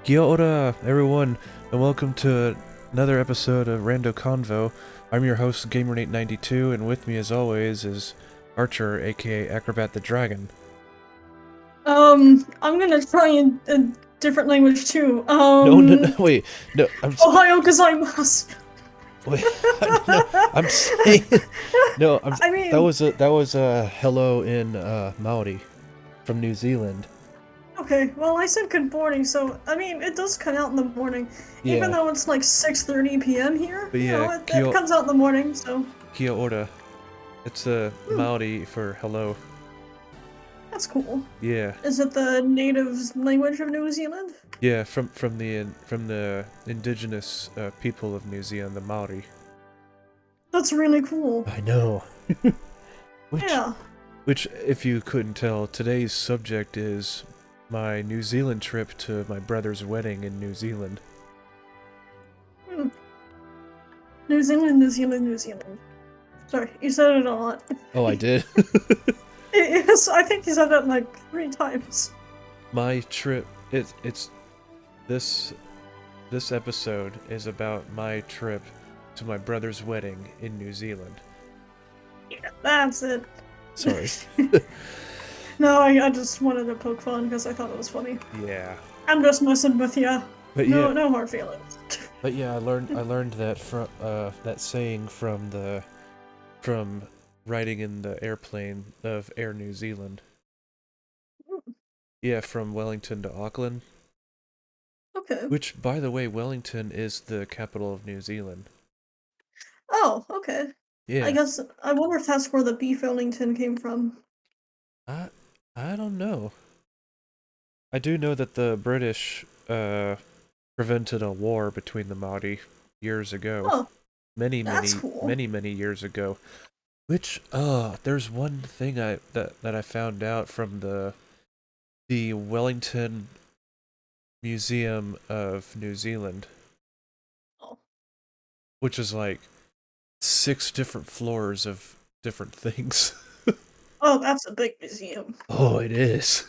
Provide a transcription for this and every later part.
Kia ora, everyone, and welcome to another episode of RandoConvo. I'm your host, GamerNate92, and with me, as always, is Archer, aka Acrobat the Dragon. I'm gonna try in a different language too. No, wait, no, Ohio gozaimasu. wait, no, I'm saying, no, I mean, that was a hello in Maori from New Zealand. okay, well, I said good morning, so, I mean, it does come out in the morning. Even Yeah, though it's like 6:30 p.m. here, but yeah, it comes out in the morning, so. Kia ora. It's a Hmm, Maori for hello. that's cool. Yeah. Is it the native language of New Zealand? Yeah, from the indigenous people of New Zealand, the Maori. That's really cool. I know. which, Yeah. which, if you couldn't tell, today's subject is my New Zealand trip to my brother's wedding in New Zealand. Hmm. New Zealand, New Zealand, New Zealand. Sorry, you said it a lot. Oh, I did. Yes, I think you said that like 3 times. My trip. It's this this episode is about my trip to my brother's wedding in New Zealand. Yeah, that's it. Sorry. No, I just wanted to poke fun because I thought it was funny. Yeah. I'm just messing with ya. But yeah, No hard feelings. But yeah, I learned that from that saying from riding in the airplane of Air New Zealand. Yeah, from Wellington to Auckland. Okay. Which, by the way, Wellington is the capital of New Zealand. Oh, okay. I Yeah. guess I wonder if that's where the beef Ellington came from. I I don't know. I do know that the British prevented a war between the Maori years ago. Oh, Many, that's many, cool. many, many years ago. Which there's one thing that I found out from the Wellington Museum of New Zealand, Oh, which is like 6 different floors of different things. oh, that's a big museum. Oh, it is.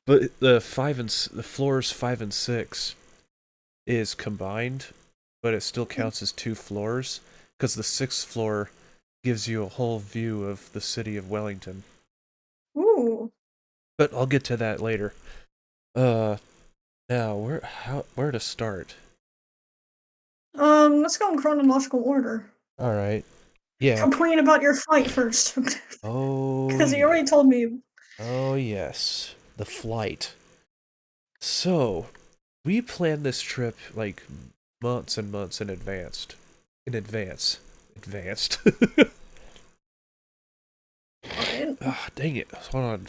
But the floors 5 and 6 is combined, but it still counts as 2 floors because the 6th floor gives you a whole view of the city of Wellington. Ooh. But I'll get to that later. Uh, Now where to start? Let's go in chronological order. All right. Yeah. Complain about your flight first. Oh Because you yeah. already told me. Oh yes. The flight. So, we planned this trip like months and months in advance. In advance. Advanced. Alright. Ah, dang it. Hold on.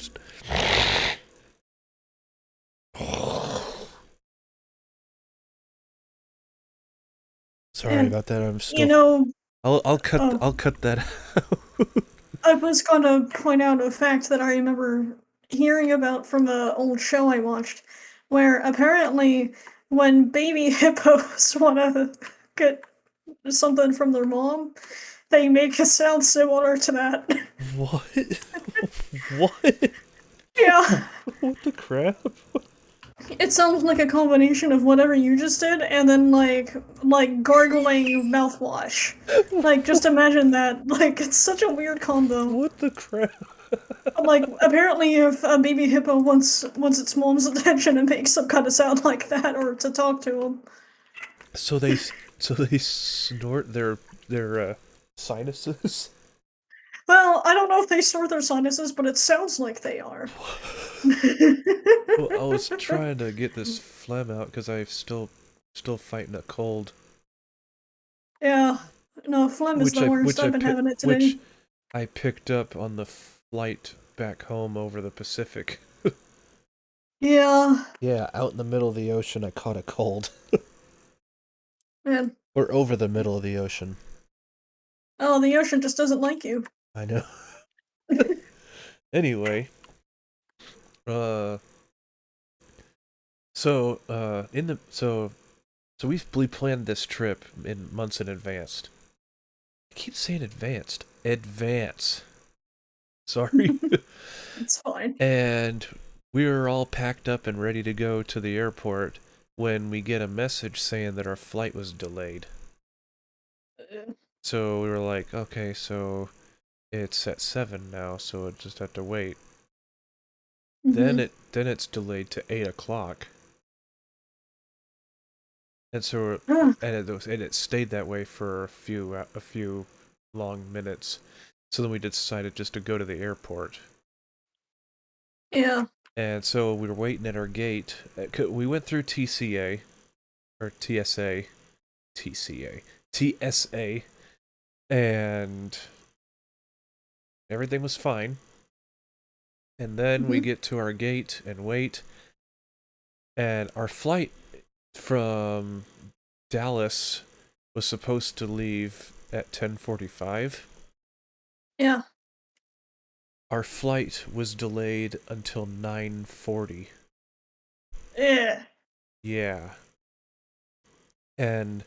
Sorry And, about that. I'm you still. know, oh, I'll cut that out. I was gonna point out a fact that I remember hearing about from an old show I watched, where apparently when baby hippos wanna get something from their mom, they make a sound similar to that. What? What? Yeah, What the crap? it sounds like a combination of whatever you just did, and then like gargling mouthwash. Like just imagine that. Like it's such a weird combo. What the crap? Like apparently, if a baby hippo wants its mom's attention, it makes some kind of sound like that, or to talk to him. So they so they snort their sinuses. Well, I don't know if they snort their sinuses, but it sounds like they are. Well, I was trying to get this phlegm out because I'm still fighting a cold, Yeah, no, phlegm is the worst. I've been having it today. which I picked up on the flight back home over the Pacific. Yeah, Yeah, out in the middle of the ocean, I caught a cold. man. Or over the middle of the ocean. Oh, the ocean just doesn't like you. I know. Anyway, uh, in the so we planned this trip in months in advance. I keep saying advanced. Advance. Sorry. It's fine. And We were all packed up and ready to go to the airport when we get a message saying that our flight was delayed. Uh, So we were like, okay, so it's at 7 now, so we'll just have to wait. mm-hmm. Then it's delayed to 8 o'clock. And so Uh, and it stayed that way for a few long minutes. So then we decided just to go to the airport. yeah. And so we were waiting at our gate. We went through TCA or TSA, TCA, TSA, and everything was fine. And then we Mm-hmm. get to our gate and wait, and our flight from Dallas was supposed to leave at 10:45. Yeah. Our flight was delayed until 9:40. Yeah. Yeah. And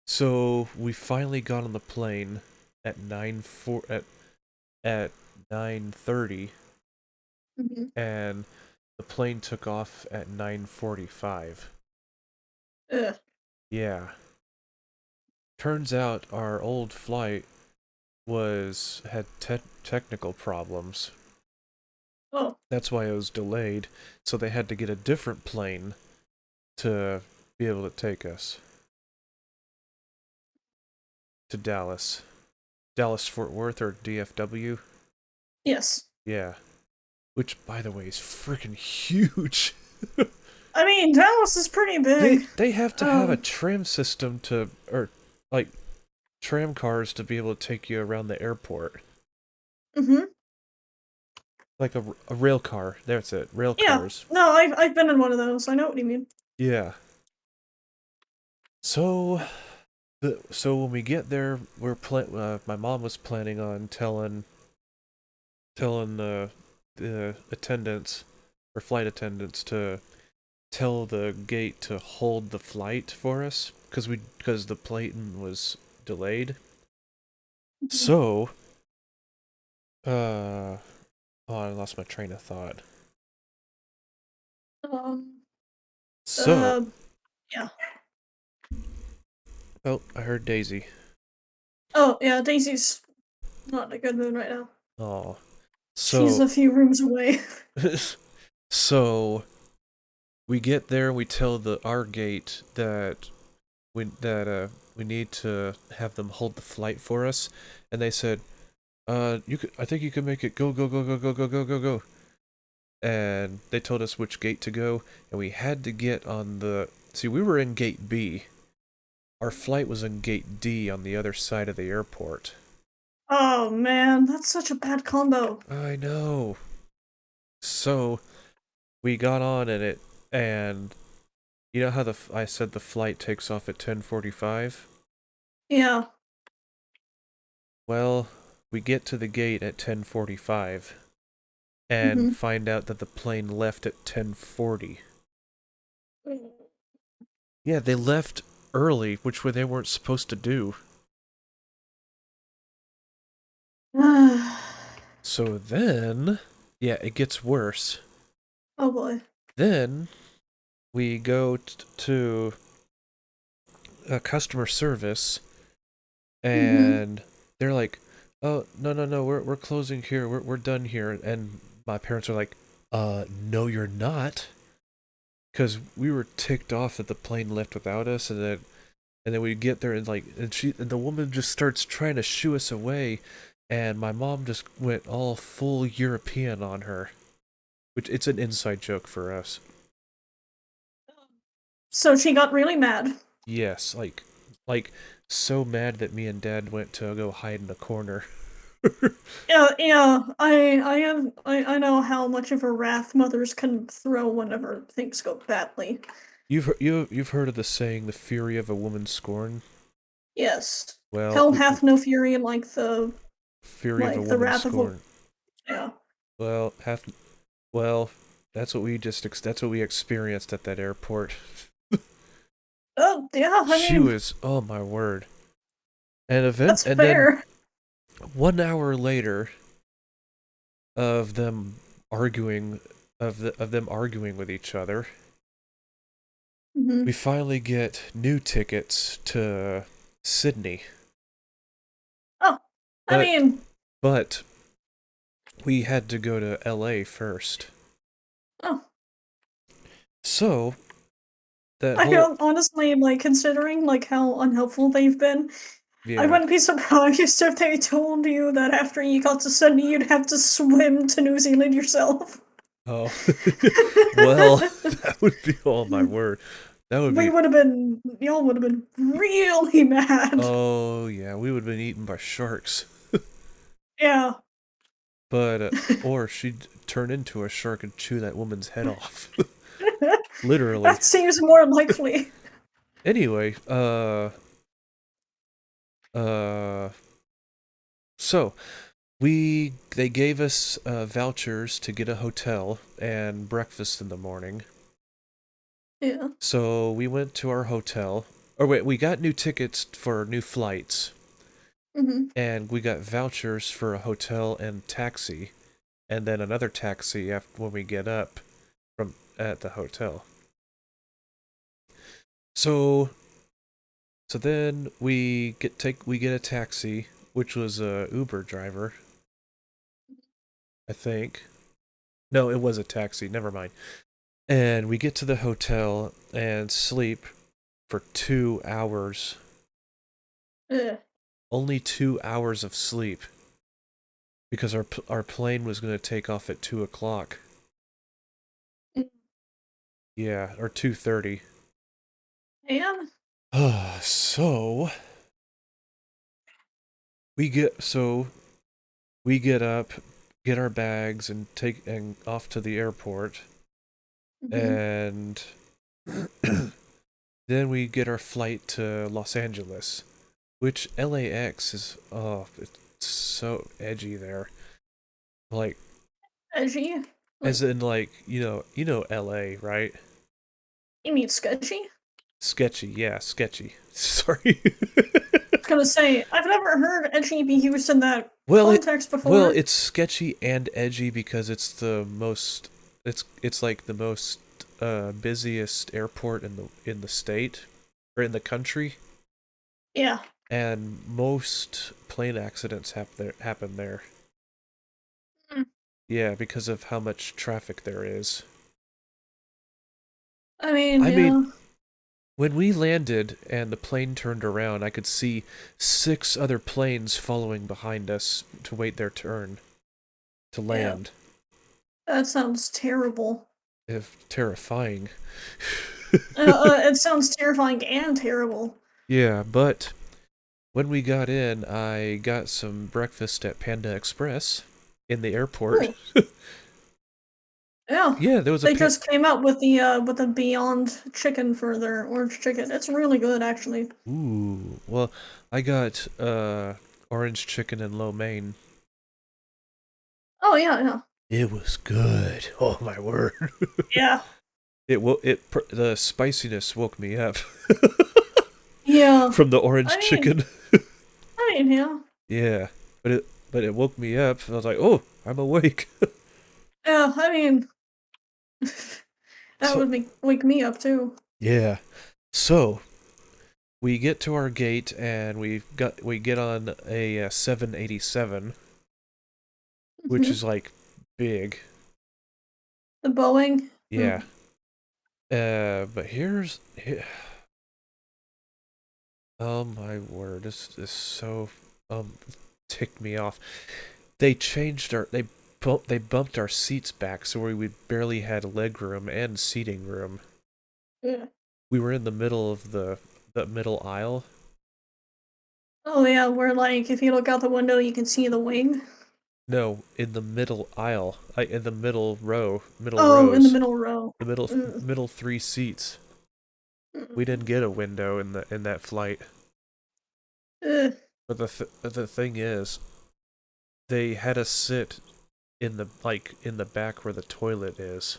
so we finally got on the plane at 9:30, Mm-hmm. and the plane took off at 9:45. Uh, Yeah. Turns out our old flight had technical problems. oh. That's why it was delayed. So they had to get a different plane to be able to take us to Dallas. Dallas Fort Worth or DFW. Yes. Yeah. Which, by the way, is freaking huge. I mean, Dallas is pretty big. They have to have a Um. tram system or like tram cars to be able to take you around the airport. Mm-hmm. Like a rail car. That's it. Rail Yeah. cars. No, I've been in one of those. I know what you mean. Yeah. So so when we get there, my mom was planning on telling the attendants or flight attendants to tell the gate to hold the flight for us because the plane was delayed. Mhm. So, oh, I lost my train of thought. Um. So, Uh. Yeah. oh, I heard Daisy. Oh, yeah. Daisy's not in a good mood right now. Oh, She's so, a few rooms away. so we get there. We tell the our gate that we need to have them hold the flight for us, and they said, you could. I think you can make it. Go, go, go, go, go, go, go, go, go. And they told us which gate to go, and we had to get on the. See, we were in gate B. Our flight was in gate D on the other side of the airport. Oh man, that's such a bad combo. I know. So we got on in it, and you know how I said the flight takes off at 10:45. Yeah. Well, we get to the gate at 10:45 and Mm-hmm. find out that the plane left at 10:40. Yeah, they left early, which they weren't supposed to do. So then, yeah, it gets worse. Oh boy. Then we go to customer service, Mm-hmm. and they're like, "Oh, no, no, no, we're closing here. We're done here." And my parents are like, no, you're not," because we were ticked off that the plane left without us, and then we get there and the woman just starts trying to shoo us away, and my mom just went all full European on her, which it's an inside joke for us. So she got really mad. Yes, like so mad that me and Dad went to go hide in a corner. Yeah, yeah. I know how much of a wrath mothers can throw whenever things go badly. You've heard of the saying, "The fury of a woman's scorn." Yes. Well, Hell hath no fury fury of a like the woman's wrath of a scorn. yeah. Well, well, that's what we experienced at that airport. Oh yeah, I She mean was, oh my word. that's And then fair. 1 hour later of them arguing of them arguing with each other, we Hmm. finally get new tickets to Sydney. Oh, I But mean, but we had to go to LA first. oh, So that I whole don't honestly like considering like how unhelpful they've been. I yeah. wouldn't be surprised if they told you that after you got to Sydney, you'd have to swim to New Zealand yourself. Oh. Well, that would be oh my word. That would We be would have been, y'all would have been really mad. oh yeah, we would have been eaten by sharks. Yeah. But or she'd turn into a shark and chew that woman's head off. Literally. That seems more likely. Anyway, uh so they gave us vouchers to get a hotel and breakfast in the morning. Yeah. So we went to our hotel. Or wait, we got new tickets for new flights, Hmm. and we got vouchers for a hotel and taxi, and then another taxi after when we get up from at the hotel. So then we get a taxi, which was a Uber driver, I think. No, it was a taxi. Never mind. And we get to the hotel and sleep for 2 hours. Ugh. Only 2 hours of sleep because our plane was going to take off at 2 o'clock. Yeah, or 2:30. And So so we get up, get our bags, and take and off to the airport, mhm. and then we get our flight to Los Angeles, which LAX is it's so edgy there. Like Edgy. as Like, in like, you know LA, right? you mean sketchy? I Sketchy, yeah, sketchy. Sorry. was gonna say, I've never heard edgy be used in that well, context well, before. it's sketchy and edgy because it's like the most busiest airport in the state or in the country, Yeah. and most plane accidents happen there. Mm. Yeah, because of how much traffic there is. I mean, I mean, yeah. when we landed and the plane turned around, I could see 6 other planes following behind us to wait their turn to Yeah. land. That sounds terrible. If terrifying. It sounds terrifying and terrible. Yeah, but when we got in, I got some breakfast at Panda Express in the airport. Ooh, yeah. Yeah, there was a They just came out with the Beyond Chicken for their orange chicken. It's really good, actually. Ooh, well, I got orange chicken and lo mein. Oh yeah, yeah, It was good. Oh my word. yeah, The spiciness woke me up yeah. from the orange I mean, chicken. yeah, Yeah, but it woke me up. I was like, "Oh, I'm awake." yeah. I mean, that So, would wake me up too. yeah. So, we get to our gate and we get on a 787, which Hmm. is like big. The Boeing. Yeah. But oh my word, this is so ticked me off. They changed they bumped our seats back so we barely had leg room and seating room. Yeah. We were in the middle of the middle aisle. Oh yeah, where like if you look out the window, you can see the wing. No, in the middle aisle, like in the middle Oh, in the rows, middle row. the middle Mm. middle three seats. We Mm. didn't get a window in that flight. Ugh. But the thing is, they had us sit in the back where the toilet is.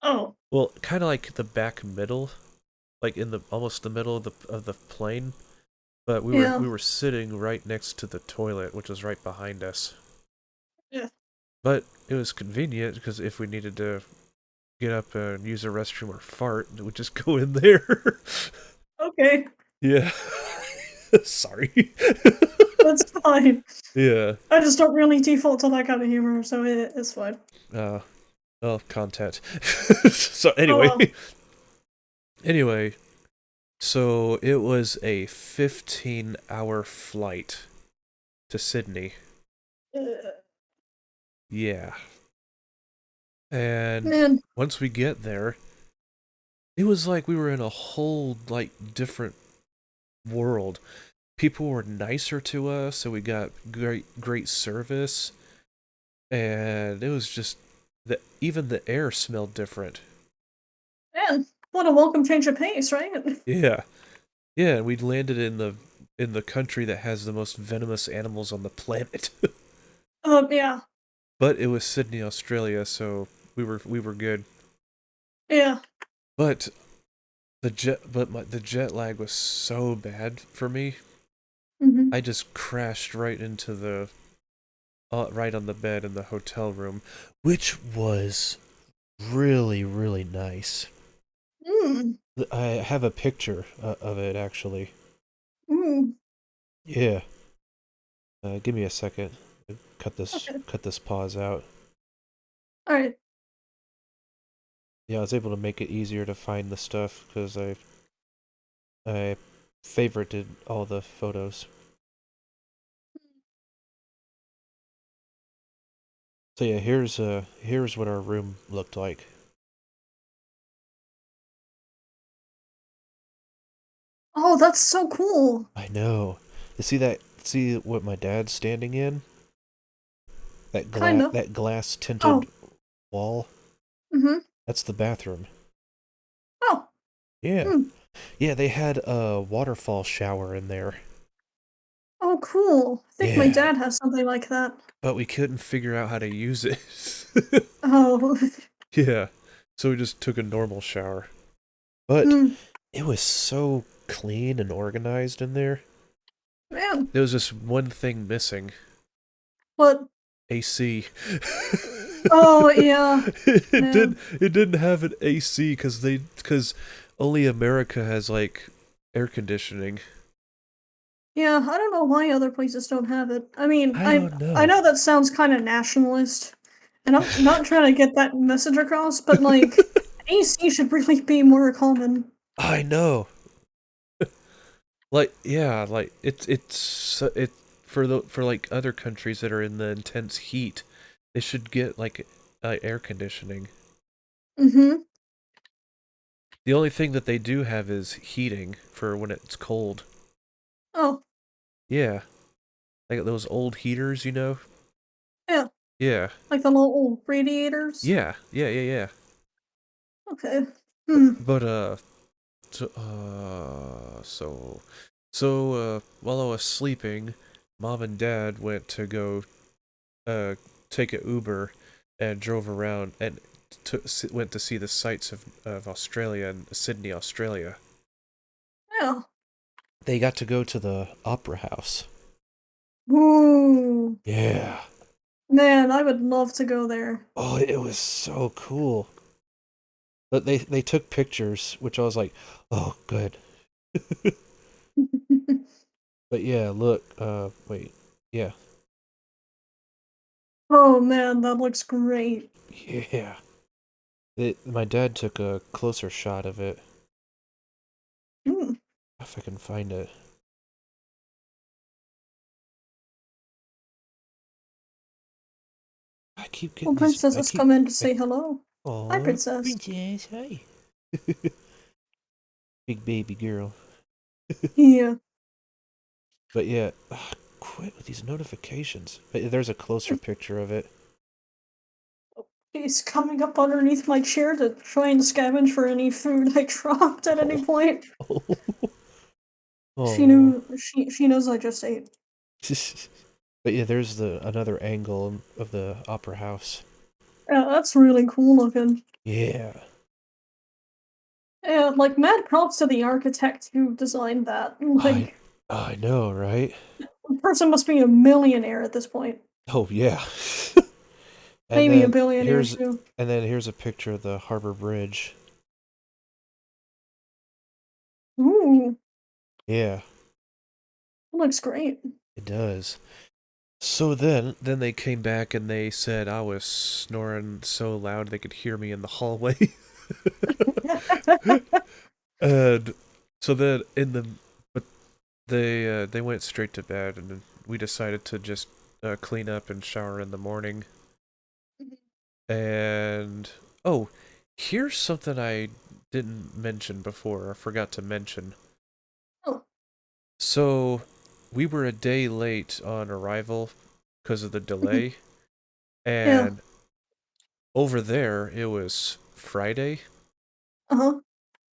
Oh, Well, kind of like the back middle, like in the almost the middle of the plane. But yeah. we were sitting right next to the toilet, which was right behind us. Yeah. but it was convenient because if we needed to get up and use a restroom or fart, it would just go in there. Okay, Yeah. Sorry. that's fine. Yeah. I just don't really default to that kind of humor, so it's fine. Uh, well, content. So Oh anyway, well. anyway, so it was a 15-hour flight to Sydney. Uh, Yeah. And man, once we get there, it was like we were in a whole like different world. People were nicer to us, so we got great service, and it was just the even the air smelled different. man, what a welcome change of pace, right? Yeah. Yeah, and we landed in the country that has the most venomous animals on the planet. Yeah, But it was Sydney, Australia, so we were good. yeah. But the jet lag was so bad for me. Hmm. I just crashed right into the right on the bed in the hotel room, which was really nice. Mm, I have a picture of it actually. mm. Yeah. Give me a second. Okay, Cut this pause out. all right. Yeah, I was able to make it easier to find the stuff because I favorited all the photos. So yeah, here's what our room looked like. Oh, that's so cool. I know. You see that? See what my dad's standing in? Kind of. That glass tinted Oh. wall. Mm-hmm. That's the bathroom. Oh. Yeah, Hmm. yeah. They had a waterfall shower in there. Oh, cool. I think my Yeah, dad has something like that. but we couldn't figure out how to use it. Oh. Yeah, so we just took a normal shower. But Hmm. it was so clean and organized in there. Man. There was just one thing missing. What? AC. Oh, yeah. It Man. didn't have an AC because only America has like air conditioning. Yeah, I don't know why other places don't have it. I mean, I I don't I know. know that sounds kind of nationalist, and I'm not trying to get that message across, but like, AC should really be more common. I know. Like yeah, like it for like other countries that are in the intense heat, they should get like air conditioning. Mm-hmm. The only thing that they do have is heating for when it's cold. Oh, Yeah, like those old heaters, you know? yeah. Yeah. Like the little old radiators. Yeah. Okay. Hmm. But so while I was sleeping, mom and dad went to go uh take a Uber and drove around and went to see the sights of Australia and Sydney, Australia. Yeah. They got to go to the opera house. Ooh. Yeah. Man, I would love to go there. Oh, it was so cool. But they took pictures, which I was like, "Oh, good." But yeah, look, wait. Yeah. Oh man, that looks great. Yeah. My dad took a closer shot of it. Hmm. If I can find it. I keep Well, getting these. Princess has come in to say hello. Hi, Oh, Princess. princess, hi. Big baby girl. Yeah. But yeah, quit with these notifications. There's a closer picture of it. She's coming up underneath my chair to try and scavenge for any food I dropped at any Oh, point. She oh. knew she knows I just ate. But yeah, there's the another angle of the opera house. Yeah, that's really cool looking. Yeah, Yeah, like mad props to the architect who designed that. I Like, I know, right? the person must be a millionaire at this point. Oh yeah. And Maybe a then billionaire here's too. here's a picture of the Harbor Bridge. Ooh, Yeah, that looks great. it does. So then they came back and they said I was snoring so loud they could hear me in the hallway. And so then but they went straight to bed and then we decided to just clean up and shower in the morning. And oh, here's something I didn't mention before. I forgot to mention. Oh, So we were a day late on arrival because of the delay, yeah. and over there it was Friday, Uh-huh.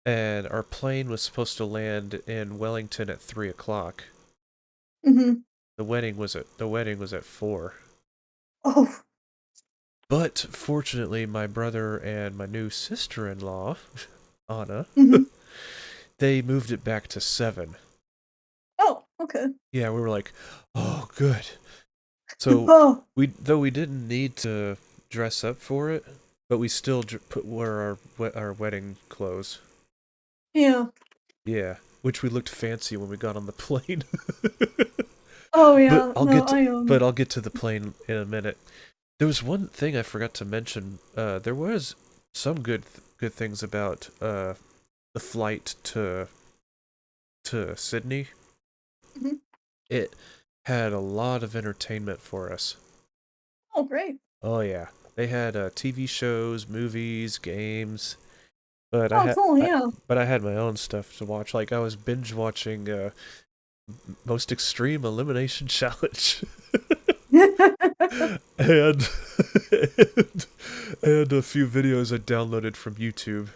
and our plane was supposed to land in Wellington at 3 o'clock. Mm-hmm. The wedding was at 4. Oh. But fortunately, my brother and my new sister-in-law, Anna, Mm-hmm. they moved it back to 7. Oh, okay. Yeah, we were like, oh, good. So Oh, we didn't need to dress up for it, but we still wear our wedding clothes. yeah. Yeah, which we looked fancy when we got on the plane. Oh, but yeah. I'll No, get to, but I'll get to the plane in a minute. There was one thing I forgot to mention. There was some good things about the flight to Sydney. Mhm. It had a lot of entertainment for us. Oh, great. Oh yeah, they had TV shows, movies, games. But I Oh, had, cool. Yeah. but I had my own stuff to watch. Like I was binge watching Most Extreme Elimination Challenge, and, and and a few videos I downloaded from YouTube,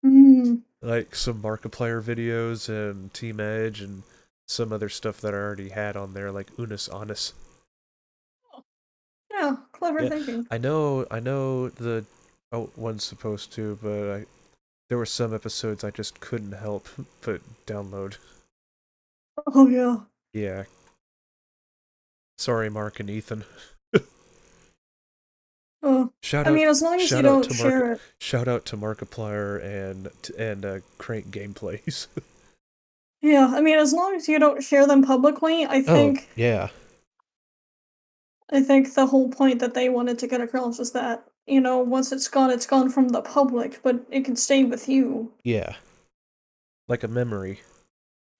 Mm. like some Markiplier videos and Team Edge and some other stuff that I already had on there, like Unus Annus. Yeah, clever Yeah, thinking. I know the one's supposed to, but there were some episodes I just couldn't help but download. Oh, yeah. Yeah, sorry, Mark and Ethan. Oh, Shout I out, mean, as long as you shout out don't to Mark, share it. shout out to Markiplier and Crank Gameplays. Yeah, I mean, as long as you don't share them publicly, Oh yeah, I think the whole point that they wanted to get across is that, once it's gone from the public, but it can stay with you. yeah, like a memory.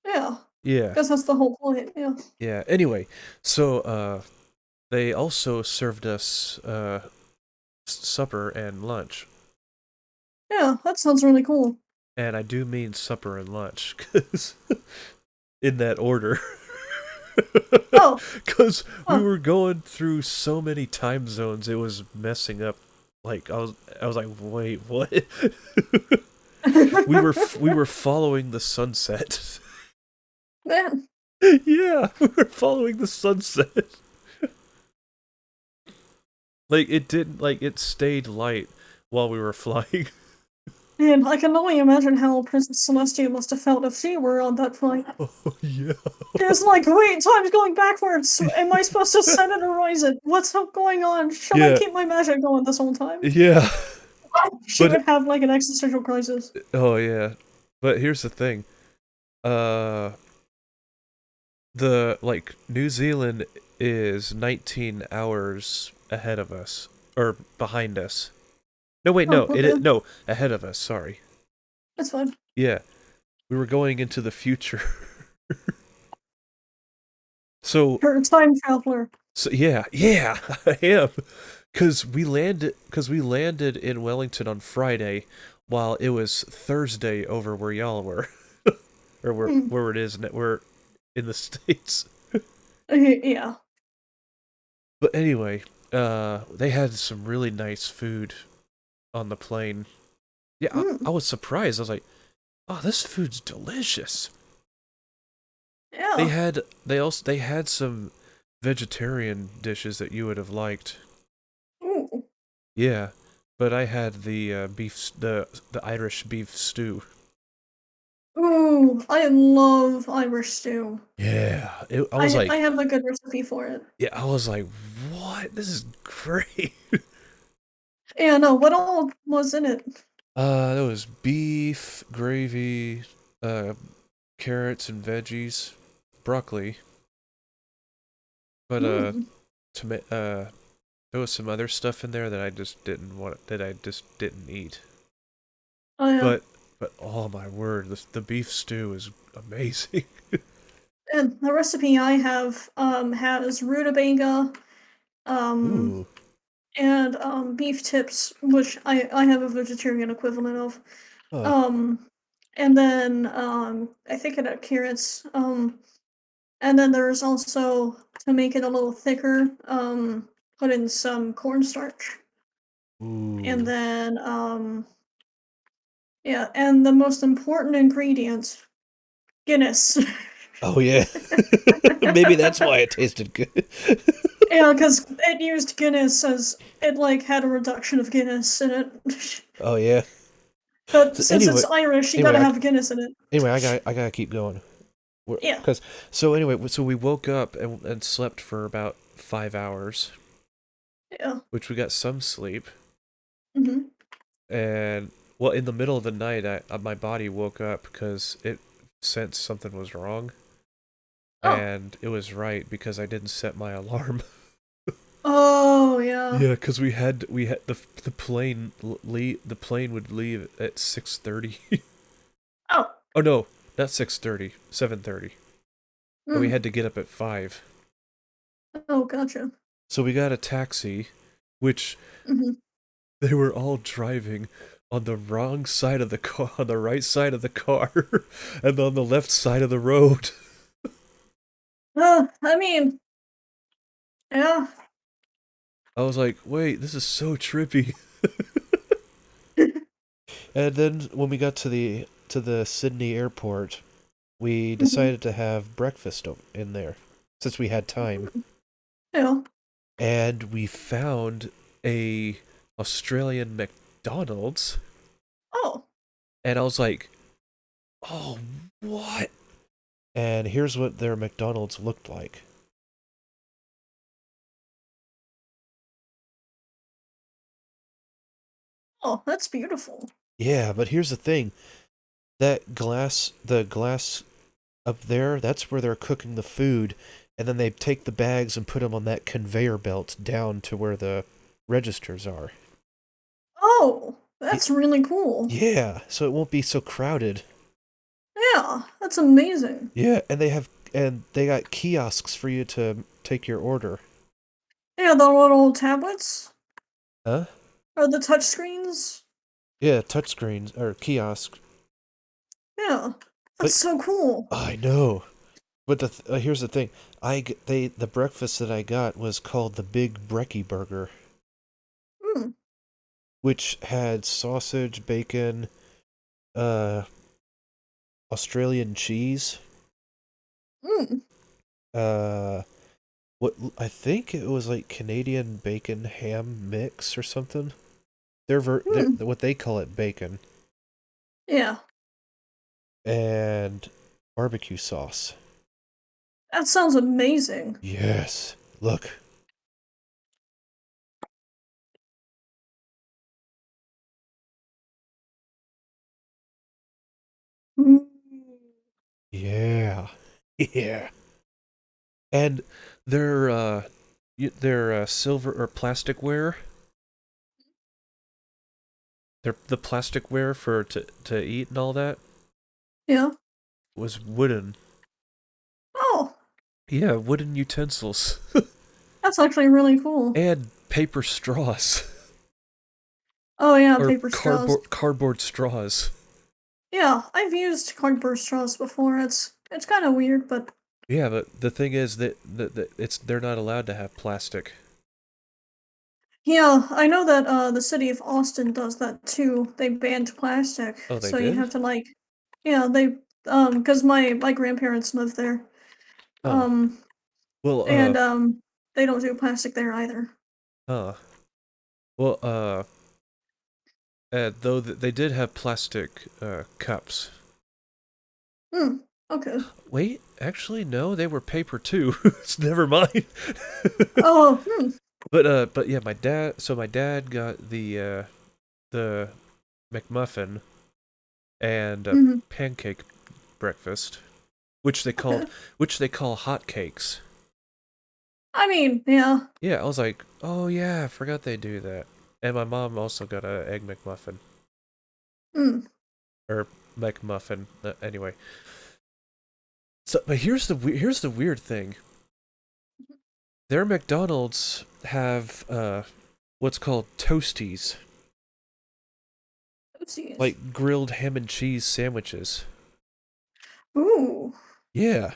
Yeah, Yeah, because that's the whole point. Yeah. yeah. Anyway, so they also served us supper and lunch, Yeah, that sounds really cool. and I do mean supper and lunch, cause in that order. Oh, Because we huh. were going through so many time zones, it was messing up. Like I was like, wait, what? we were following the sunset. Man, Yeah, we were following the sunset. Like it stayed light while we were flying. man, I can only imagine how Princess Celestia must have felt if she were on that flight. Oh yeah. She was like, wait, time's going backwards. Am I supposed to set it or rise it? What's going on? Should I Yeah. keep my magic going this whole time? Yeah. She But would have like an existential crisis. oh yeah. But here's the thing. Uh the like New Zealand is 19 hours ahead of us or behind us. No, wait, Oh, no, it is okay. no ahead of us. Sorry. That's fine. Yeah, we were going into the future. so You're a time traveler. so yeah, yeah, I am. Cause we landed in Wellington on Friday, while it was Thursday over where y'all were, or Hmm. where it is, and we're in the States. Yeah. But anyway, they had some really nice food on the plane. Yeah, I Mm. was surprised. I was like, "Oh, this food's delicious." They Yeah. had they had some vegetarian dishes that you would have liked. Ooh. Yeah, but I had the the Irish beef stew. Ooh. I love Irish stew. Yeah, I was I like, have a good recipe for it. yeah, I was like, what? This is great. Yeah, no, what all was in it? There was beef, gravy, uh, carrots and veggies, broccoli, but Hmm. there was some other stuff in there that I just didn't eat. Oh yeah. But but oh my word, the beef stew is amazing. And the recipe I have has rutabaga, um Ooh. and beef tips, which I have a vegetarian equivalent of. Huh. Um and then I think it had carrots. And then there's also, to make it a little thicker, put in some cornstarch. And Ooh. then yeah, and the most important ingredient, Guinness. Oh yeah. Maybe that's why it tasted good. Yeah, because it used Guinness as it like had a reduction of Guinness in it. Oh yeah. But So since it's Irish, you anyway, gotta I have Guinness in it. I gotta keep going. Yeah. Because so anyway, so we woke up and slept for about 5 hours, Yeah. which we got some sleep, Hmm. and well, in the middle of the night, my body woke up because it sensed something was wrong, Oh. and it was right because I didn't set my alarm. Oh yeah. Yeah, because we had the plane the plane would leave at 6:30. Oh. Oh no, not 6:30, 7:30, and we Mm. had to get up at 5. Oh, gotcha. So we got a taxi, which Hmm. they were all driving on the wrong side of the car, on the right side of the car, and on the left side of the road. I mean, yeah. I was like, wait, this is so trippy. And then when we got to the Sydney airport, we Hmm. decided to have breakfast in there since we had time, Yeah. and we found a Australian McDonald's, Oh. and I was like, oh, what? And here's what their McDonald's looked like. Oh, that's beautiful. Yeah, but here's the thing. The glass up there, that's where they're cooking the food, and then they take the bags and put them on that conveyor belt down to where the registers are. Oh, Y- that's really cool. Yeah, so it won't be so crowded. Yeah, that's amazing. Yeah, and they got kiosks for you to take your order. Yeah, the little tablets Huh? or the touch screens. Yeah, touchscreens or kiosk. Yeah, that's But so cool. I know. But here's the thing. The breakfast that I got was called the Big Brekkie Burger, Mm, which had sausage, bacon, uh, Australian cheese, mm, uh, what I think it was like Canadian bacon ham mix or something. mm. What they call it bacon Yeah, and barbecue sauce. that sounds amazing. Yes, look. Mm, Yeah, yeah. And their their silver or plasticware. The plasticware for to eat and all that yeah. was wooden. Oh, Yeah, wooden utensils that's actually really cool. and paper straws Oh yeah, or paper straws. cardboard straws. Yeah, I've used cardboard straws before. It's kind of weird, but Yeah, but the thing is that they're not allowed to have plastic. yeah, I know that the city of Austin does that too. They banned plastic, Oh, they so you did? have to like, yeah, they because my grandparents live there. Huh. Um, Well, and they don't do plastic there either. huh. Well, though they did have plastic cups. Hmm. Okay. Wait, actually, no, they were paper too. Never mind. Oh, hmm. but yeah, my dad. So my dad got the McMuffin and a Hmm. pancake breakfast, which they called Okay. which they call hotcakes. I mean, yeah. Yeah, I was like, oh yeah, I forgot they do that. And my mom also got a egg McMuffin Mm. or McMuffin. Anyway, so but here's the weird thing. Their McDonald's have what's called toasties, Oopsies. like grilled ham and cheese sandwiches. Ooh. Yeah,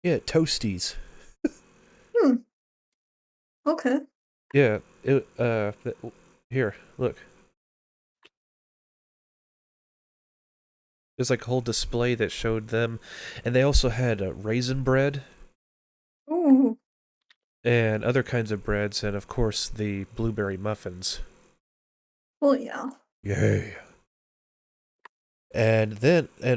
yeah, toasties. Hmm. Okay. Yeah, here, look. There's like a whole display that showed them, and they also had raisin bread Ooh. and other kinds of breads, and of course the blueberry muffins. Well, yeah. Yay! And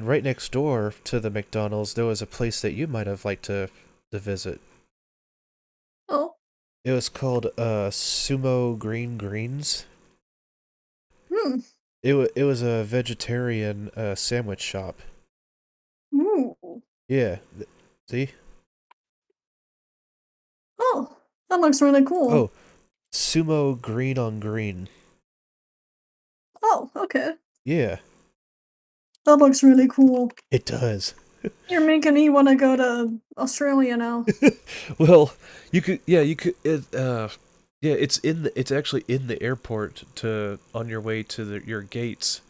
right next door to the McDonald's, there was a place that you might have liked to visit. Oh. It was called Sumo Green Greens. Hmm. It was a vegetarian sandwich shop. Ooh. Yeah, see? Oh. That looks really cool. Oh, Sumo Green on Green. Oh, okay. Yeah, That looks really cool. it does. You're making me want to go to Australia now. Well, you could yeah, it's actually in the airport to on your way to your gates.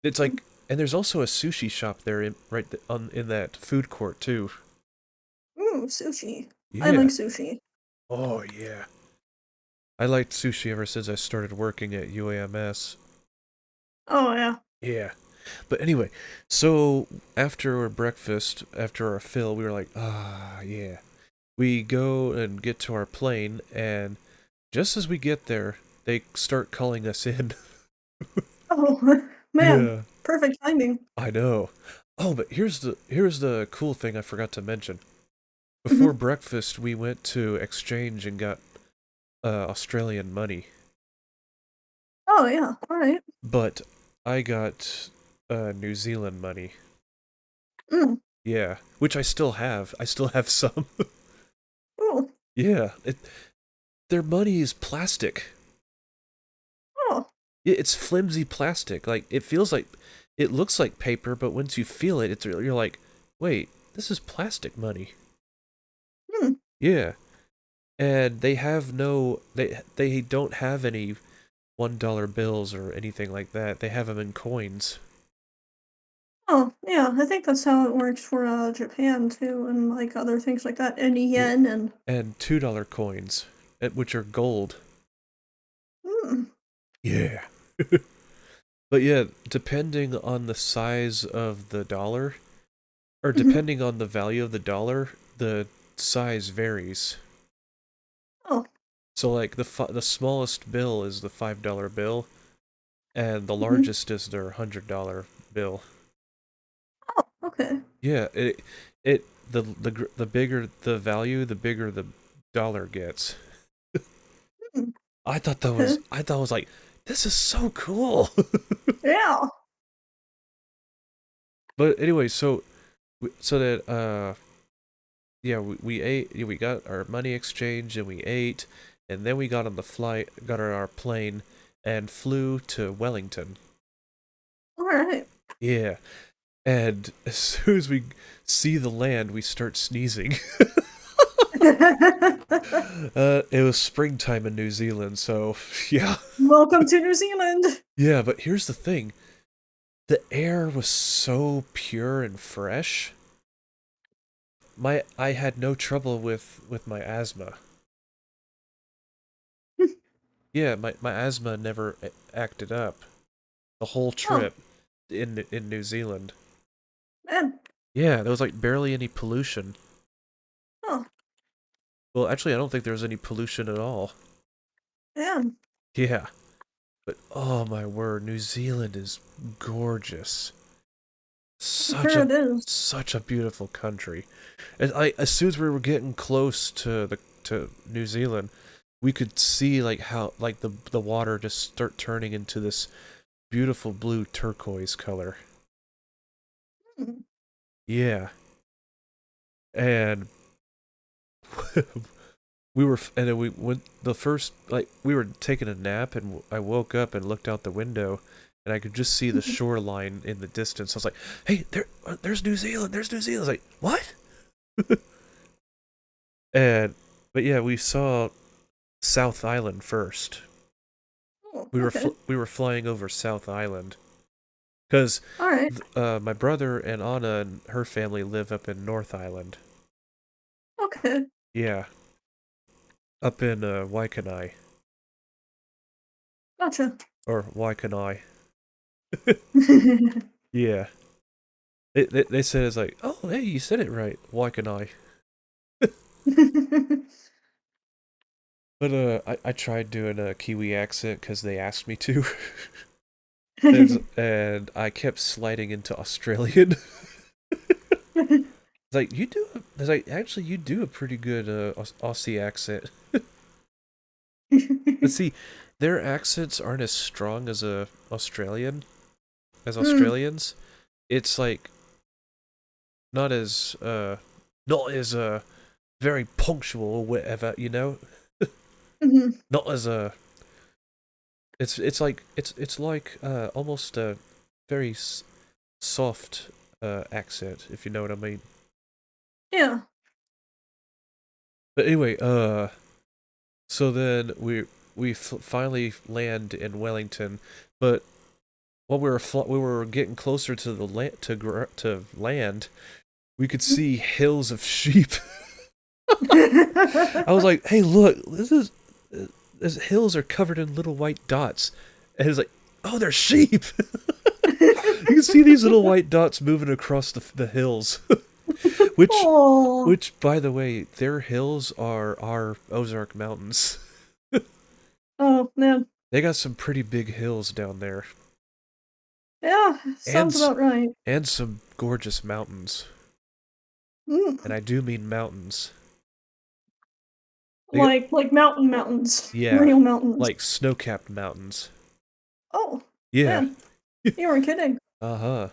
It's Hmm. like and there's also a sushi shop there in that food court too. Ooh, sushi. I like Yeah. sushi. Oh yeah. I liked sushi ever since I started working at UAMS. Oh, yeah. Yeah. But anyway, so after our breakfast, after our fill, we were like, ah, yeah. We go and get to our plane, and just as we get there, they start calling us in. Oh, man. Yeah, Perfect timing. I know. Oh, but here's the cool thing I forgot to mention. Before Hmm. breakfast, we went to exchange and got Australian money, Oh, yeah. All right. but I got New Zealand money. Mm. Yeah, which I still have. I still have some. Ooh. Yeah, their money is plastic. Oh. Yeah, it's flimsy plastic. Like it feels like it looks like paper, but once you feel it, you're like, wait, this is plastic money. Hmm. Yeah, and they don't have any $1 bills or anything like that. They have them in coins. Oh, yeah. I think that's how it works for Japan too, and like other things like that. And Yeah, yen and. and $2 coins, which are gold. Hmm. Yeah. But yeah, depending on the size of the dollar, or Hmm. depending on the value of the dollar, the size varies. Oh. So like the smallest bill is the $5 bill, and the Hmm. largest is their $100 bill. Oh. Okay. Yeah, it the bigger the value, the bigger the dollar gets. Hmm. Okay. I thought it was like this is so cool. Yeah. But anyway, so that yeah, we ate, we got our money exchange and we ate, and then we got on the flight, got on our plane, and flew to Wellington. All right. Yeah, and as soon as we see the land, we start sneezing. It was springtime in New Zealand, so yeah. Welcome to New Zealand. Yeah, but here's the thing. The air was so pure and fresh. I had no trouble with my asthma. Yeah, my asthma never acted up the whole Oh, trip in New Zealand. man. Yeah, there was like barely any pollution. Oh, Well, actually, I don't think there was any pollution at all. man. Yeah, but oh my word, New Zealand is gorgeous. I'm Such sure a it is. such a beautiful country. And as soon as we were getting close to to New Zealand, we could see like how like the water just start turning into this beautiful blue turquoise color. Hmm. Yeah, and and then we went the first like we were taking a nap, and I woke up and looked out the window, and I could just see the shoreline in the distance. I was like, "Hey, there's New Zealand. There's New Zealand." I was like, "What?" And but yeah, we saw South Island first. Oh, okay. We were flying over South Island because All right. my brother and Anna and her family live up in North Island. Okay. Yeah, up in Waikanae Gotcha. or Waikanae. Yeah, they said it's like, oh hey, you said it right, Waikanae. But I tried doing a Kiwi accent because they asked me to, and I kept sliding into Australian. It's like you do. It's like actually you do a pretty good Aussie accent. But see, their accents aren't as strong as a Australian as Mm, Australians. It's like not as not as very punctual or whatever, you know. mhm. Not as a it's like almost a very soft accent, if you know what I mean. Yeah. But anyway, so then we finally land in Wellington, but while we were getting closer to the land to land, we could see hills of sheep. I was like, "Hey, look! These hills are covered in little white dots," and it's like, "Oh, they're sheep!" You can see these little white dots moving across the hills, which Oh. which by the way, their hills are our Ozark Mountains. Oh man. They got some pretty big hills down there, Yeah, and sounds about right. and some gorgeous mountains, and Mm. I do mean mountains. They got, Like mountains, yeah, real mountains. like snow-capped mountains. Oh Yeah. man, you weren't kidding. Uh-huh.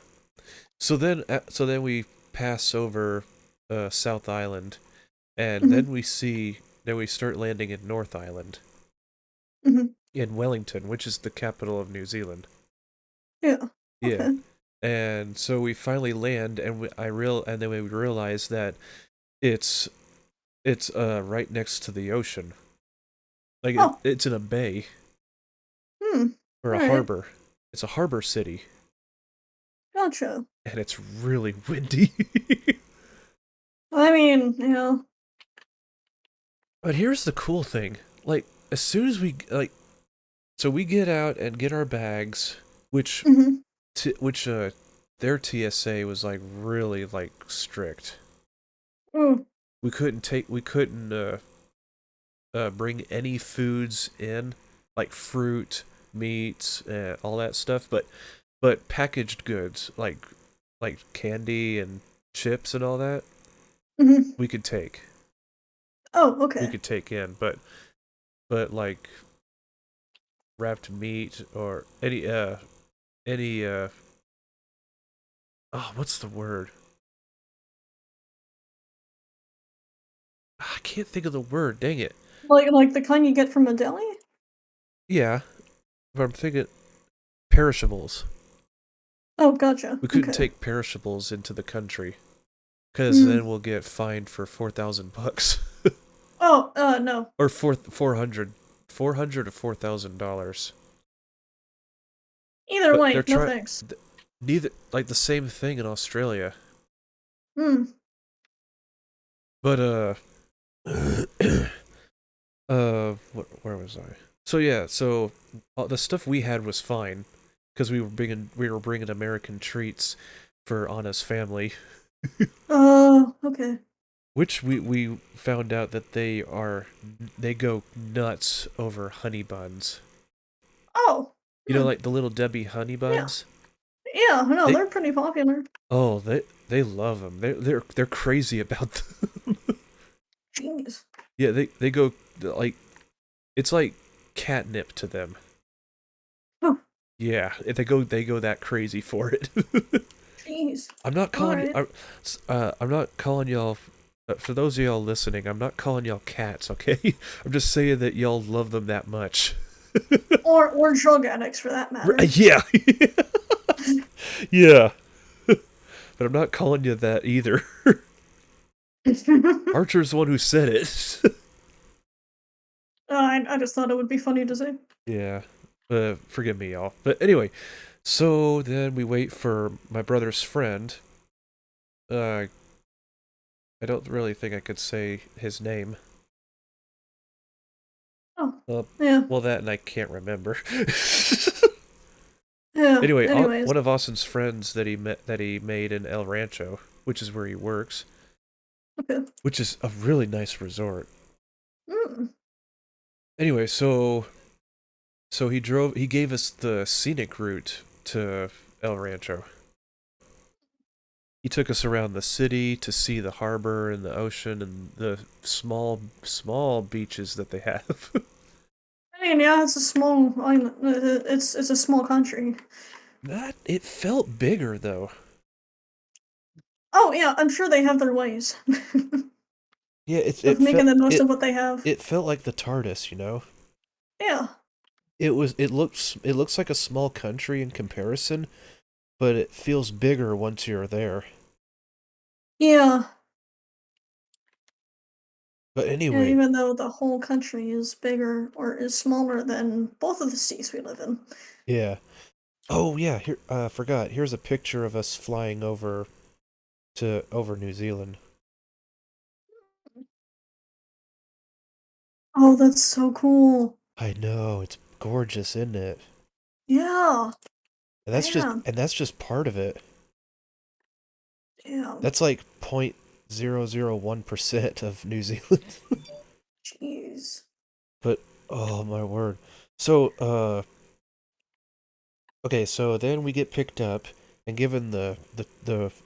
So then we pass over South Island, and Hmm. then we start landing in North Island Hmm. in Wellington, which is the capital of New Zealand. Yeah. Yeah. Okay. And so we finally land, and and then we realize that it's it's right next to the ocean. Like Oh. it's in a bay Hmm. or a All right. harbor. It's a harbor city, Gotcha. and it's really windy. I mean, yeah. But here's the cool thing. Like as soon as we like so we get out and get our bags, which Hmm. which their TSA was like really like strict. Mm. We couldn't bring any foods in, like fruit, meats, all that stuff, but packaged goods like candy and chips and all that Hmm. we could take. Oh, We okay. could take in, but like wrapped meat or any oh, what's the word? I can't think of the word. Dang it. Like the kind you get from a deli? Yeah, but I'm thinking perishables. Oh, gotcha. We couldn't Okay. take perishables into the country because Mm. then we'll get fined for $4,000 Oh, no. or 400 or $4,000. Either But way, they're no trying thanks. neither like the same thing in Australia. Mm. But where was I? So yeah, so the stuff we had was fine because we were bringing American treats for Anna's family, Okay. which we found out that they go nuts over honey buns. Oh. You know, Hmm. like the little Debbie honey Yeah. buns. Yeah, no, They they're pretty popular. they love them. They're crazy about them. Jeez. Yeah, they go like it's like catnip to them. Oh, Yeah, they go that crazy for it. jeez. I'm not All calling right. I'm not calling y'all. For those of y'all listening, I'm not calling y'all cats, okay? I'm just saying that y'all love them that much. Or drug addicts for that matter. Yeah, yeah. But I'm not calling you that either. Archer's the one who said it. I just thought it would be funny to say. Yeah. Forgive me, y'all. But anyway, so then we wait for my brother's friend. Uh, I don't really think I could say his name. Oh, Uh, yeah, well, that and I can't remember. yeah. Anyway, Anyways. one of Austin's friends that he made in El Rancho, which is where he works, Okay. which is a really nice resort. Mm. Anyway, so he gave us the scenic route to El Rancho. He took us around the city to see the harbor and the ocean and the small beaches that they have. I mean, yeah, it's a small island. It's a small country. That it felt bigger though. Oh yeah, I'm sure they have their ways Yeah, of making the most of what they have. it felt like the TARDIS, you know. Yeah. It looks like a small country in comparison, but it feels bigger once you're there. Yeah. But Yeah, anyway, even though the whole country is bigger or is smaller than both of the states we live in. yeah. Oh yeah, here forgot. Here's a picture of us flying over New Zealand. Oh, that's so cool. I know, it's gorgeous, isn't it? Yeah. Man. And that's just part of it. Damn. That's like 0.001% of New Zealand. Jeez. But oh my word. So okay, so then we get picked up and given the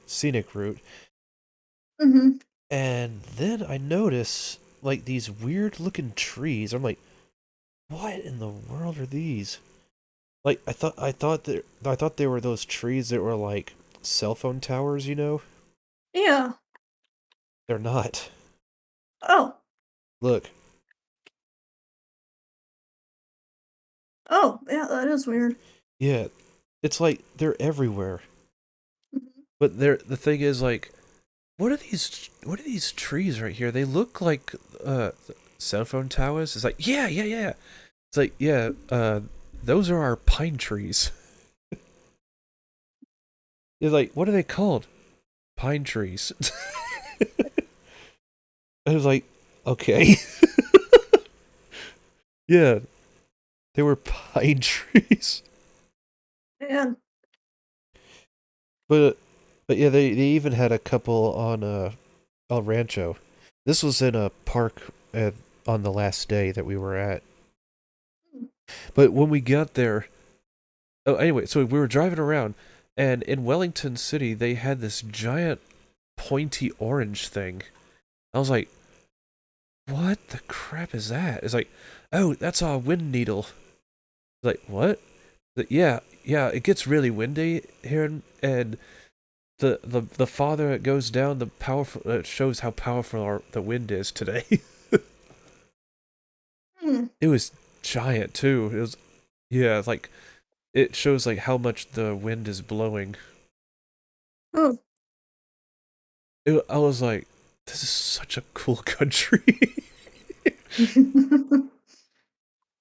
scenic route, Mm-hmm. and then I notice like these weird looking trees. I'm like, what in the world are these? Like I thought they were those trees that were like cell phone towers, you know? Yeah. They're not. Oh. Look. Oh, yeah, that is weird. Yeah. It's like they're everywhere. Mhm. But the thing is like what are these trees right here? They look like cell phone towers. It's like, yeah, yeah, yeah. It's like, yeah, those are our pine trees. It's like, what are they called? Pine trees. I was like, okay. Yeah, they were pine trees. Man. But but yeah, they even had a couple on El Rancho. This was in a park on the last day that we were at. But when we got there, oh, anyway, so we were driving around, and in Wellington City, they had this giant pointy orange thing. I was like, what the crap is that? It's like, oh, that's a wind needle. Like, what? Yeah, yeah, it gets really windy here, and the farther it goes down, the powerful it shows how powerful the wind is today. Hmm. It was giant too. It was, yeah, like it shows like how much the wind is blowing. Oh. I was like, this is such a cool country.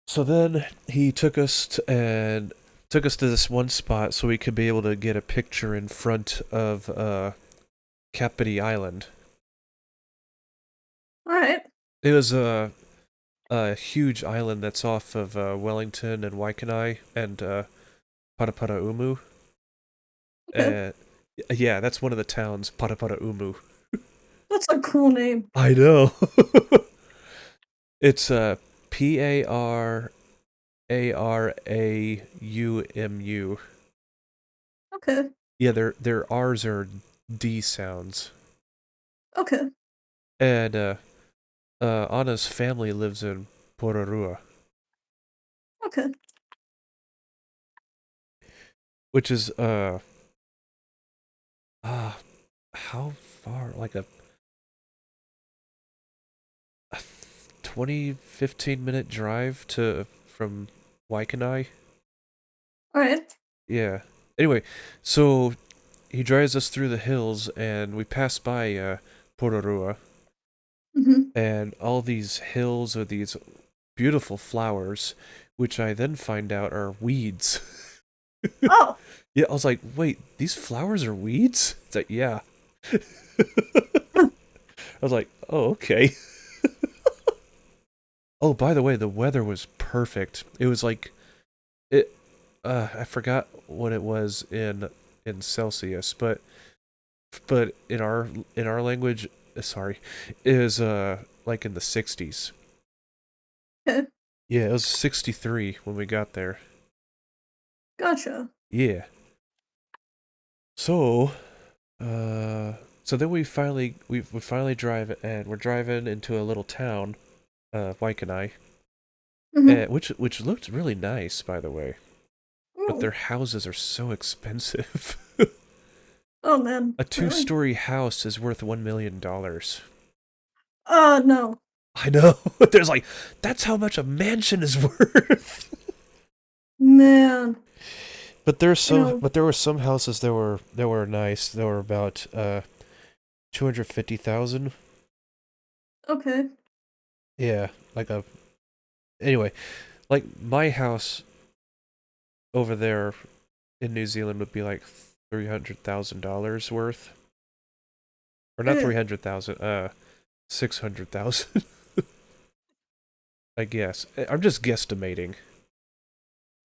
So then he took us to this one spot so we could be able to get a picture in front of Kapiti Island. Alright. It was a huge island that's off of Wellington and Waikanae and Parapara Okay. And yeah, that's one of the towns, Parapara. That's a cool name. I know. It's Pararamu. Okay. Yeah, their R's are D sounds. Okay. And Anna's family lives in Pororua, Okay. which is uh how far? Like a 15 minute drive to from Waikanae. All right. Yeah. Anyway, so he drives us through the hills, and we pass by Pororua, Mm-hmm. and all these hills are these beautiful flowers, which I then find out are weeds. Oh, Yeah, I was like, wait, these flowers are weeds? It's like, yeah. I was like, oh, okay. Oh, by the way, the weather was perfect. It was like it. I forgot what it was in Celsius, but in our language, sorry, is like in the 60s. okay. Yeah, it was 63 when we got there. Gotcha. Yeah. So, uh, so then we finally drive, and we're driving into a little town, Waikanae, Mm-hmm. which looked really nice, by the way. But Oh, their houses are so expensive. oh man, A really? two-story house is worth $1 million. No, I know. There's like that's how much a mansion is worth. man. You know, But there were some houses that were nice. That were about 250,000. okay. Yeah, like a anyway, like my house over there in New Zealand would be like $300,000 worth, or not Eh, 300,000, 600,000. I guess I'm just guesstimating,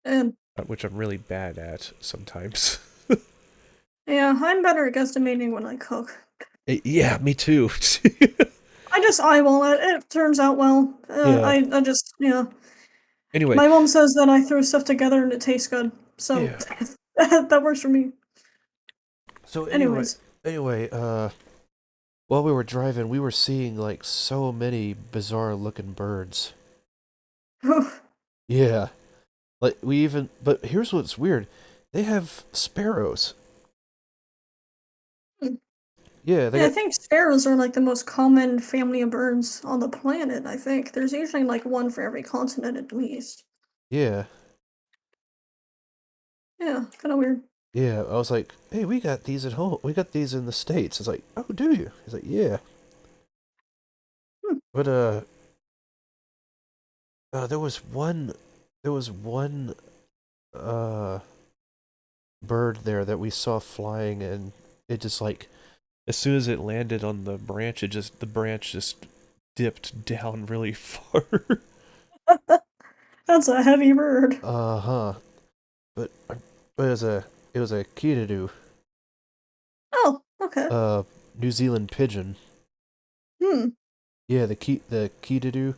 and which I'm really bad at sometimes. yeah, I'm better at guesstimating when I cook. Yeah, me too. I just eyeball it. It turns out well. Yeah. I just, Anyway, my mom says that I throw stuff together and it tastes good. So yeah. that works for me. So Anyways. anyway, while we were driving, we were seeing like so many bizarre looking birds. Yeah. Like we even but here's what's weird. They have sparrows. Yeah, they Yeah, I got think sparrows are like the most common family of birds on the planet, I think. There's usually like one for every continent at least. yeah. Yeah, kind of weird. Yeah, I was like, "Hey, we got these at home. We got these in the States." It's like, "Oh, do you?" He's like, "Yeah." Hmm. But there was one uh bird there that we saw flying, and it just like as soon as it landed on the branch just dipped down really far. That's a heavy bird. Uh-huh. But but it was a kididoo, Oh, okay. uh New Zealand pigeon. Hmm. Yeah, the kididoo.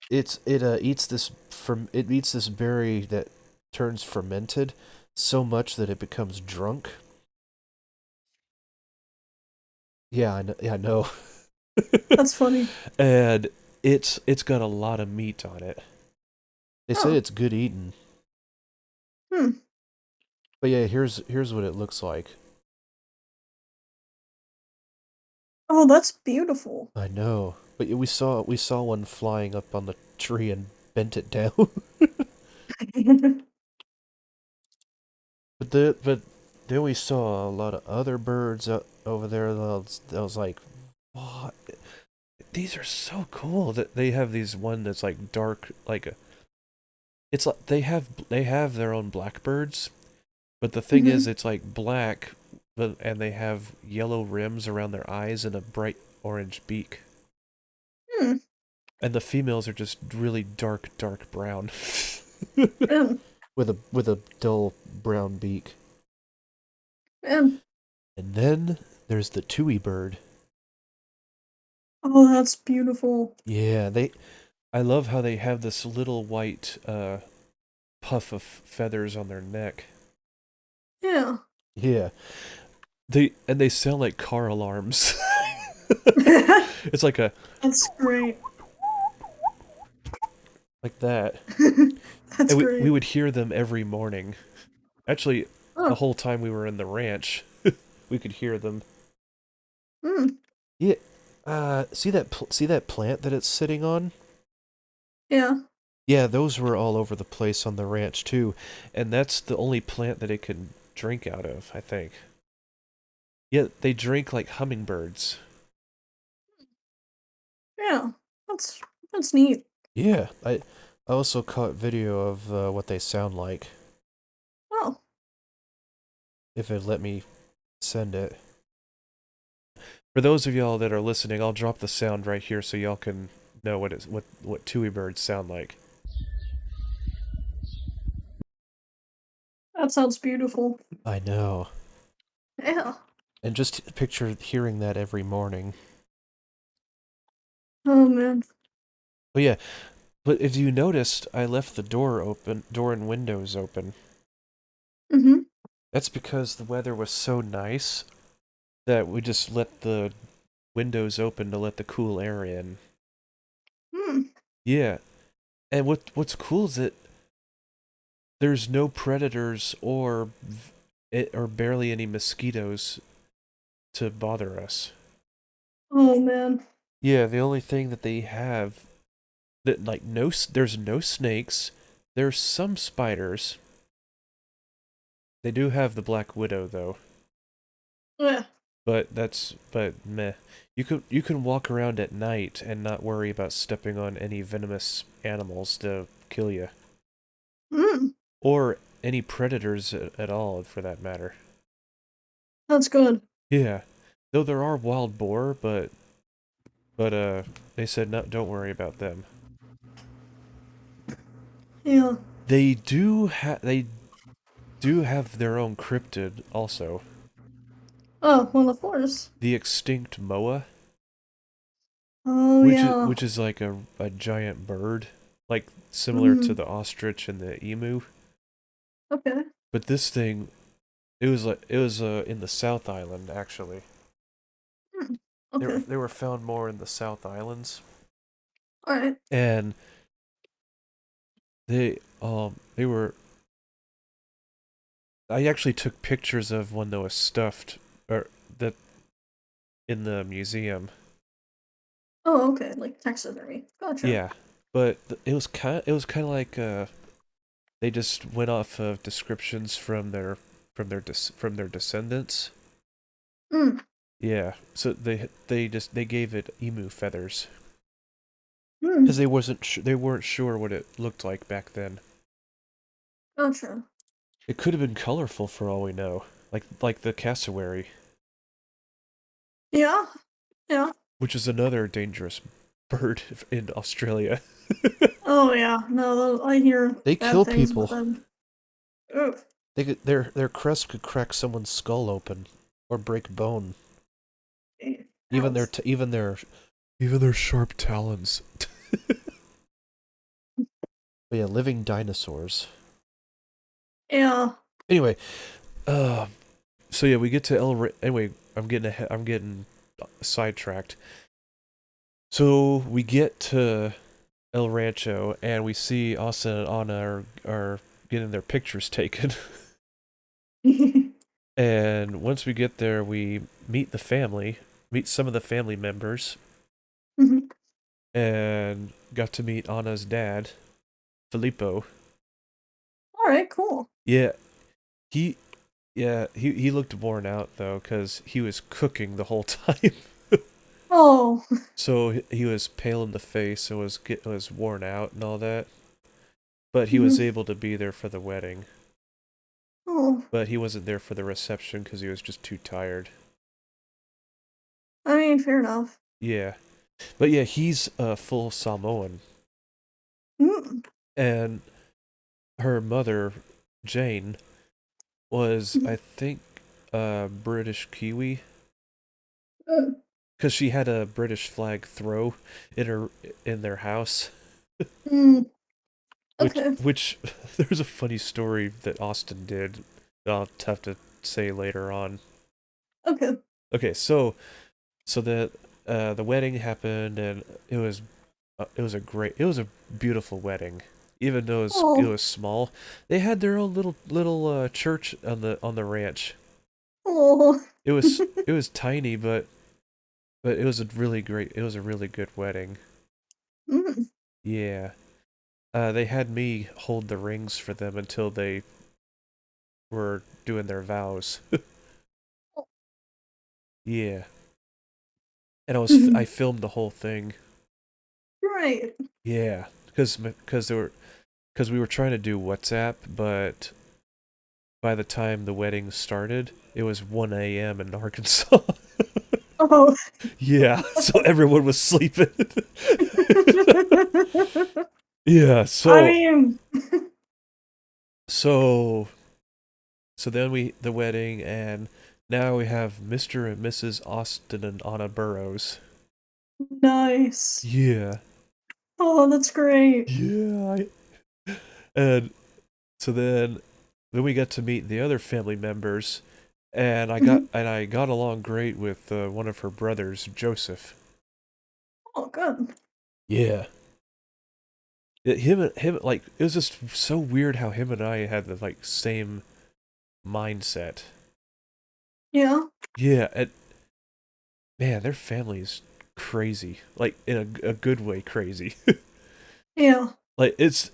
It eats this berry that turns fermented so much that it becomes drunk. Yeah, I know. Yeah, I know. That's funny. And it's got a lot of meat on it. They say Oh. it's good eating. Hmm. But yeah, here's what it looks like. Oh, that's beautiful. I know. But yeah, we saw one flying up on the tree and bent it down. But then we saw a lot of other birds over there. That was like, wow, these are so cool. That they have these one that's like dark, like a. It's like they have their own blackbirds, but the thing is, Hmm. it's like black, but and they have yellow rims around their eyes and a bright orange beak. Hmm. And the females are just really dark brown, Man, with a dull brown beak. man. And then there's the tui bird. Oh, that's beautiful. Yeah, they. I love how they have this little white puff of feathers on their neck. Yeah. Yeah, they sound like car alarms. It's like a That's great. like that. That's And we great. would hear them every morning. Actually, the Oh, whole time we were in the ranch, we could hear them. mm, Yeah. See that plant that it's sitting on? yeah. Yeah, those were all over the place on the ranch too, and that's the only plant that it can drink out of, I think. Yeah, they drink like hummingbirds. Yeah. That's that's neat. Yeah, I also caught video of what they sound like. Oh, If it let me send it. For those of y'all that are listening, I'll drop the sound right here so y'all can know what tui birds sound like. that sounds beautiful. I know. Yeah. And just picture hearing that every morning. Oh man. But yeah, but if you noticed, I left the door and windows open. Mm-hmm. That's because the weather was so nice that we just let the windows open to let the cool air in. Hmm. Yeah, and what's cool is that there's no predators or barely any mosquitoes to bother us. Oh man. Yeah, the only thing that they have that like there's no snakes. There's some spiders. They do have the black widow though, Yeah. but meh. You can walk around at night and not worry about stepping on any venomous animals to kill you Mm. or any predators at all for that matter. That's good. Yeah. Though there are wild boar, but they said no, don't worry about them. Yeah. They do have their own cryptid also. Oh, well, of course. The extinct moa, Oh yeah. which is like a giant bird, like similar to Mm. the ostrich and the emu. Okay. But this thing, it was in the South Island actually. Mm. Okay. They were found more in the South Islands, All right. and they were. I actually took pictures of one that was stuffed, or that in the museum. Oh, okay. Like taxidermy. Gotcha. Yeah, but it was kind of like they just went off of descriptions from their descendants. Mm. Yeah, so they gave it emu feathers because Mm. they weren't sure what it looked like back then. Gotcha. It could have been colorful for all we know, like the cassowary, Yeah. Yeah. which is another dangerous bird in Australia. Oh yeah. No, I hear They bad kill things about people. them. Oof. Their crest could crack someone's skull open or break bone. Even Ouch. even their sharp talons. But yeah, living dinosaurs. Yeah. Anyway, uh, so yeah, we get to anyway. I'm getting sidetracked. So we get to El Rancho and we see Austin and Anna are getting their pictures taken. And once we get there, we meet some of the family members, Mhm. and got to meet Anna's dad, Filippo. All right. Cool. Yeah, he he looked worn out though because he was cooking the whole time. Oh. So he was pale in the face and was worn out and all that. But he was Mhm. able to be there for the wedding. Oh. But he wasn't there for the reception because he was just too tired. I mean, fair enough. Yeah, but yeah, he's a full Samoan, Mm. and her mother, Jane, was I think British Kiwi Mm. because she had a British flag throw in her in their house. Mm. Okay. Which there's a funny story that Austin did that I'll have to say later on. Okay. Okay, so the wedding happened and it was It was a beautiful wedding. Even though it Oh, was small, they had their own little church on the ranch. oh. It was tiny, but it was a really great. It was a really good wedding. Mm. Yeah. They had me hold the rings for them until they were doing their vows. Yeah. And I filmed the whole thing. Right. Yeah, because we were trying to do WhatsApp, but by the time the wedding started, it was 1 a.m. in Arkansas. Oh. Yeah, so everyone was sleeping. Yeah, I mean, so so then the wedding, and now we have Mr. and Mrs. Austin and Anna Burrows. nice. Yeah. Oh, that's great. Yeah. And so then we got to meet the other family members, and Mhm. I got along great with one of her brothers, Joseph. Oh, good. Yeah. Him like it was just so weird how him and I had the like same mindset. Yeah. Yeah, and man, their family is crazy. Like in a good way crazy. Yeah. Like it's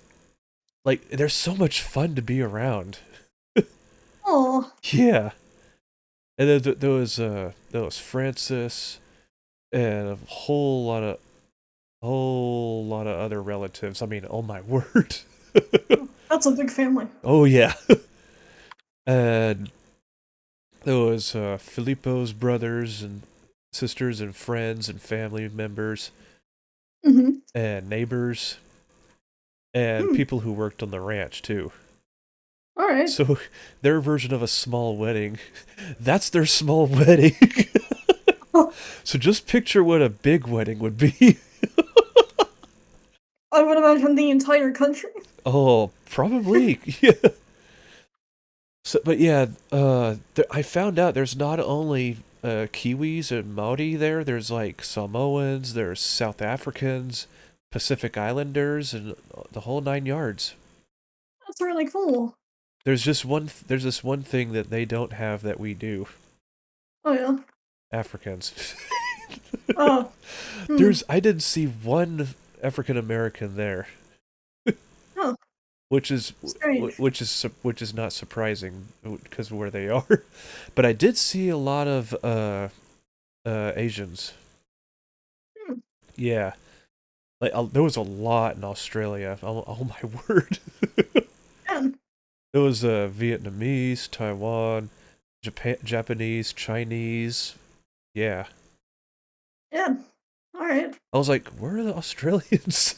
like they're so much fun to be around. Oh. Yeah. And then there was Francis and whole lot of other relatives. I mean, oh my word. That's a big family. Oh yeah. And there was Filippo's brothers and sisters and friends and family members Hmm. and neighbors and Mm. people who worked on the ranch too. All right. So their version of a small wedding, that's their small wedding. So just picture what a big wedding would be. I would imagine the entire country. Oh, probably. Yeah. So, but yeah, I found out there's not only Kiwis and Maori there. There's like Samoans, there's South Africans, Pacific Islanders, and the whole 9 yards. That's really cool. There's this one thing that they don't have that we do. Oh yeah. Africans. Oh. Hmm. I didn't see one African American there, Oh. which is Strange. which is not surprising because of where they are. But I did see a lot of Asians. Hmm. Yeah, like there was a lot in Australia. Oh my word! Yeah. There was Vietnamese, Taiwan, Japanese, Chinese. Yeah, Yeah. All right. I was like, where are the Australians?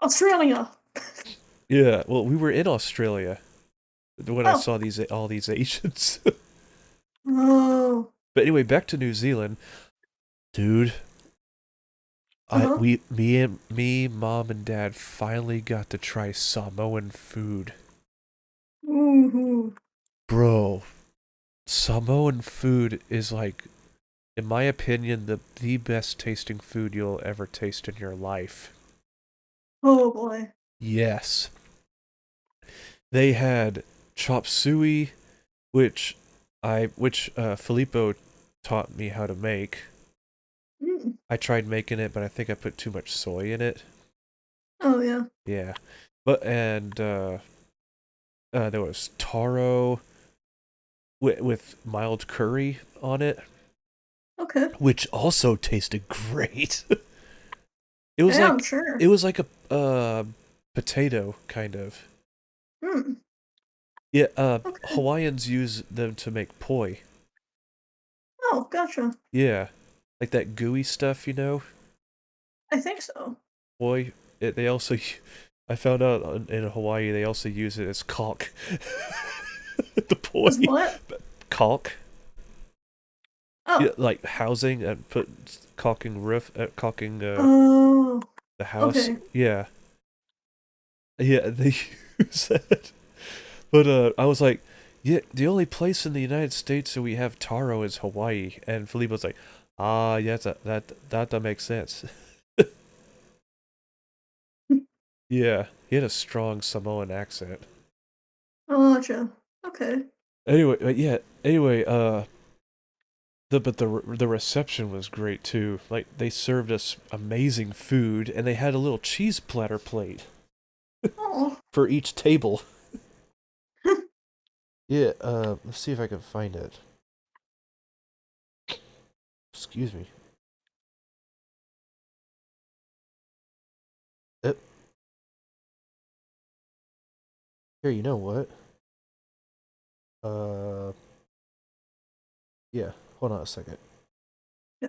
Australia. Yeah, well, we were in Australia when I Oh. saw these all these Asians. Oh. But anyway, back to New Zealand, dude. Uh-huh. Mom and Dad finally got to try Samoan food, Ooh. bro. Samoan food is like, in my opinion, the best tasting food you'll ever taste in your life. Oh boy. Yes, they had chop suey, which Filippo taught me how to make. Mm. I tried making it, but I think I put too much soy in it. Oh yeah. Yeah, but and there was taro with mild curry on it, Okay. which also tasted great. Yeah, I'm sure. It was like a potato kind of. Hmm. Yeah, Okay. Hawaiians use them to make poi. Oh, gotcha. Yeah, like that gooey stuff, you know. I think so. Poi. They also, I found out in Hawaii they also use it as caulk. The As poi, what? caulk. Yeah, Oh. like housing and put caulking Oh. the house. Okay. Yeah, yeah, they use that. But I was like, yeah, the only place in the United States that we have taro is Hawaii. And Felipe was like, Ah, yes, that makes sense. Yeah, he had a strong Samoan accent. Oh, gotcha. Okay. Anyway, yeah. Anyway, the reception was great too. Like they served us amazing food, and they had a little cheese platter plate Oh. for each table. Yeah. Let's see if I can find it. Excuse me. Uh, Here, you know what? Uh, yeah. Hold on a second. Yeah.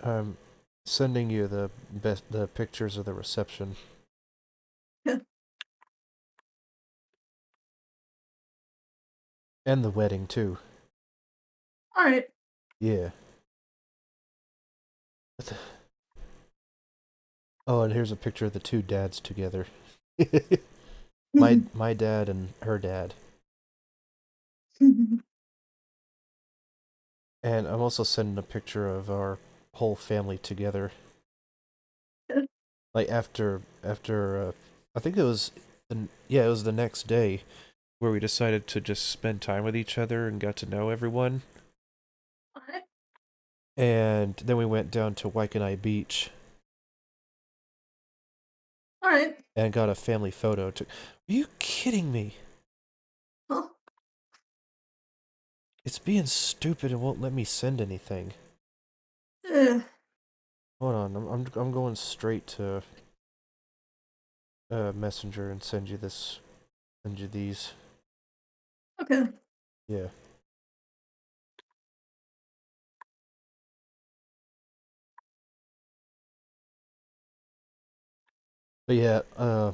I'm sending you the pictures of the reception Yeah. and the wedding too. All right. Yeah. Oh, and here's a picture of the two dads together. My dad and her dad. And I'm also sending a picture of our whole family together. Like after I think it was it was the next day where we decided to just spend time with each other and got to know everyone. All right. And then we went down to Waikanae Beach All right. and got a family photo. Are you kidding me? Oh. It's being stupid and won't let me send anything. Yeah. Hold on, I'm going straight to Messenger and send you these. Okay. Yeah. But yeah,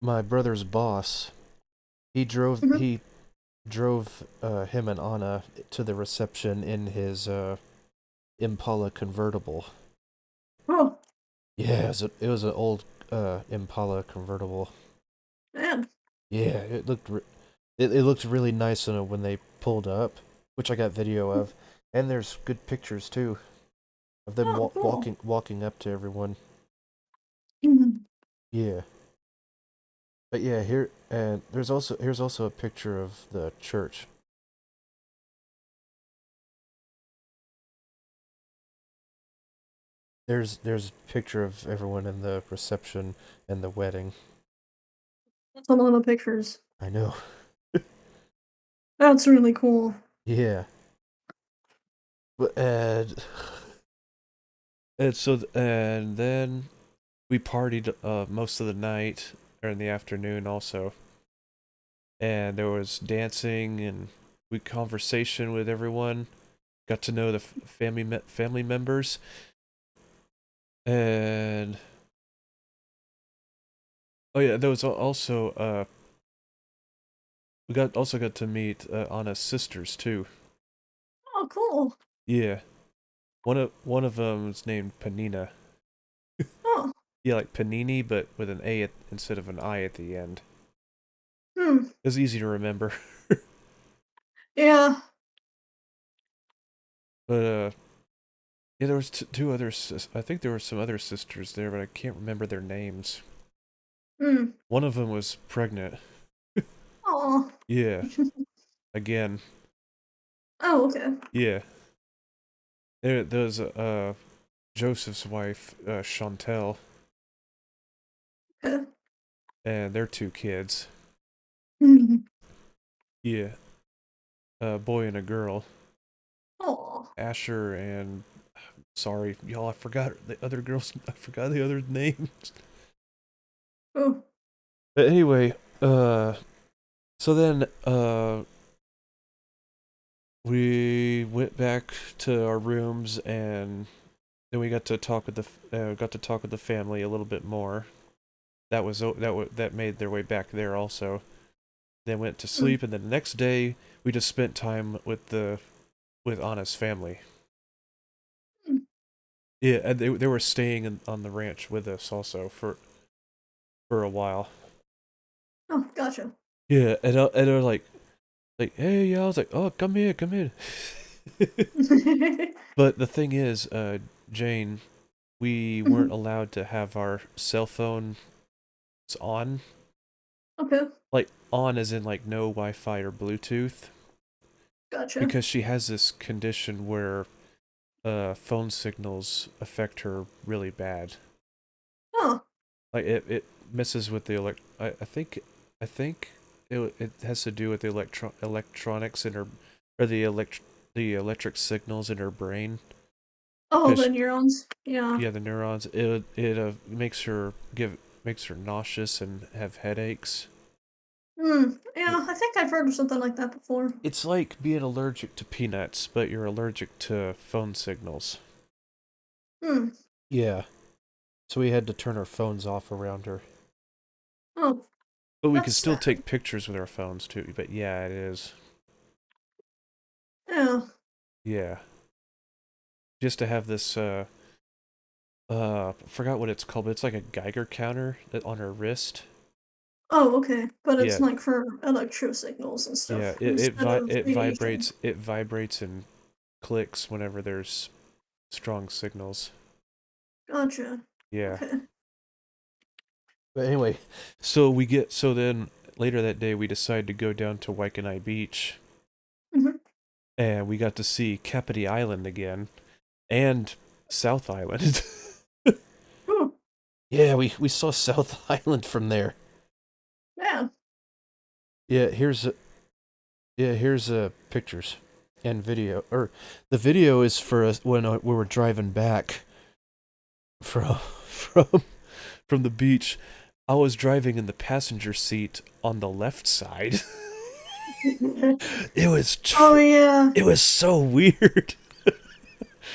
my brother's boss, Mhm. he drove him and Anna to the reception in his Impala convertible. Oh, Yeah, it was an old Impala convertible. man. Yeah, it looked really nice when they pulled up, which I got video of, and there's good pictures too of them Oh, cool. walking up to everyone. Yeah, but yeah, here and here's also a picture of the church. There's a picture of everyone in the reception and the wedding. That's a lot of pictures. I know. That's really cool. Yeah, but and then we partied most of the night or in the afternoon also, and there was dancing and we conversation with everyone. Got to know the family members, and oh yeah, there was also we got to meet Anna's sisters too. Oh, cool. Yeah, one of them is named Panina. Oh. Yeah, like panini, but with an instead of an I at the end. Hmm. It's easy to remember. Yeah. But yeah, there was two other. I think there were some other sisters there, but I can't remember their names. Hmm. One of them was pregnant. Oh. Yeah, again. Oh, okay. Yeah, there's Joseph's wife, Chantel, Okay. and their two kids. Hmm. Yeah, a boy and a girl. Oh. Asher and sorry, y'all, I forgot the other girls. I forgot the other names. Oh. But anyway, so then we went back to our rooms and then we got to talk with the family a little bit more. That made their way back there also. then went to Mm. sleep, and then the next day we just spent time with Anna's family. Mm. Yeah, and they were staying on the ranch with us also for a while. Oh, gotcha. Yeah, and they're like, hey, yeah. I was like, oh, come here, come here. But the thing is, Jane, we weren't Mhm. allowed to have our cell phones on. Okay, Like on as in like no Wi-Fi or Bluetooth, gotcha. because she has this condition where phone signals affect her really bad. Oh, Like it messes with the I think it has to do with the electronics in her, or the electric signals in her brain. oh, Cause the neurons. Yeah. yeah, the neurons. It makes her nauseous and have headaches. Hmm. It, Yeah, I think I've heard of something like that before. it's like being allergic to peanuts, but you're allergic to phone signals. Hmm. Yeah. So we had to turn our phones off around her. Oh, But we that's could still sad. take pictures with our phones too. But yeah, it is. Yeah. Yeah. Just to have this forgot what it's called, but it's like a Geiger counter that on her wrist. Oh, okay. But it's Yeah. like for electro signals and Yeah, stuff instead of radiation. it vibrates and clicks whenever there's strong signals. Gotcha. Yeah. Okay. But anyway, so then later that day we decided to go down to Waikanae Beach, Mm-hmm. and we got to see Kapiti Island again and South Island. Oh, Yeah, we saw South Island from there. yeah. Yeah, here's pictures and video. Or the video is for us when we were driving back from from from the beach. I was driving in the passenger seat on the left side. It was Oh, yeah. it was so weird.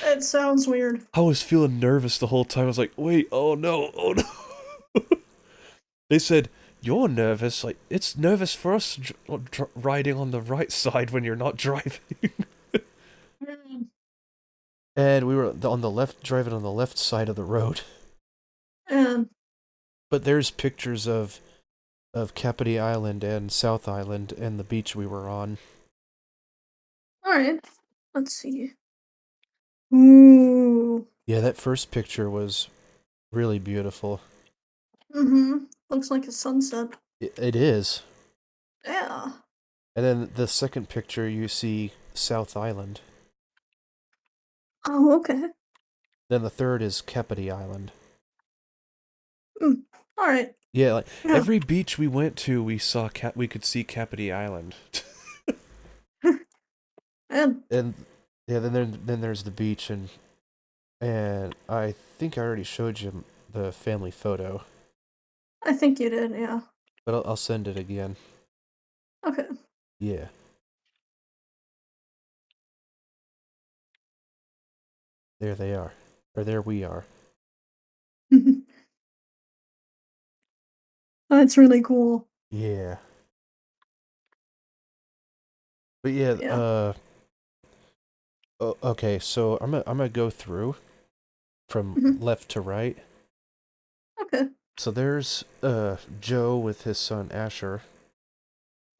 It sounds weird. I was feeling nervous the whole time. I was like, "Wait, oh no, oh no." They said, "You're nervous. Like it's nervous for us riding on the right side when you're not driving." Mm. And we were on the left, driving on the left side of the road. And, But there's pictures of Kapiti Island and South Island and the beach we were on. alright. Let's see. Ooh. Yeah, that first picture was really beautiful. Mm-hmm. Looks like a sunset. It is. Yeah. And then the second picture, you see South Island. Oh, okay. Then the third is Kapiti Island. Mm. Alright. Yeah, like Yeah. every beach we went to, we could see Kapiti Island. And, And yeah, then there's the beach, and I think I already showed you the family photo, I think you did, yeah. but I'll send it again. Okay. Yeah. There they are. Or there we are. That's really cool. Yeah. But yeah, Yeah. okay, so I'm gonna go through from Mhm. left to right. Okay. So there's Joe with his son Asher,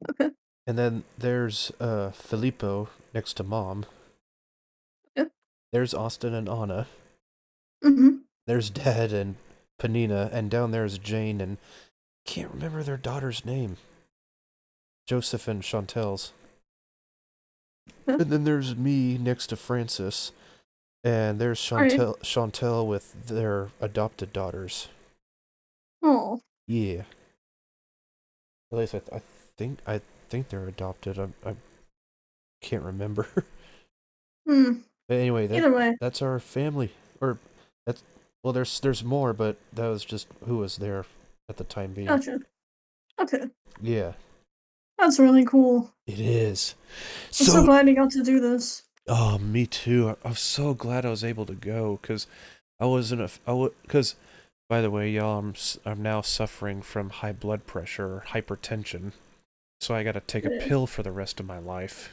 Okay. and then there's Filippo next to mom. Yeah. There's Austin and Anna. Mhm. There's Dad and Panina, and down there's Jane and can't remember their daughter's name. Joseph and Chantel's. Yeah. And then there's me next to Francis, and there's Alright. Chantel with their adopted daughters. Oh. Yeah. At least I think they're adopted. I can't remember. Hmm. But anyway, Either way. that's our family. Or that's well, there's more, but that was just who was there at the time being. Gotcha. Okay. Yeah, That's really cool. it is. I'm so So, glad you got to do this. oh, me too. I'm so glad I was able to go because I wasn't a I w- because by the way, y'all, I'm now suffering from high blood pressure or hypertension. so I gotta take a Yeah. pill for the rest of my life.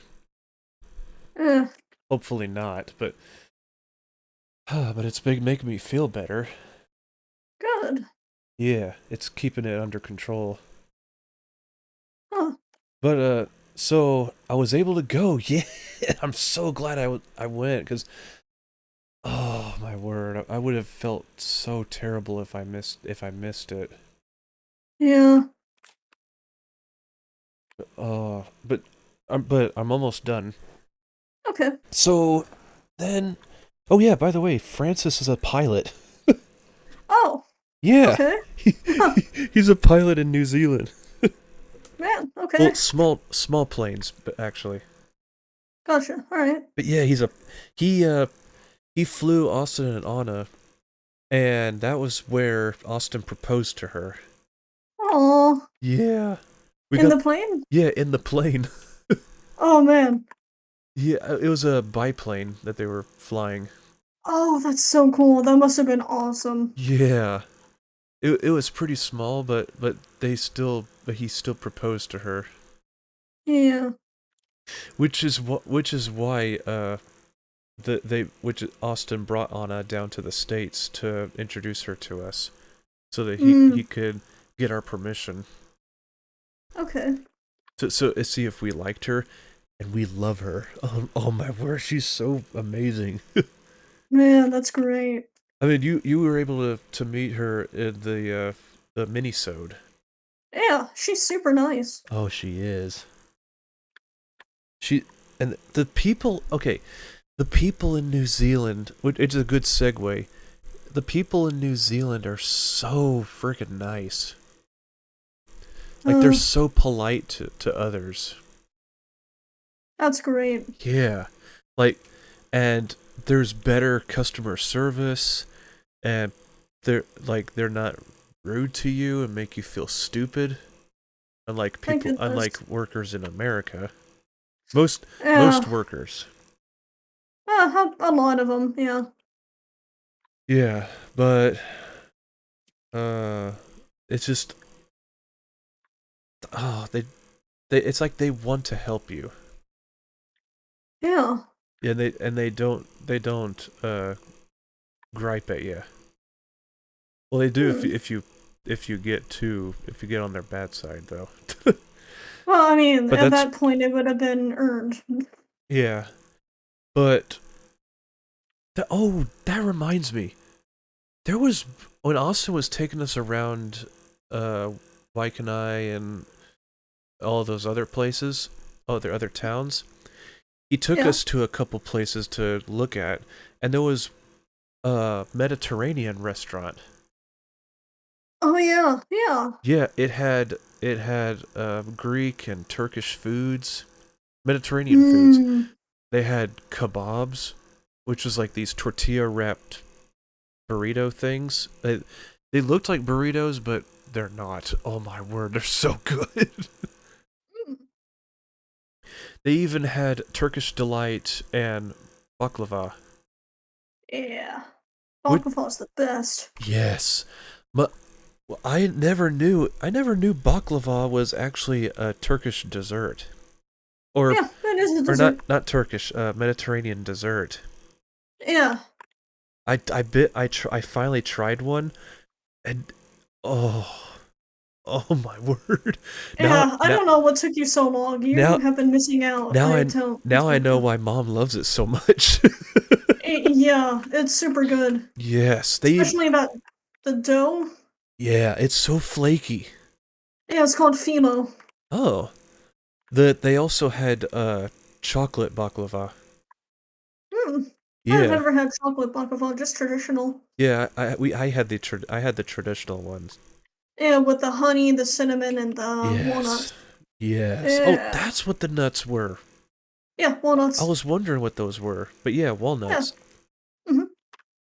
Eh, Hopefully not, but but it's big making me feel better. good. Yeah, it's keeping it under control. Huh. But so I was able to go. Yeah, I'm so glad I went because oh my word, I would have felt so terrible if I missed it. Yeah. But I'm almost done. Okay. So then, oh yeah, by the way, Francis is a pilot. Oh. Yeah, Okay. he, Huh. he's a pilot in New Zealand. Man. Well, Okay. small planes, but actually. Gotcha. All right. But yeah, he he flew Austin and Anna, and that was where Austin proposed to her. Oh. Yeah, we In got the plane? yeah in the plane. Oh man. Yeah, it was a biplane that they were flying. Oh, that's so cool. That must have been awesome. Yeah, it was pretty small, but he still proposed to her, Yeah. which is why which Austin brought Anna down to the States to introduce her to us, so that he Mm. could get our permission. Okay. So see if we liked her, and we love her. Oh my word, she's so amazing. Man, that's great. I mean, you were able to meet her in the minisode. Yeah, she's super nice. Oh, she is. She and the people. Okay, the people in New Zealand. Which it's a good segue. The people in New Zealand are so freaking nice. Like they're Uh, so polite to others. that's great. Yeah, like, and there's better customer service, and they're not rude to you and make you feel stupid. Thank Unlike goodness. workers in America, most Yeah. workers. A lot of them. Yeah. Yeah, but uh, it's just oh they it's like they want to help you. Yeah. Yeah, they don't gripe at you. Well, they do Hmm. if you get on their bad side though. Well, I mean, But at that's that point, it would have been earned. yeah. But oh, that reminds me. There was when Austin was taking us around Waikanai and all of those other places, other towns. He took Yeah. us to a couple places to look at, and there was a Mediterranean restaurant. Oh yeah. Yeah. Yeah, it had Greek and Turkish foods, Mediterranean foods. Hmm. They had kebabs, which was like these tortilla wrapped burrito things. They looked like burritos, but they're not. Oh my word, they're so good. Hmm. They even had Turkish delight and baklava. Yeah. Which Baklava's the best. yes, but I never knew baklava was actually a Turkish dessert, or Yeah, it is a or dessert. not Turkish, Mediterranean dessert. Yeah. I finally tried one, and oh oh my word. Now Yeah, I now don't know what took you so long. You now have been missing out. now I I don't. now I know why mom loves it so much. Yeah, it's super good. Yes, Especially that the dough. yeah, it's so flaky. Yeah, it's called phyllo. Oh, they also had chocolate baklava. Hmm. I've Yeah, never had chocolate baklava, just traditional. yeah. I had the traditional ones. Yeah, with the honey, the cinnamon, and the Yes, walnuts. yes. Oh, Yeah. that's what the nuts were. Yeah, I walnuts. was wondering what those were, but yeah, Yeah. walnuts. Hmm.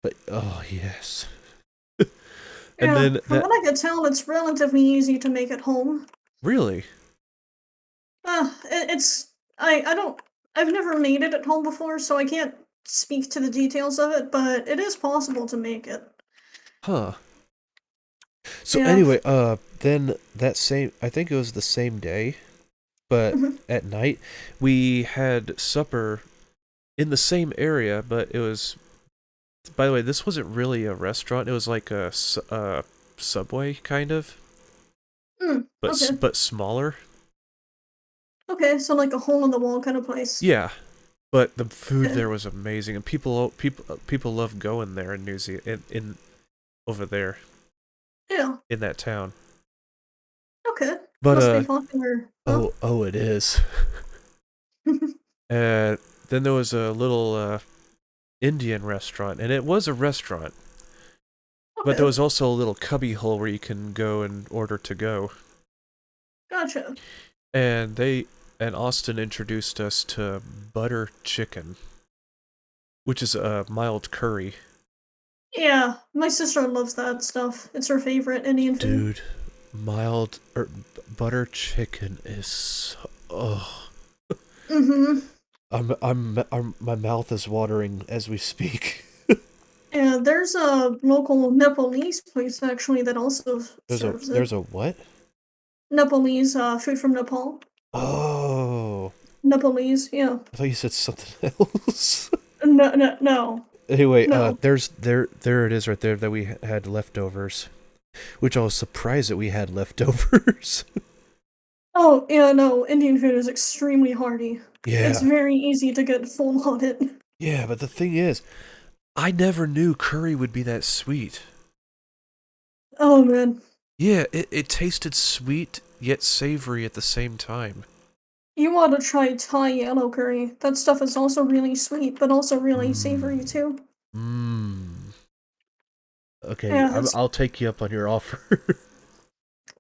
But oh yes. And Yeah, then from that what I could tell, it's relatively easy to make at home. really, It's I don't I've never made it at home before, so I can't speak to the details of it, but it is possible to make it. huh? So Yeah. anyway, then that same I think it was the same day. But Mhm. at night, we had supper in the same area, but it was. By the way, this wasn't really a restaurant. It was like a Subway kind of, Okay. but smaller. Okay, so like a hole in the wall kind of place. Yeah, but the food Yeah. there was amazing, and people love going there in New Zealand, in over there Yeah. in that town. Okay. But Must be popular. Huh? oh, it is. Uh, then there was a little Indian restaurant, and it was a restaurant, but there Okay. was also a little cubby hole where you can go and order to go. Gotcha. And Austin introduced us to butter chicken, which is a mild curry. Yeah, my sister loves that stuff. It's her favorite Indian food. Dude, mild butter chicken is so, oh. Mm-hmm. My mouth is watering as we speak. Yeah, there's a local Nepalese place actually that also serves it. There's a what? Nepalese, food from Nepal. Oh, Nepalese, yeah. I thought you said something else. No, no, no, Anyway, no. there it is right there that we had leftovers, which I was surprised that we had leftovers. Oh, yeah, no. Indian food is extremely hearty. It's Yeah, very easy to get full on it. yeah, but the thing is, I never knew curry would be that sweet. Oh man, Yeah, it tasted sweet yet savory at the same time. you want to try Thai yellow curry. That stuff is also really sweet, but also really savory Mmm. too. Mmm. Okay, Yeah, it's I'll take you up on your offer.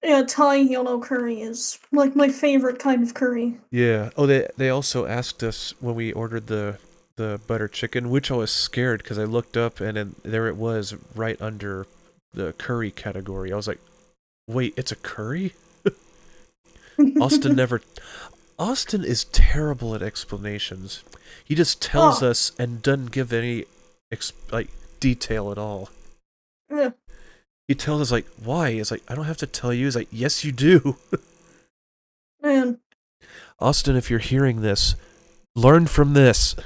yeah. Thai yellow curry is like my favorite kind of curry. Yeah. Oh, they also asked us when we ordered the butter chicken, which I was scared because I looked up and then there it was right under the curry category. I was like, "Wait, it's a curry?" Austin never Austin is terrible at explanations. He just tells Oh, us and doesn't give any like detail at all. yeah, He tells us like, "Why?" It's like, "I don't have to tell you." He's like, "Yes, you do." man. Austin, if you're hearing this, learn from this.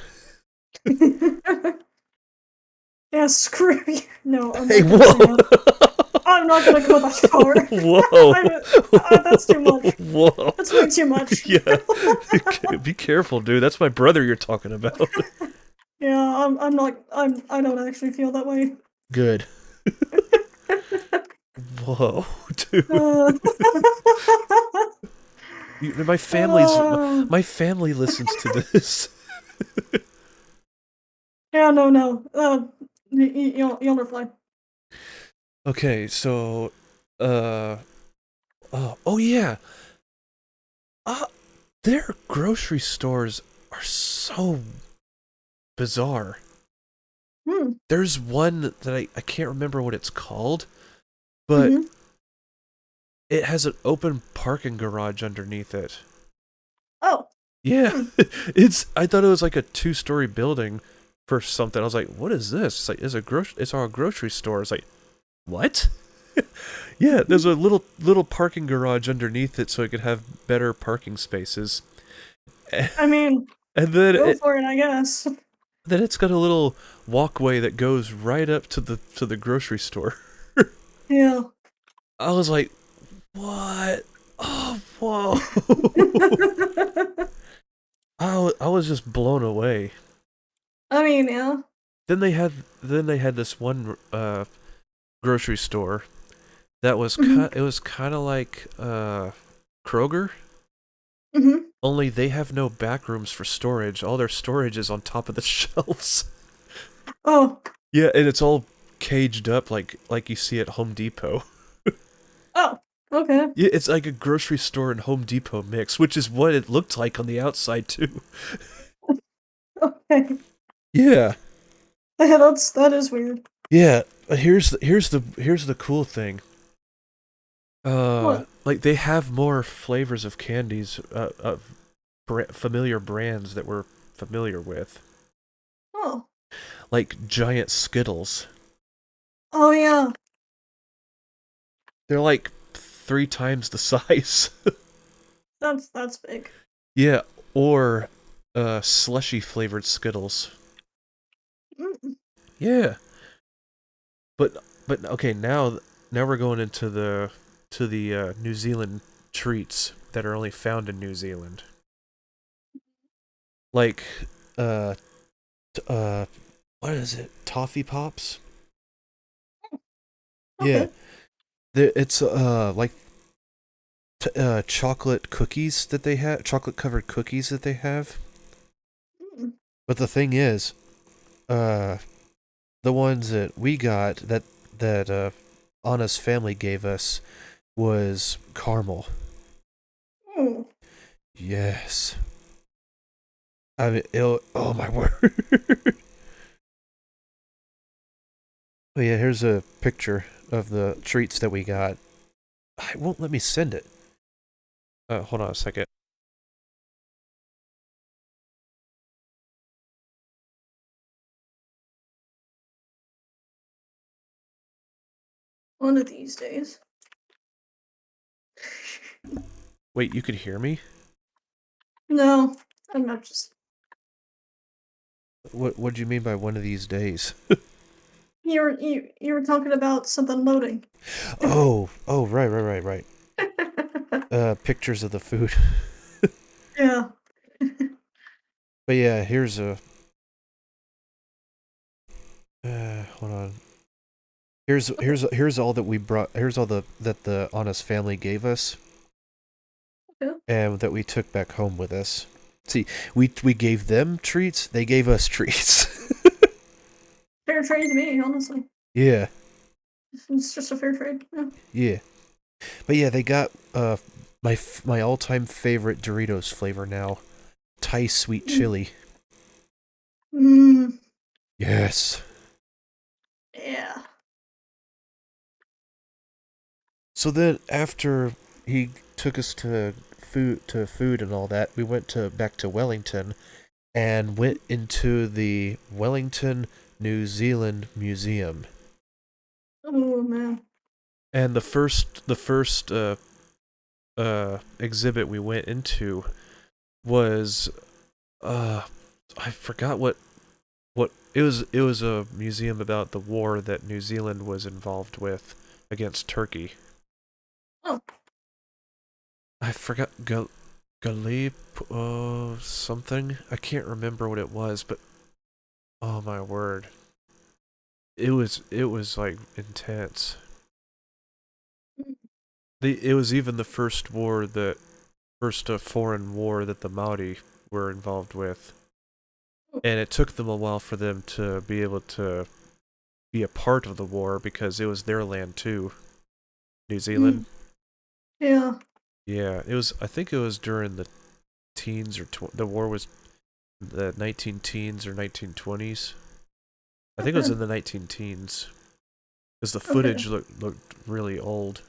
Yeah, screw you. No, I'm Hey, not gonna say that. whoa! I'm not gonna go that far. Whoa! That's too much. Whoa! That's way too much. Yeah, be careful, dude. That's my brother you're talking about. Yeah, I'm not. I don't actually feel that way. Good. Whoa, dude. Uh, My uh, my family listens to this. yeah, no, no. You'll reply. Okay, so, uh, oh yeah, uh, their grocery stores are so bizarre. Hmm. There's one that I can't remember what it's called, but Mm-hmm. it has an open parking garage underneath it. Oh. Yeah, Hmm. I thought it was like a two-story building for something. I was like, what is this? It's like, it's our grocery store. It's like, what? Yeah, there's a little parking garage underneath it so it could have better parking spaces. I mean, And go for it, I guess. then it's got a little walkway that goes right up to the grocery store. Yeah. I was like, what? Oh, whoa. I was just blown away. I mean, yeah. Then they had this one grocery store that was Mm-hmm. it was kind of like Kroger, Mm-hmm. only they have no back rooms for storage. All their storage is on top of the shelves. Oh. Yeah, and it's all caged up like you see at Home Depot. Oh. Okay. Yeah, it's like a grocery store and Home Depot mix, which is what it looked like on the outside too. Okay. Yeah. Yeah, that is weird. Yeah, but here's the cool thing. What? Like they have more flavors of candies, of familiar brands that we're familiar with, Oh. like giant Skittles. Oh yeah. They're like 3 times the size. That's big. Yeah, or slushy flavored Skittles. Mm, Yeah, but okay, now we're going into the New Zealand treats that are only found in New Zealand, like uh uh what is it? Toffee pops? Yeah, okay. it's like chocolate cookies that they have, chocolate covered cookies that they have. Mm, But the thing is, uh, the ones that we got that Anna's family gave us was caramel. mm. Yes, I mean, oh my word. Oh yeah, here's a picture of the treats that we got. It won't let me send it. Hold on a second. One of these days. Wait, you could hear me? No, I'm not just. What do you mean by one of these days? You were talking about something loading. Oh, right. Pictures of the food. Yeah. But yeah, here's a. Hold on. Here's all that we brought. Here's all the Honest family gave us, Yeah. and that we took back home with us. See, we gave them treats. They gave us treats. Fair trade to me, honestly. Yeah, It's just a fair trade. Yeah. yeah. But yeah, they got my all time favorite Doritos flavor now, Thai sweet Mm. chili. Mm, Yes. yeah. So then after he took us to food and all that, we went to back to Wellington and went into the Wellington, New Zealand Museum. Oh man. And the first exhibit we went into was uh I forgot what it was a museum about the war that New Zealand was involved with against Turkey. Oh. I forgot Galip something. I can't remember what it was, but oh my word. It was like intense. It was even the first foreign war that the Maori were involved with, and it took them a while for them to be able to be a part of the war because it was their land too, New Zealand. Mm, yeah. Yeah, it was. I think it was during the teens the war was the 19 teens or 1920s. I think it was Okay. in the 19 teens because the Okay. footage looked really old.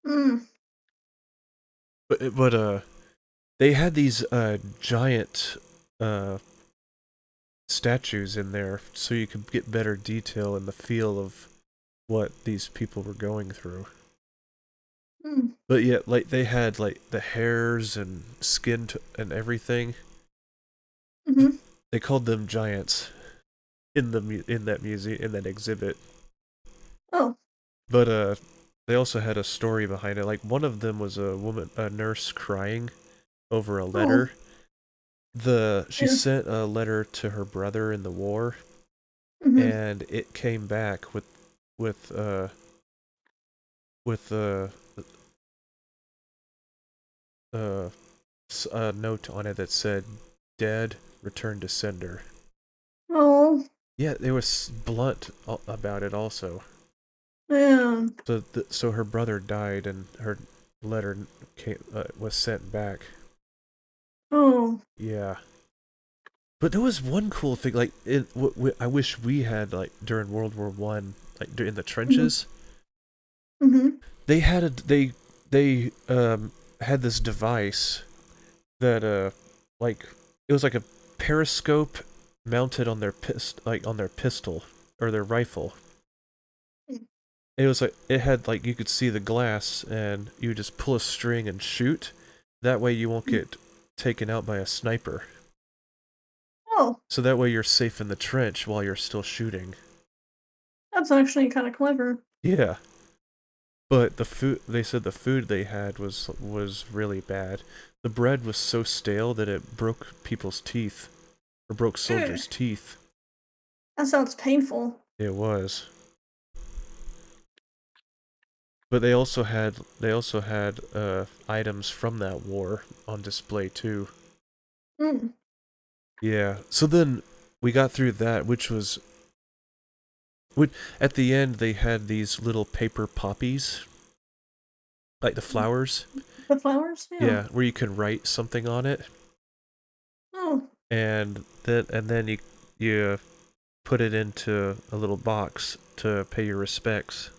Mm, But they had these giant uh statues in there so you could get better detail in the feel of what these people were going through. mm, But yet, like they had like the hairs and and everything. mm-hmm. They called them giants in that museum in that exhibit. Oh. But they also had a story behind it. Like one of them was a nurse crying over a Oh. letter. The She Yeah. sent a letter to her brother in the war, Mm-hmm. and it came back with uh with uh a note on it that said "Dead, return to sender." Oh. Yeah, they was blunt about it also. Yeah. So her brother died, and her letter was sent back. Oh. Yeah, but there was one cool thing. Like, I wish we had like during World War I, like in the Mm-hmm. trenches. Mm-hmm. They had they had this device that like it was like a periscope mounted on their pistol or their rifle. It was like it had like you could see the glass and you would just pull a string and shoot, That way you won't get taken out by a sniper. Oh, So that way you're safe in the trench while you're still shooting. that's actually kind of clever. Yeah. But the food, they said the food they had was really bad. The bread was so stale that it broke people's teeth, or broke Ugh, soldiers' teeth. that sounds painful. It was. But they also had items from that war on display too. Mm. Yeah. So then we got through that, which at the end they had these little paper poppies, like the flowers. The flowers? Yeah. Yeah, where you can write something on it, Oh. and then you put it into a little box to pay your respects.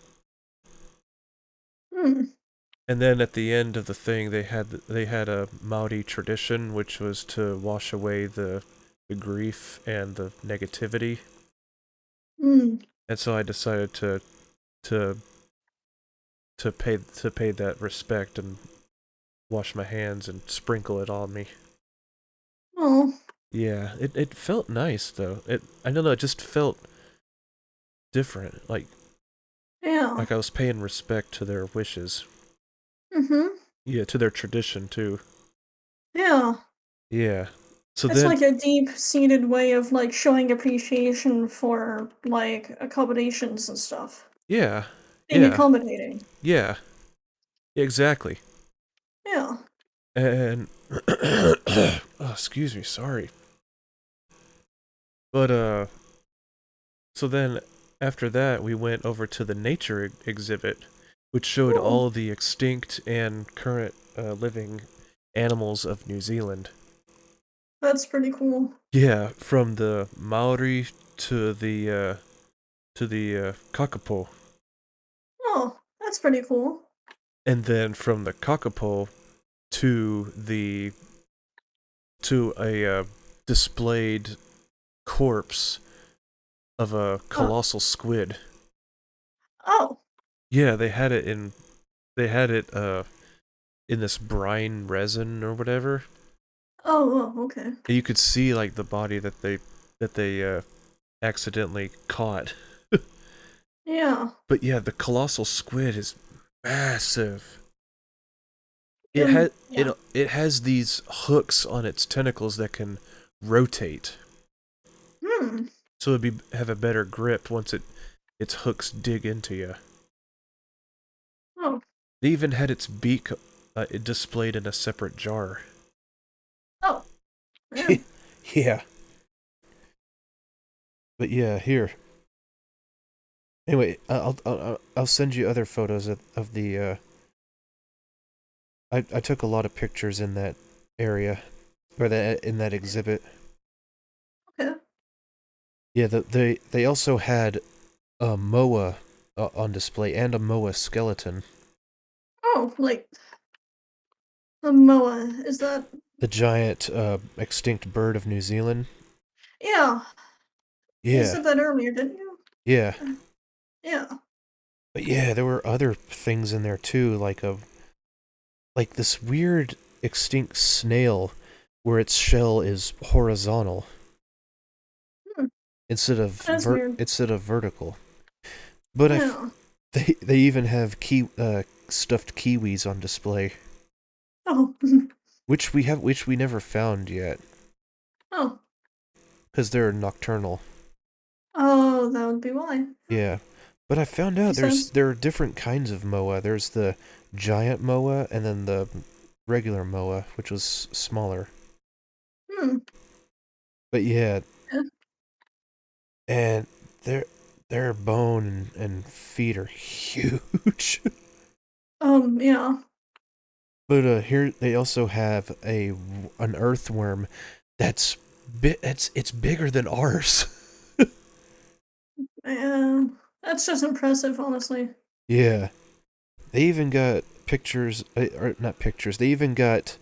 Hmm. And then at the end of the thing, they had a Maori tradition, which was to wash away the grief and the negativity. Hmm. And so I decided to to pay that respect and wash my hands and sprinkle it on me. Oh. Yeah, it felt nice though. I don't know, it just felt different. Yeah. Like I was paying respect to their wishes. Mm-hmm. Yeah, to their tradition too. Yeah. Yeah. So It's then like a deep-seated way of like showing appreciation for like accommodations and stuff. yeah. Being Yeah. accommodating. Yeah. Exactly. Yeah. And oh, excuse me, sorry. But so then after that we went over to the nature exhibit, which showed Oh, all the extinct and current living animals of New Zealand. that's pretty cool. Yeah, from the Maori to the kakapo, Oh, that's pretty cool. and then from the kakapo to the to a displayed corpse of a Oh. colossal squid. Oh. Yeah, they had it in this brine resin or whatever. Oh, oh, okay. And you could see like the body that they accidentally caught. Yeah. But yeah, the colossal squid is massive. It has it Yeah. it has these hooks on its tentacles that can rotate, Hmm. so it'd have a better grip once its hooks dig into you. Oh. They even had its beak displayed in a separate jar. Oh. Yeah. Yeah, but yeah, here. Anyway, I'll send you other photos of the. I took a lot of pictures in that area, or that in that exhibit. Okay. Yeah, they also had a moa on display and a moa skeleton. Oh, like a moa. Is that? The giant extinct bird of New Zealand. Yeah. You Yeah, said that earlier, didn't you? yeah. Uh, Yeah. But yeah, there were other things in there too, like this weird extinct snail where its shell is horizontal Hmm. That's weird. instead of vertical. But Yeah. they even have stuffed kiwis on display, Oh. which we never found yet Oh. because they're nocturnal. Oh, that would be why. Yeah. But I found out Makes sense. there are different kinds of moa. There's the giant moa and then the regular moa, which was smaller. Hmm. But yeah, Yeah. and their bone and feet are huge. Yeah. But here they also have an earthworm that's it's bigger than ours. And that's just impressive, honestly. Yeah. They even got pictures, or not pictures. They even got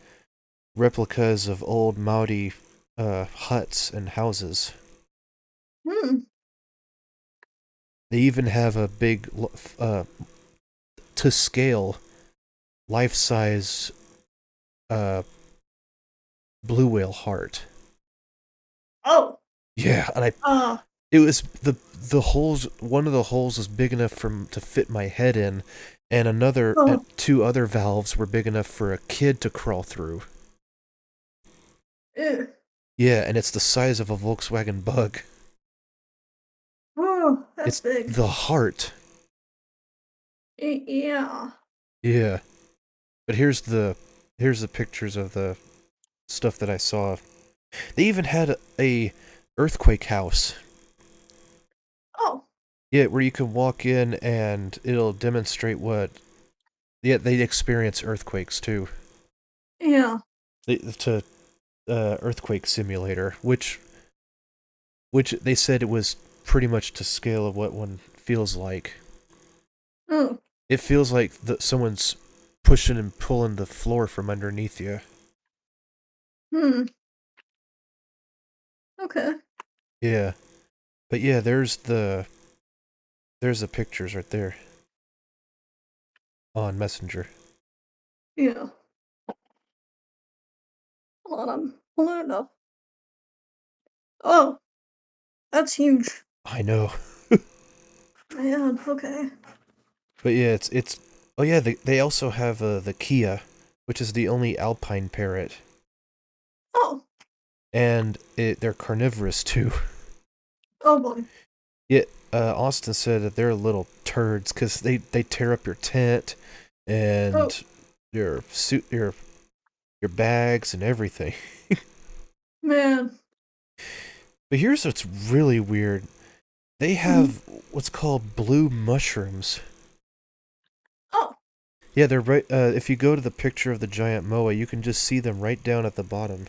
replicas of old Maori huts and houses. Hmm. They even have a big, to scale, life size uh blue whale heart. Oh. Yeah, and Uh. it was the holes. One of the holes was big enough to fit my head in, and Oh. two other valves were big enough for a kid to crawl through. Ew. Yeah, and it's the size of a Volkswagen Bug. Oh, that's It's big. the heart. Yeah. Yeah, but here's the pictures of the stuff that I saw. They even had a earthquake house. Oh. Yeah, where you can walk in and it'll demonstrate what. Yeah, they experience earthquakes too. Yeah. To earthquake simulator, which they said it was pretty much to scale of what one feels like. Oh. It feels like someone's pushing and pulling the floor from underneath you. Hmm. Okay. Yeah, but yeah, there's the pictures right there on Messenger. Yeah. Hold on. I'm pulling it up. Oh, that's huge. I know, Man. Okay. but yeah, it's. Oh yeah, they also have the Kia, which is the only alpine parrot, Oh. and they're carnivorous too. Oh boy. Yeah, Austin said that they're little turds because they tear up your tent Oh. and your suit, your bags and everything. Man. But here's what's really weird: they Hmm. have what's called blue mushrooms. Oh. Yeah, they're right. If you go to the picture of the giant moa, you can just see them right down at the bottom.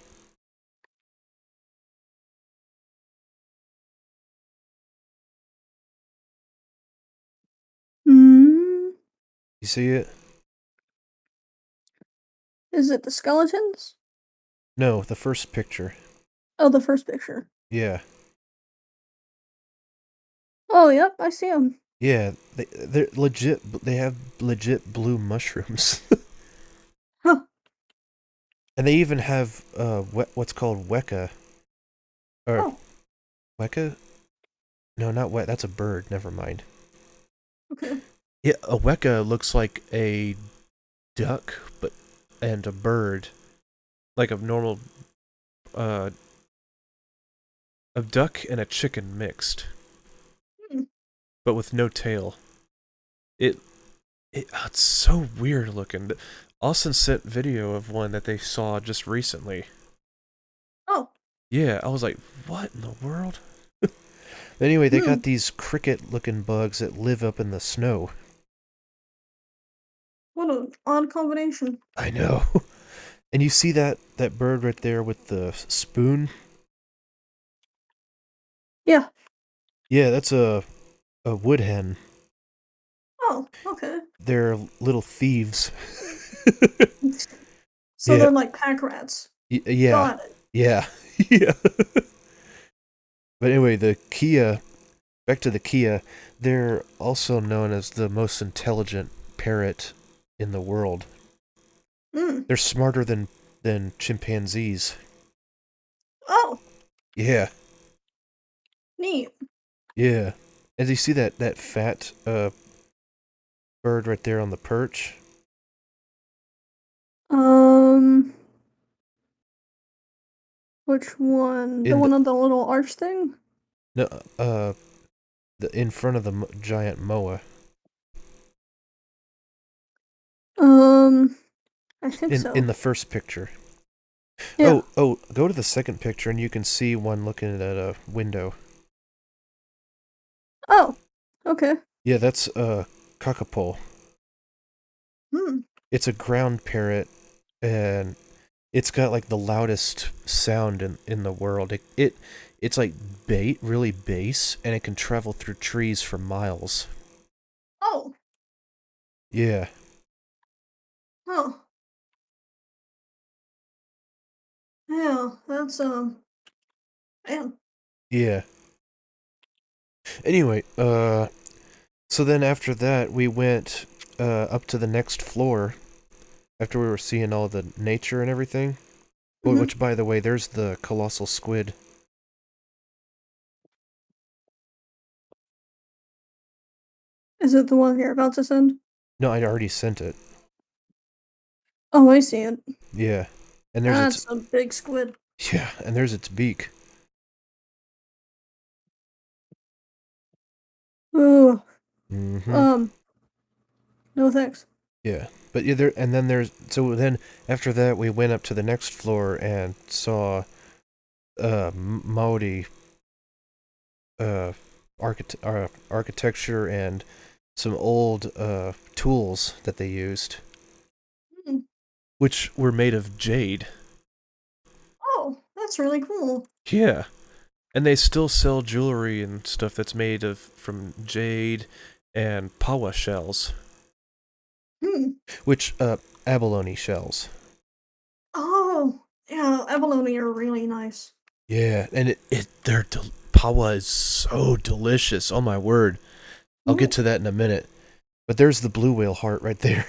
Hmm. You see it? Is it the skeletons? No, the first picture. Oh, the first picture. Yeah, Oh, yep. I see them. yeah. They're legit. They have legit blue mushrooms. Huh. And they even have what's called weka, or Oh. weka. No, not wet. That's a bird. Never mind. Okay. Yeah, a weka looks like a duck, but and a bird, like a normal uh a duck and a chicken mixed, Hmm. but with no tail. It it's so weird looking. Austin sent video of one that they saw just recently. Oh. Yeah, I was like, what in the world? Anyway, they Hmm. got these cricket looking bugs that live up in the snow. What an odd combination. I know. And you see that bird right there with the spoon? Yeah. Yeah, that's a wood hen. Oh. Okay. They're little thieves. So Yeah, they're like pack rats. yeah, Got it. yeah, yeah. But anyway, back to the Kia, they're also known as the most intelligent parrot in the world. Hmm. They're smarter than chimpanzees. Oh. Yeah, Neat. yeah. And you see that fat bird right there on the perch? Um. Which one? The In one the on the little arch thing? no in front of the giant moa. Um. I think In so. the first picture. Yeah. Oh, go to the second picture and you can see one looking at a window. Oh. Okay. Yeah, that's cockapole. Hmm. It's a ground parrot, and it's got like the loudest sound in the world. It's like really bass, and it can travel through trees for miles. Oh. Yeah, Oh. Yeah. That's man. yeah. Anyway, so then after that we went up to the next floor, after we were seeing all the nature and everything. Hmm. Which, by the way, there's the colossal squid. Is it the one you're about to send? No, I already sent it. Oh, I see it. Yeah, and there's its That's a big squid. yeah, and there's its beak. Ooh. Mm-hmm. Um. No thanks. Yeah, but yeah, there and then there's so then after that we went up to the next floor and saw Maori uh, architecture and some old tools that they used, Hmm. which were made of jade. Oh, that's really cool. Yeah, and they still sell jewelry and stuff that's made of from jade and pawa shells, Hmm. which abalone shells. Oh, yeah, abalone are really nice. Yeah, and pawa is so delicious. Oh my word! I'll get Ooh. to that in a minute. But there's the blue whale heart right there.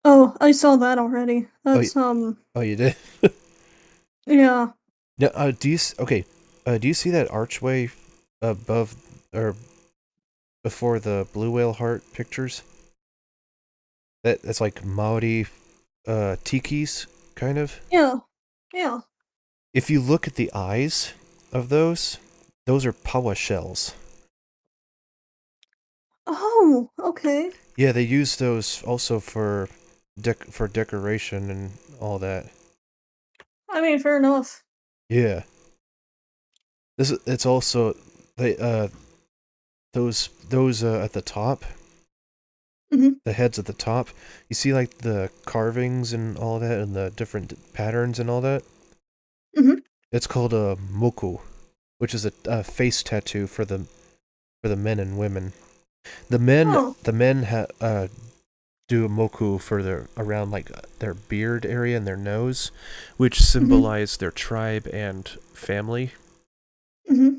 Oh, I saw that already. oh, That's oh, you did. yeah. No, okay? Do you see that archway above or before the blue whale heart pictures? That's like Maori tikis, kind of. Yeah. Yeah. If you look at the eyes of those are pawa shells. Oh, okay. Yeah, they use those also for for decoration and all that. I mean, fair enough. Yeah, it's also they those at the top, Hmm. the heads at the top. You see like the carvings and all that, and the different patterns and all that. Hmm. It's called a moku, which is a face tattoo for the men and women. Oh. The men do a moku for their around like their beard area and their nose, which Hmm. symbolize their tribe and family. Hmm.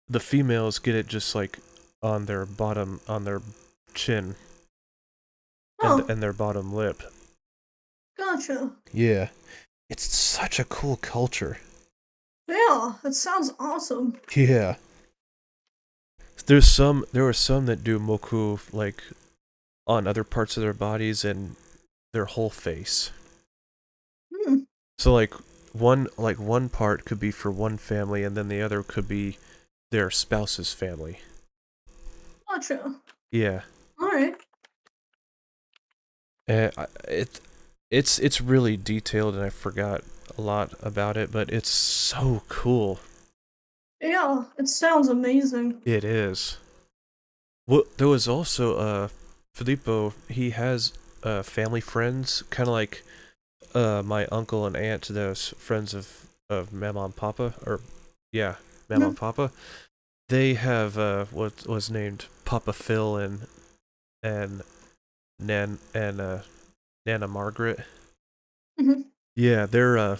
The females get it just like on their bottom, on their chin Oh, and their bottom lip. gotcha. Yeah, it's such a cool culture. Yeah, that sounds awesome. Yeah, there were some that do moku like on other parts of their bodies and their whole face. Hmm. So like one part could be for one family and then the other could be their spouse's family. Gotcha. Yeah. All right. It's really detailed and I forgot a lot about it, but it's so cool. Yeah, it sounds amazing. It is. Well, there was also Filippo. He has family friends, kind of like my uncle and aunt. Those friends of Mama and Papa, or yeah, Mama Hmm. and Papa. They have what was named Papa Phil and Nana Margaret. Hmm. Yeah, they're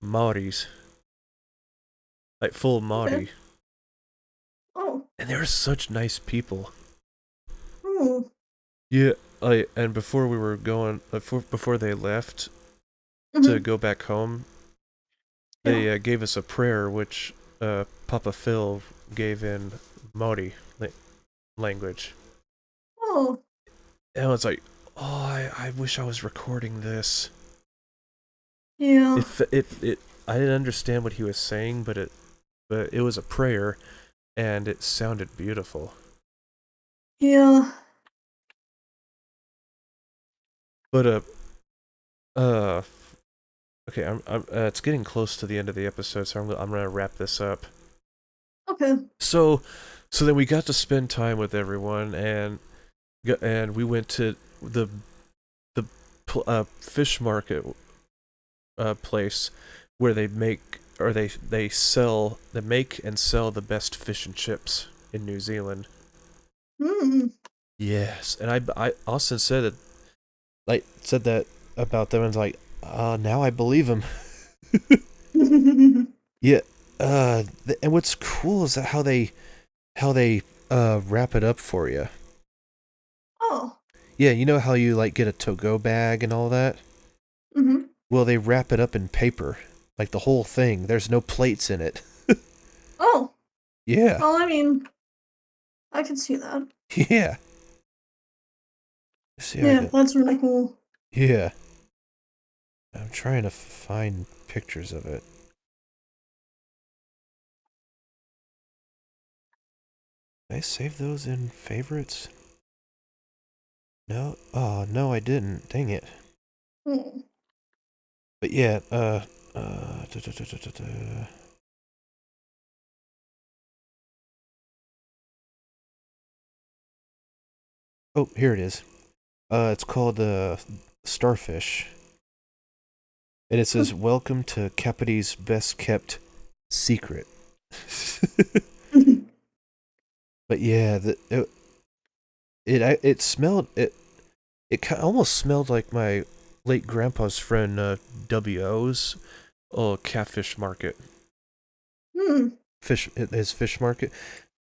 Maoris, like full Okay. Maori, Oh. and they're such nice people. Ooh. Yeah, and before we were going, before they left to Hmm. go back home, Yeah. they gave us a prayer, which Papa Phil gave in Maori language, Oh. and I was like, oh, I wish I was recording this. Yeah. It I didn't understand what he was saying, but it was a prayer, and it sounded beautiful. Yeah. But uh okay, I'm it's getting close to the end of the episode, so I'm gonna wrap this up. Okay. So so then we got to spend time with everyone, and we went to the fish market place where they make or they make and sell the best fish and chips in New Zealand. Hmm. Yes, and I Austin said that said that about them, and was like, now I believe him. Yeah. And what's cool is that how they wrap it up for you. Oh. Yeah, you know how you like get a to-go bag and all that? Mm-hmm. Well, they wrap it up in paper, like the whole thing. There's no plates in it. Oh, Yeah, well, I mean, I can see that. yeah. See if I Yeah, can. that's really cool. Yeah, I'm trying to find pictures of it. Did I save those in favorites? No. Oh no, I didn't. Dang it. Mm. But yeah. Da, da, da, da, da, da. Oh, here it is. It's called Starfish, and it says "Welcome to Capiti's best kept secret." But yeah, it smelled it. Almost smelled like my late grandpa's friend W.O.'s catfish market. Hmm. His fish market.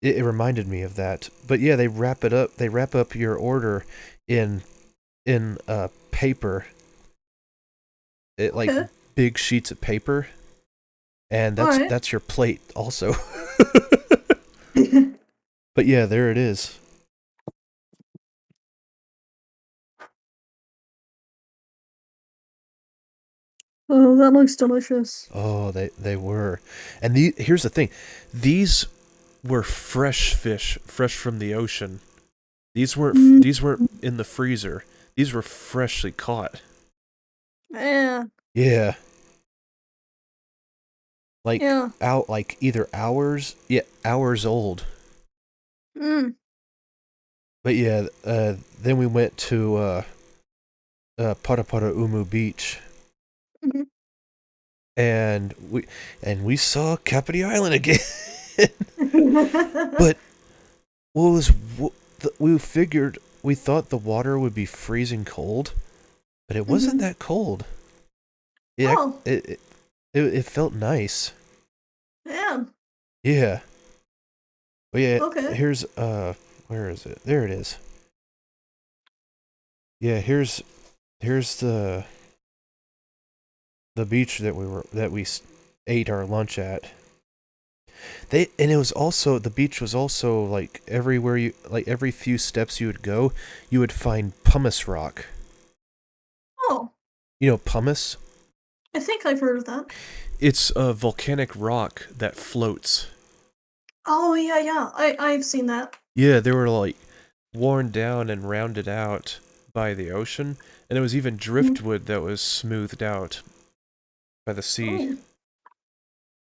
It reminded me of that. But yeah, they wrap it up. They wrap up your order in paper. It like Okay. big sheets of paper, and All right. that's your plate also. But yeah, there it is. Oh, that looks delicious. Oh, they were, and here's the thing, these were fresh fish, fresh from the ocean. Mm. These weren't in the freezer. These were freshly caught. Yeah. Yeah, like Yeah. out like either hours old. Mm. But yeah, then we went to Parapara Umu Beach, Mhm. and we saw Kapiti Island again. But what was we figured we thought the water would be freezing cold, but it wasn't Mhm. that cold. It Oh, it felt nice. yeah. Yeah. But yeah, Okay. here's where is it? There it is. Yeah, here's the beach that we ate our lunch at. It was also the beach was also like everywhere you like every few steps you would go, you would find pumice rock. Oh, You know pumice? I think I've heard of that. It's a volcanic rock that floats. Oh, yeah, yeah. I've seen that. Yeah, they were like worn down and rounded out by the ocean, and there was even Mhm. driftwood that was smoothed out by the sea. Oh,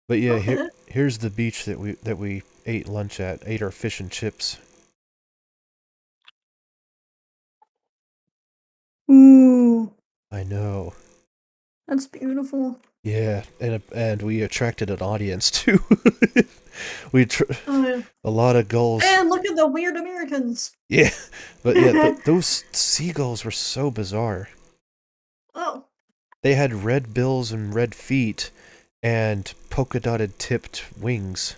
But yeah, okay. here's the beach that we ate lunch at. Ate our fish and chips. Ooh, I know. that's beautiful. Yeah, and we attracted an audience too. we Oh, yeah. a lot of gulls. And look at the weird Americans. Yeah, but yeah, those seagulls were so bizarre. Oh, They had red bills and red feet, and polka dotted tipped wings.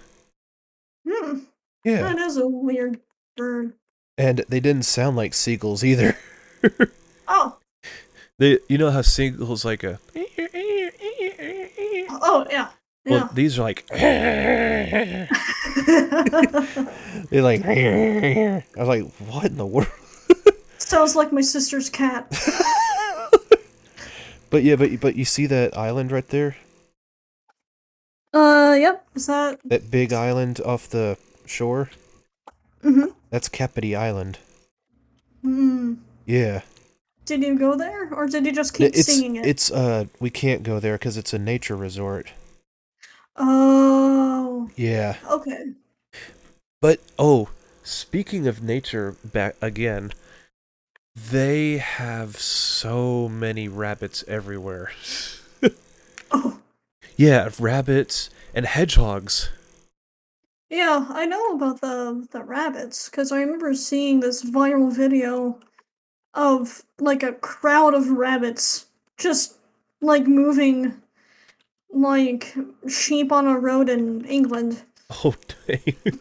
hmm. Yeah, That is a weird bird. and they didn't sound like seagulls either. Oh, You know how seagulls like a. oh, yeah. Well, Yeah. these are like. They like. I was like, what in the world? Sounds like my sister's cat. But yeah, but you see that island right there? Yep. Is that? That big island off the shore? Mm-hmm. That's Kapiti Island. Hmm. Yeah. Did you go there, or did you just keep seeing it? It's we can't go there because it's a nature resort. Oh, Yeah. okay. But oh, speaking of nature back again, they have so many rabbits everywhere. Oh, Yeah, rabbits and hedgehogs. yeah. I know about the rabbits because I remember seeing this viral video of like a crowd of rabbits just like moving like sheep on a road in England. Oh, dang.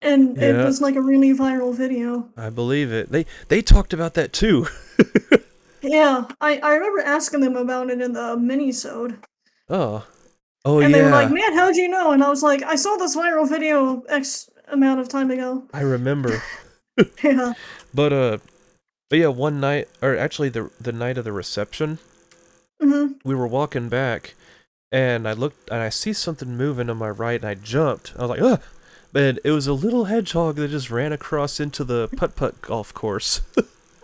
and it Yeah, was like a really viral video. I believe it. They talked about that too. Yeah, I remember asking them about it in the mini-sode, Oh. Oh and they were like, yeah. "Man, how'd you know?" And I was like, "I saw this viral video X amount of time ago." I remember. Yeah. But but yeah, one night, or actually the night of the reception, Mhm. we were walking back, and I looked and I see something moving on my right, and I jumped. I was like, "Ugh!" And it was a little hedgehog that just ran across into the putt-putt golf course.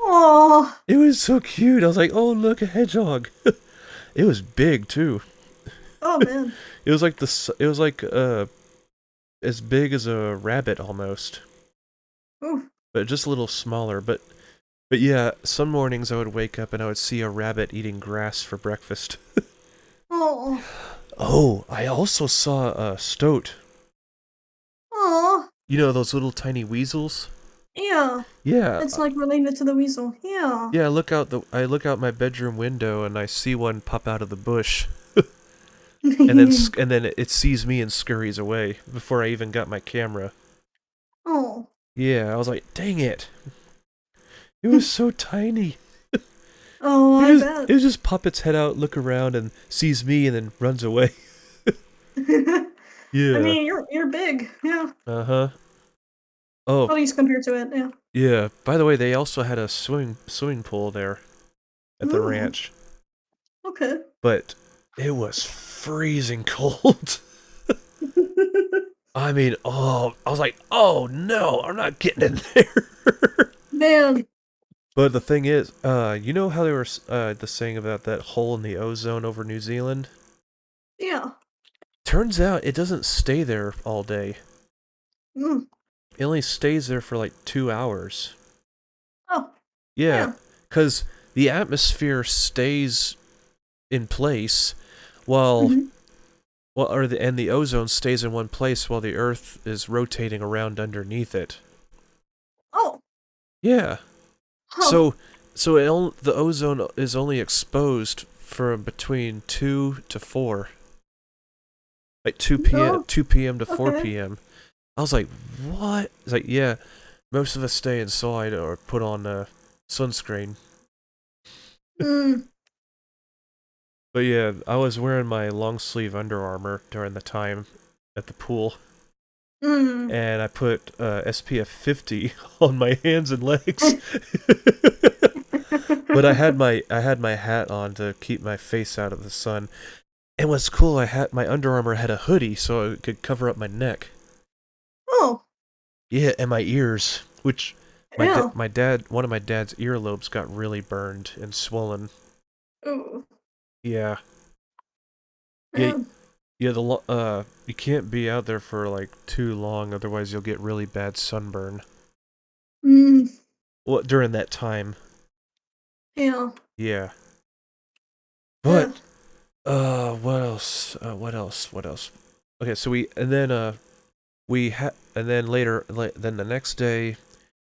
Aw. It was so cute. I was like, "Oh, look, a hedgehog!" It was big too. Oh man. It was like It was like as big as a rabbit almost, Ooh. but just a little smaller. But yeah, some mornings I would wake up and I would see a rabbit eating grass for breakfast. Oh. Oh, I also saw a stoat. Aw. You know those little tiny weasels? Yeah. Yeah, It's like related to the weasel. Yeah. yeah. I look out my bedroom window and I see one pop out of the bush, and then it sees me and scurries away before I even got my camera. Oh. Yeah, I was like, dang it! It was so tiny. Oh, I bet. It just pop its head out, look around, and sees me, and then runs away. I Yeah. mean, you're big. Yeah. Uh huh. Oh, At least compared to it. Yeah. yeah. By the way, they also had a swimming pool there at the Mm. ranch, Okay. but it was freezing cold. I mean, oh, I was like, oh no, I'm not getting in there. Man. But the thing is, you know how they were the saying about that hole in the ozone over New Zealand? Yeah. Turns out it doesn't stay there all day. Mm. It only stays there for like 2 hours. Oh. Yeah, Yeah. because the atmosphere stays in place while Mhm. and the ozone stays in one place while the Earth is rotating around underneath it. Oh. Yeah. Huh. So the ozone is only exposed from between 2 to 4, like 2 p.m. Oh. 2 p.m. to Okay. 4 p.m. I was like, what? It's like, yeah, most of us stay inside or put on sunscreen. Mm. But yeah, I was wearing my long sleeve Under Armour during the time at the pool, Mm. and I put SPF 50 on my hands and legs. But I had my hat on to keep my face out of the sun. And what's cool, I had my Under Armour had a hoodie so it could cover up my neck. Oh. Yeah, and my ears, which Yeah. my dad one of my dad's earlobes got really burned and swollen. Ooh. Yeah. Yeah, Man. yeah, you can't be out there for like too long, otherwise you'll get really bad sunburn. Mm. Well, during that time, Yeah. yeah. Yeah. But what else? What else? What else? Okay, so and then then the next day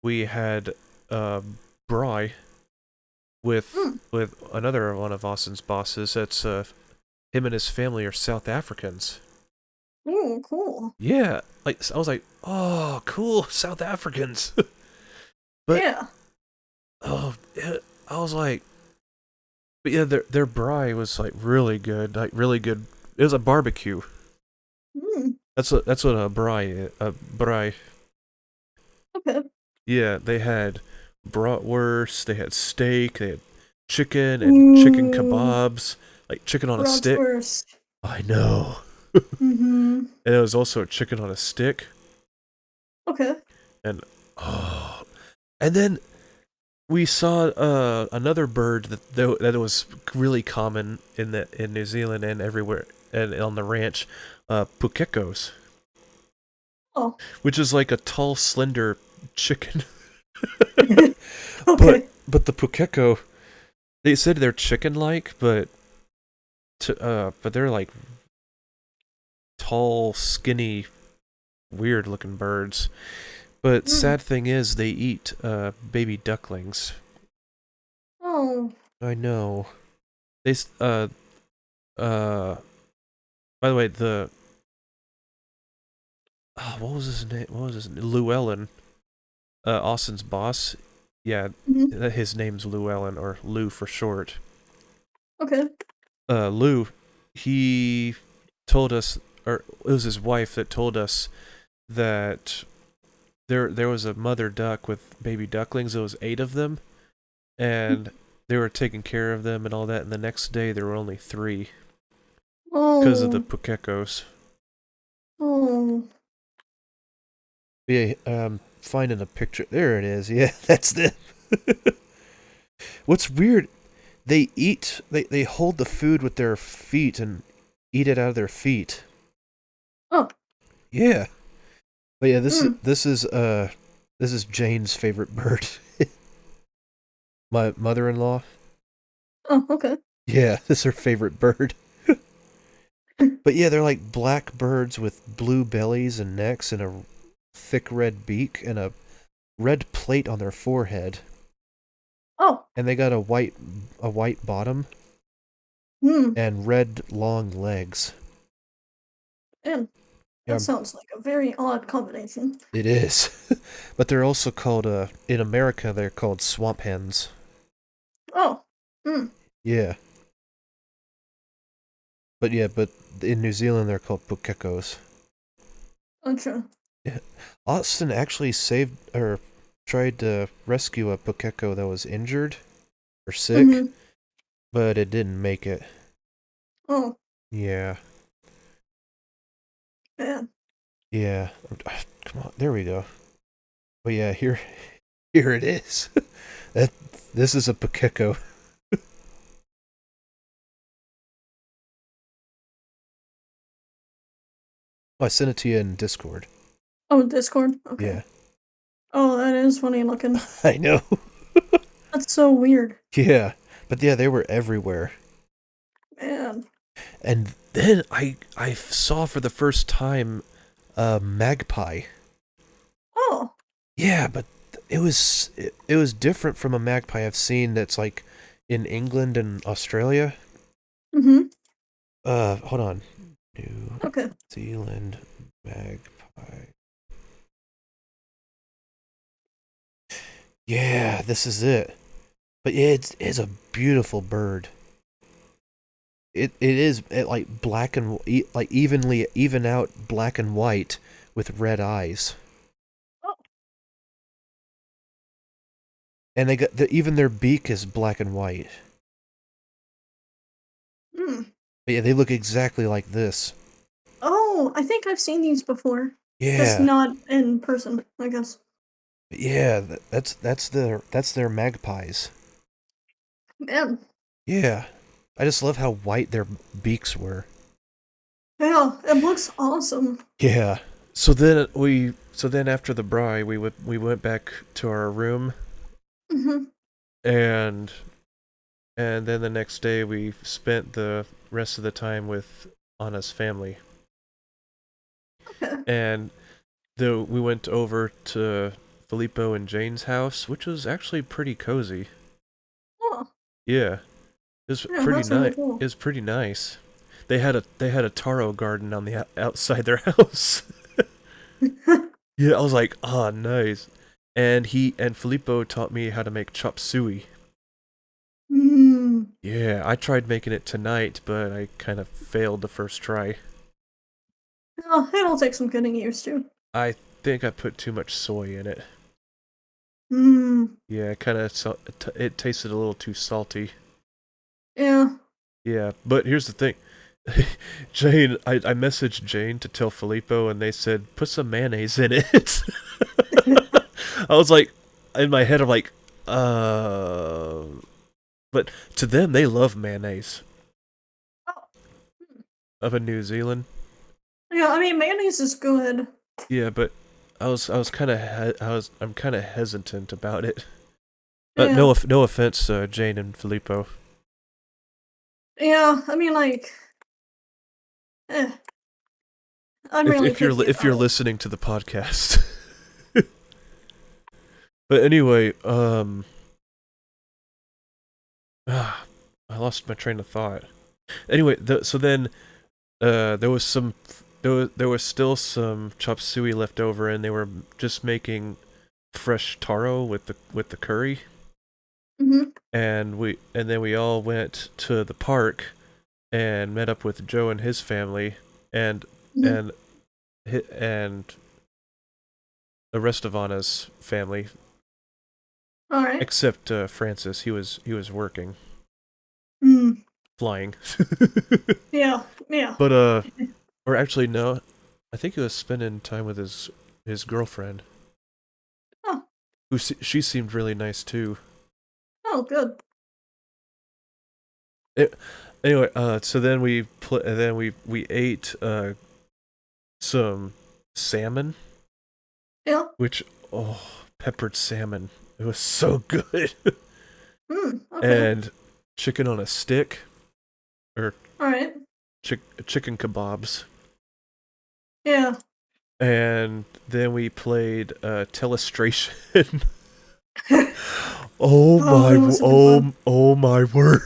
we had uh Bry Mm. with another one of Austin's bosses. That's him and his family are South Africans. Ooh, cool. Yeah, like I was like, oh, cool, South Africans. But Yeah. oh, I was like, but yeah, their braai was like really good, like really good. It was a barbecue. Mm. That's what a braai a braai. Okay. Yeah, they had bratwurst, they had steak, they had chicken and chicken Ooh. kebabs, like chicken on a stick. Bratwurst. I know. Mm-hmm. And it was also a chicken on a stick, Okay. and oh, and then we saw another bird that was really common in New Zealand and everywhere and on the ranch, pukekos, Oh. which is like a tall, slender chicken. Okay. But the pukeko, they said they're chicken-like, but they're like tall, skinny, weird-looking birds. But Mm. sad thing is, they eat baby ducklings. Oh. I know. They uh. By the way, what was his name? Llewellyn, Austin's boss. Yeah, Hmm. his name's Llewellyn, or Lou for short. Okay. Lou, he told us, or it was his wife that told us that there was a mother duck with baby ducklings. There was 8 of them, and they were taking care of them and all that. And the next day there were only 3 because of the Oh. Pukekos. Oh. Yeah, finding a picture. There it is. Yeah, that's them. What's weird? They eat. They hold the food with their feet and eat it out of their feet. Oh. Yeah, but yeah, Mm. this is Jane's favorite bird. My mother-in-law. Oh. Okay. Yeah, this is her favorite bird. But yeah, they're like black birds with blue bellies and necks and a thick red beak and a red plate on their forehead. Oh. And they got a white bottom Hmm. and red long legs. Man, that Yeah, sounds like a very odd combination. it is. But they're also called in America they're called swamp hens. Oh. Hmm. Yeah. But yeah, but in New Zealand they're called pukekos. Gotcha. Yeah. Austin actually saved or tried to rescue a pukeko that was injured or sick, Mm-hmm. but it didn't make it. Oh. Yeah. Man. Yeah. Come on, there we go. But yeah, here it is. that this is a pukeko. Oh, I sent it to you in Discord. Oh, Discord. Okay. Yeah. Oh, that is funny looking. I know. That's so weird. Yeah. But yeah, they were everywhere. Man. And then I saw for the first time a magpie. Oh. Yeah, but it was different from a magpie I've seen that's like in England and Australia. Mm-hmm. Hold on. New Okay. Zealand magpie. Yeah, this is it. But yeah, it's a beautiful bird. It is like black and like evenly even out black and white with red eyes. Oh. And they got even their beak is black and white. Hmm. But yeah, they look exactly like this. Oh, I think I've seen these before. Just Yeah. not in person, I guess. Yeah, that's their magpies. Man. Yeah. I just love how white their beaks were. Yeah, it looks awesome. Yeah. So then after the braai we went back to our room Mm-hmm. and then the next day we spent the rest of the time with Anna's family. Okay. And we went over to Filippo and Jane's house, which was actually pretty cozy. Oh, Yeah. It was yeah, pretty that's really nice. cool. It was pretty nice. They had a taro garden on the outside their house. Yeah, I was like, "Ah, nice." And Filippo taught me how to make chop suey. Mm. Yeah, I tried making it tonight, but I kind of failed the first try. Oh, it'll take some getting used to. I think I put too much soy in it. Mm. Yeah, kind of it tasted a little too salty. Yeah. Yeah, but here's the thing. I messaged Jane to tell Filippo, and they said put some mayonnaise in it. I was like, in my head, I'm like, uh. But to them, they love mayonnaise. Oh. Up in New Zealand, Yeah, I mean mayonnaise is good. yeah, but I was kind of I'm kind of hesitant about it. Yeah. No offense, Jane and Filippo. Yeah, I mean like eh, I'm really picky If about you're it. listening to the podcast, but anyway, I lost my train of thought. Anyway, so then there was some there was still some chop suey left over, and they were just making fresh taro with the curry. Mhm. And then we all went to the park and met up with Joe and his family, and Mhm. and and the rest of Anna's family, All right. except Francis. He was working, Mm. flying. Yeah. Yeah. But or actually no, I think he was spending time with his girlfriend, Oh. she seemed really nice too. Oh, good. It, anyway, so then we ate some salmon, Yeah. which, oh, peppered salmon. It was so good. Mm. Okay. And chicken on a stick, or All right. chicken kebabs. Yeah. And then we played Telestration. Oh Oh, my that must have been fun. oh my word.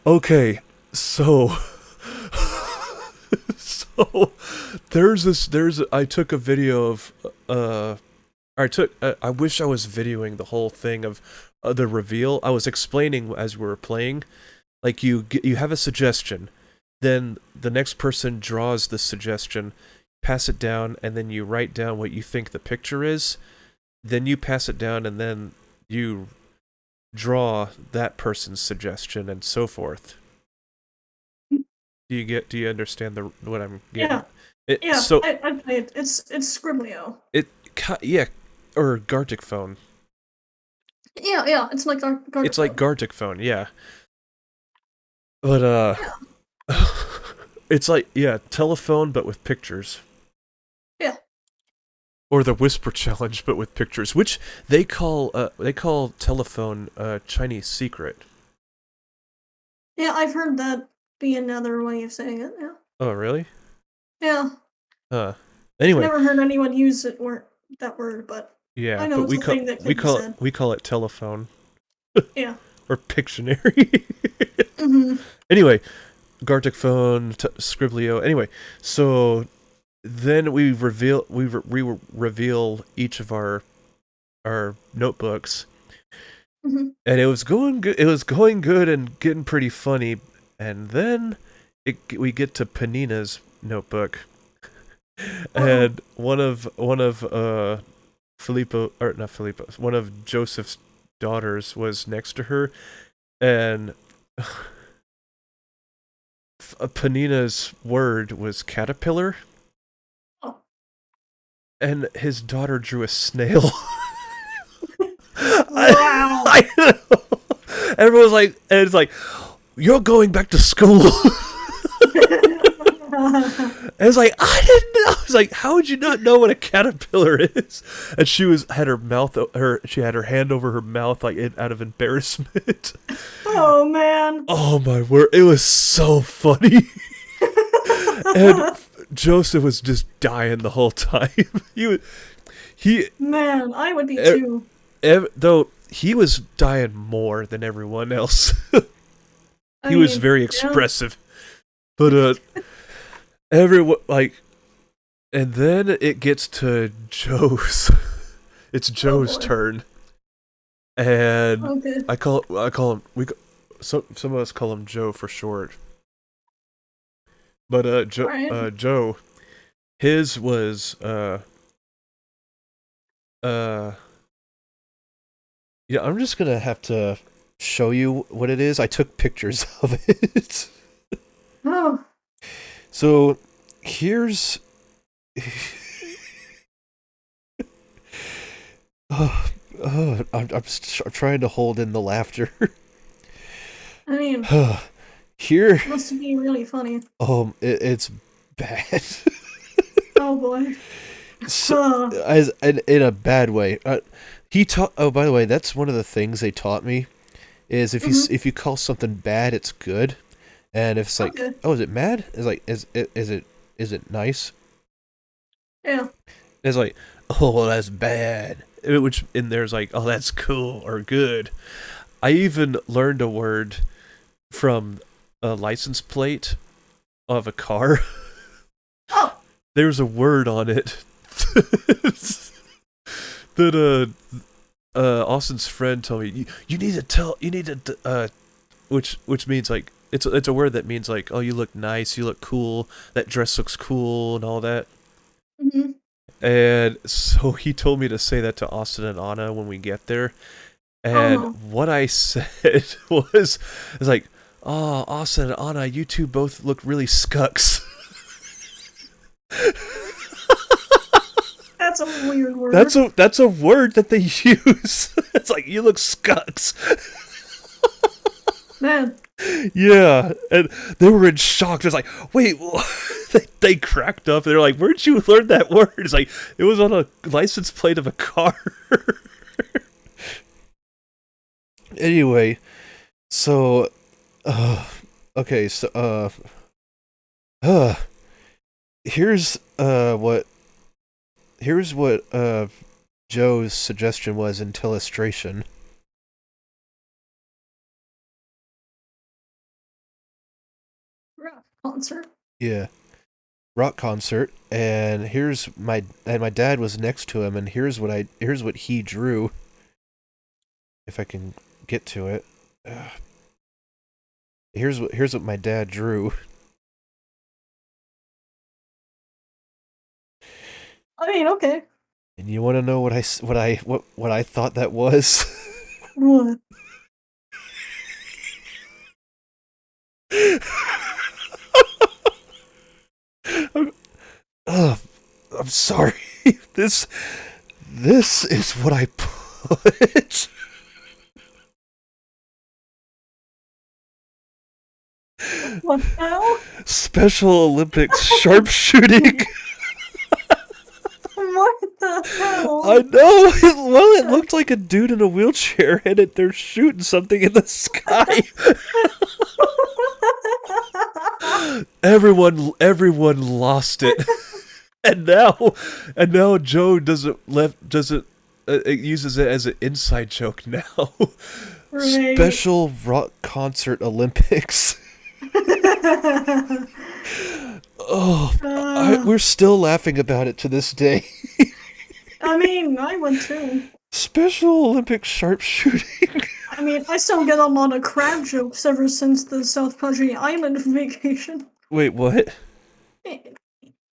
Okay, so so I took a video of I wish I was videoing the whole thing of the reveal. I was explaining as we were playing, like you have a suggestion, then the next person draws the suggestion, pass it down, and then you write down what you think the picture is. Then you pass it down, and then you draw that person's suggestion, and so forth. Do you understand what I'm getting? Yeah. It Yeah. so I played. It's Scriblio. it yeah, or Gartic phone. Yeah. Yeah. It's like our It's like Gargoyle. Gartic phone, yeah. But Yeah. it's like, yeah, telephone but with pictures. Yeah. Or the whisper challenge but with pictures, which they call telephone Chinese secret. Yeah. I've heard that be another way of saying it. Yeah. Oh, really? Yeah. Huh. I Anyway, never heard anyone use that word, but I yeah, know but it's a thing that could be said. we call it telephone Yeah. or Pictionary. Mhm. Anyway, Gartic phone, Scriblio. Anyway, so then we reveal each of our notebooks, Mhm. and it was going good. It was going good and getting pretty funny, and then we get to Panina's notebook, Uh-oh. and one of Filippo, or not Filippo, one of Joseph's daughters was next to her, and Panina's word was caterpillar, Oh. and his daughter drew a snail. Wow. I know. Everyone's like, and it's like, you're going back to school. And it's like, I didn't know. It's like, how would you not know what a caterpillar is? And she had her hand over her mouth, like out of embarrassment. Oh man. Oh my word, it was so funny. And Joseph was just dying the whole time. he Man, I would be too. though he was dying more than everyone else. I He was mean, very yeah. expressive. But everyone, like, and then it gets to Joe's. It's Joe's boy. turn, and Okay. I call him some of us call him Joe for short. But Alright. Joe, his was yeah. I'm just gonna have to show you what it is. I took pictures of it. Oh. So here's. I'm trying to hold in the laughter. I mean, Here, must be really funny. it's bad. Oh boy. So, as in a bad way. He taught. Oh, by the way, that's one of the things they taught me. Is if you call something bad, it's good, and if it's like, Okay. oh, is it mad? It's like, is it nice? Yeah. It's like, oh, well, that's bad. Which in there's like, oh, that's cool or good. I even learned a word from a license plate of a car. Oh. There's a word on it that Austin's friend told me. You need to tell. You need to which means like it's a word that means like, oh, you look nice, you look cool, that dress looks cool, and all that. Mm-hmm. And so he told me to say that to Austin and Anna when we get there. Oh And no. what I said was like, oh, Austin and Anna, you two both look really scucks. That's a weird word. That's a word that they use. It's like, you look scucks. Man. Yeah, and they were in shock. It's like, wait, they cracked up. They're like, where'd you learn that word? It's like, it was on a license plate of a car. Anyway, so, okay, so, here's what Joe's suggestion was in illustration. Rock concert. Yeah. Rock concert, and my dad was next to him, and here's what he drew. If I can get to it. Here's what my dad drew. I mean, okay. And you want to know what I thought that was? What? I'm sorry. This is what I put. What now? Special Olympics sharpshooting. What the hell? I know. Well, it looked like a dude in a wheelchair, and they're shooting something in the sky. Everyone lost it. And now Joe uses it as an inside joke now. Right. Special rock concert Olympics. We're still laughing about it to this day. I mean, I went too. Special Olympic sharpshooting. I mean, I still get a lot of crab jokes ever since the South Padre Island vacation. Wait, what?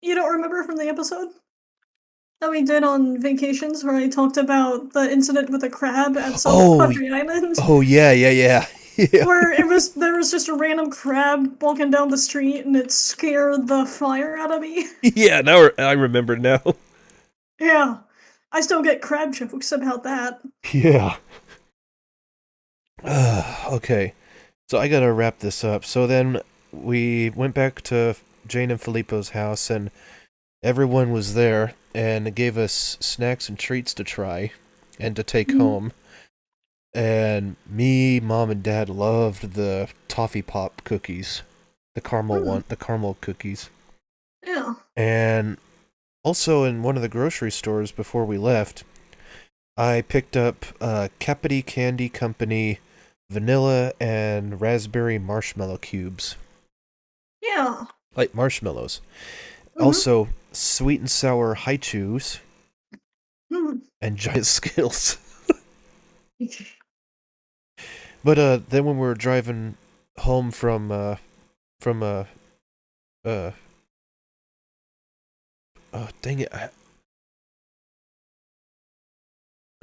You don't remember from the episode that we did on vacations where I talked about the incident with a crab at South Padre Island? Oh yeah. Yeah. Where there was just a random crab walking down the street and it scared the fire out of me. Yeah, now I remember now. Yeah. I still get crab jokes about that. Yeah. Okay. So I gotta wrap this up. So then we went back to Jane and Filippo's house, and everyone was there and gave us snacks and treats to try and to take home. And me, Mom, and Dad loved the toffee pop cookies, the caramel cookies. Yeah. And also in one of the grocery stores before we left, I picked up Capity Candy Company vanilla and raspberry marshmallow cubes. Yeah. Like marshmallows. Also, sweet and sour high chews and giant Skittles. But then when we were driving home from dang it,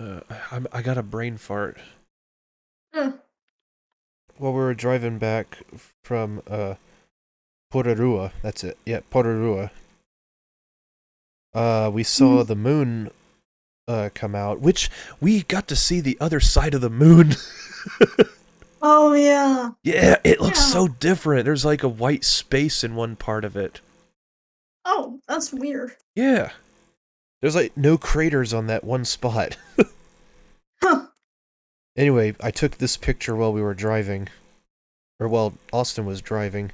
I got a brain fart. While we were driving back from Pororua, that's it. Yeah, Pororua. We saw the moon come out, which we got to see the other side of the moon. Oh yeah. Yeah, it looks so different. There's like a white space in one part of it. Oh, that's weird. Yeah. There's like no craters on that one spot. Huh. Anyway, I took this picture while we were driving. Or while Austin was driving.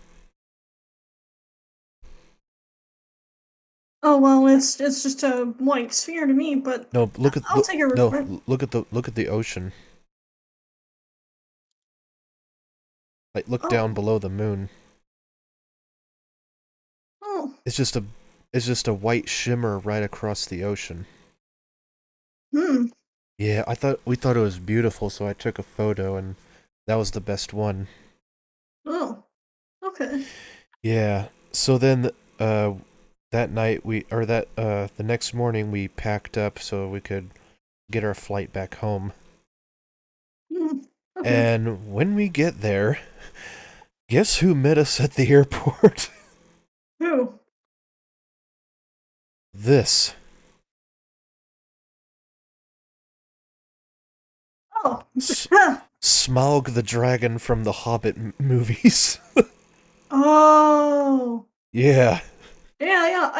Oh well, it's just a white sphere to me, but No, look at I'll take your word for it. look at the ocean. Like look down below the moon. It's just a white shimmer right across the ocean. Hmm. Yeah, we thought it was beautiful, so I took a photo, and that was the best one. Oh. Okay. Yeah. So then, that night the next morning we packed up so we could get our flight back home. Hmm. Okay. And when we get there, guess who met us at the airport? Who? This. Oh. S- Smaug the dragon from the Hobbit movies. Oh. Yeah. Yeah, yeah.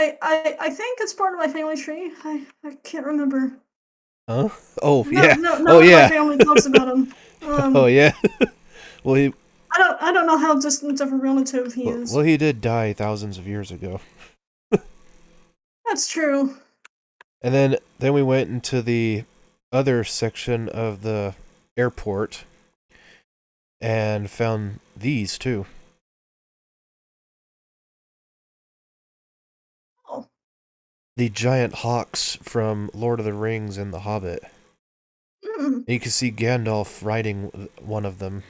I think it's part of my family tree. I can't remember. Huh? Oh No, yeah. no, Oh none of my yeah. family talks about him. Oh yeah. Well, I don't know how distant of a relative he is. he did die thousands of years ago. That's true. And then we went into the other section of the airport and found these too. Oh. The giant hawks from Lord of the Rings and The Hobbit. Mm. And you can see Gandalf riding one of them.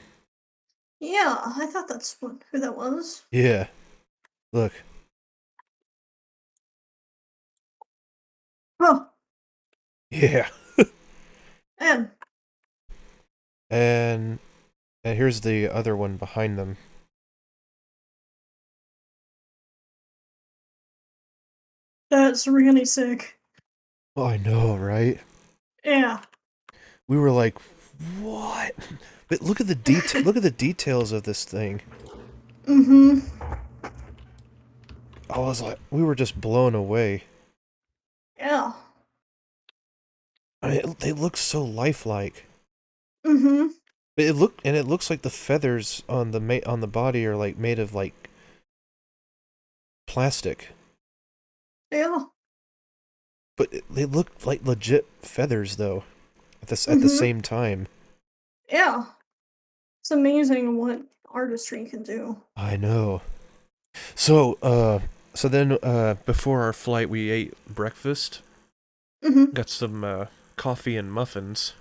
Yeah, I thought that's who that was. Yeah. Look. Oh, Yeah. and And here's the other one behind them. that's really sick. Oh, I know, right? Yeah. We were like, "What?" But look at the detail. Look at the details of this thing. Mm-hmm. I was like, we were just blown away. Yeah. I mean, they look so lifelike. Mm-hmm. But it looks like the feathers on the body are like made of like plastic. Yeah. But they look like legit feathers though. At the Mm-hmm. same time. Yeah. It's amazing what artistry can do. I know. So then before our flight we ate breakfast. Mm-hmm. Got some coffee and muffins,